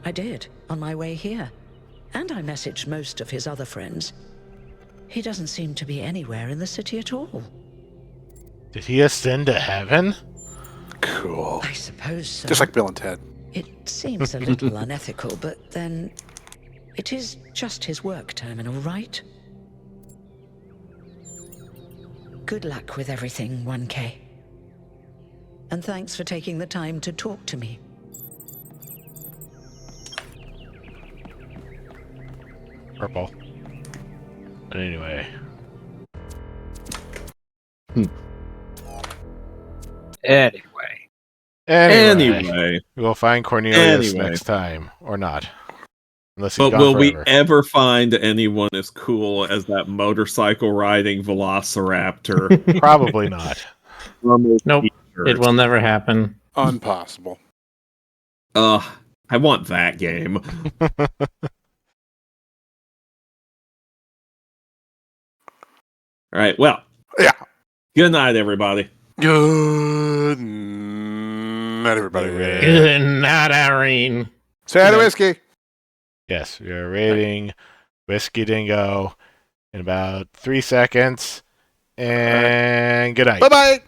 Speaker 13: I did, on my way here. And I messaged most of his other friends. He doesn't seem to be anywhere in the city at all.
Speaker 2: Did he ascend to heaven?
Speaker 1: Cool.
Speaker 13: I suppose so.
Speaker 1: Just like Bill and Ted.
Speaker 13: It seems a little unethical, but then it is just his work terminal, right? Good luck with everything, 1K. And thanks for taking the time to talk to me.
Speaker 2: Purple. But anyway.
Speaker 10: Anyway.
Speaker 2: We'll find Cornelius next time. Or not. Unless he's
Speaker 10: But
Speaker 2: gone
Speaker 10: will
Speaker 2: forever.
Speaker 10: we ever find anyone as cool as that motorcycle riding velociraptor?
Speaker 2: Probably not.
Speaker 4: Nope. It will never happen.
Speaker 1: Impossible.
Speaker 10: I want that game. All right, well.
Speaker 1: Yeah.
Speaker 10: Good night, everybody.
Speaker 1: Good night, everybody.
Speaker 4: Good night, Irene.
Speaker 1: Say hi to Whiskey.
Speaker 2: Yes, we are rating Whiskey Dingo in about 3 seconds. And good night.
Speaker 1: Bye-bye.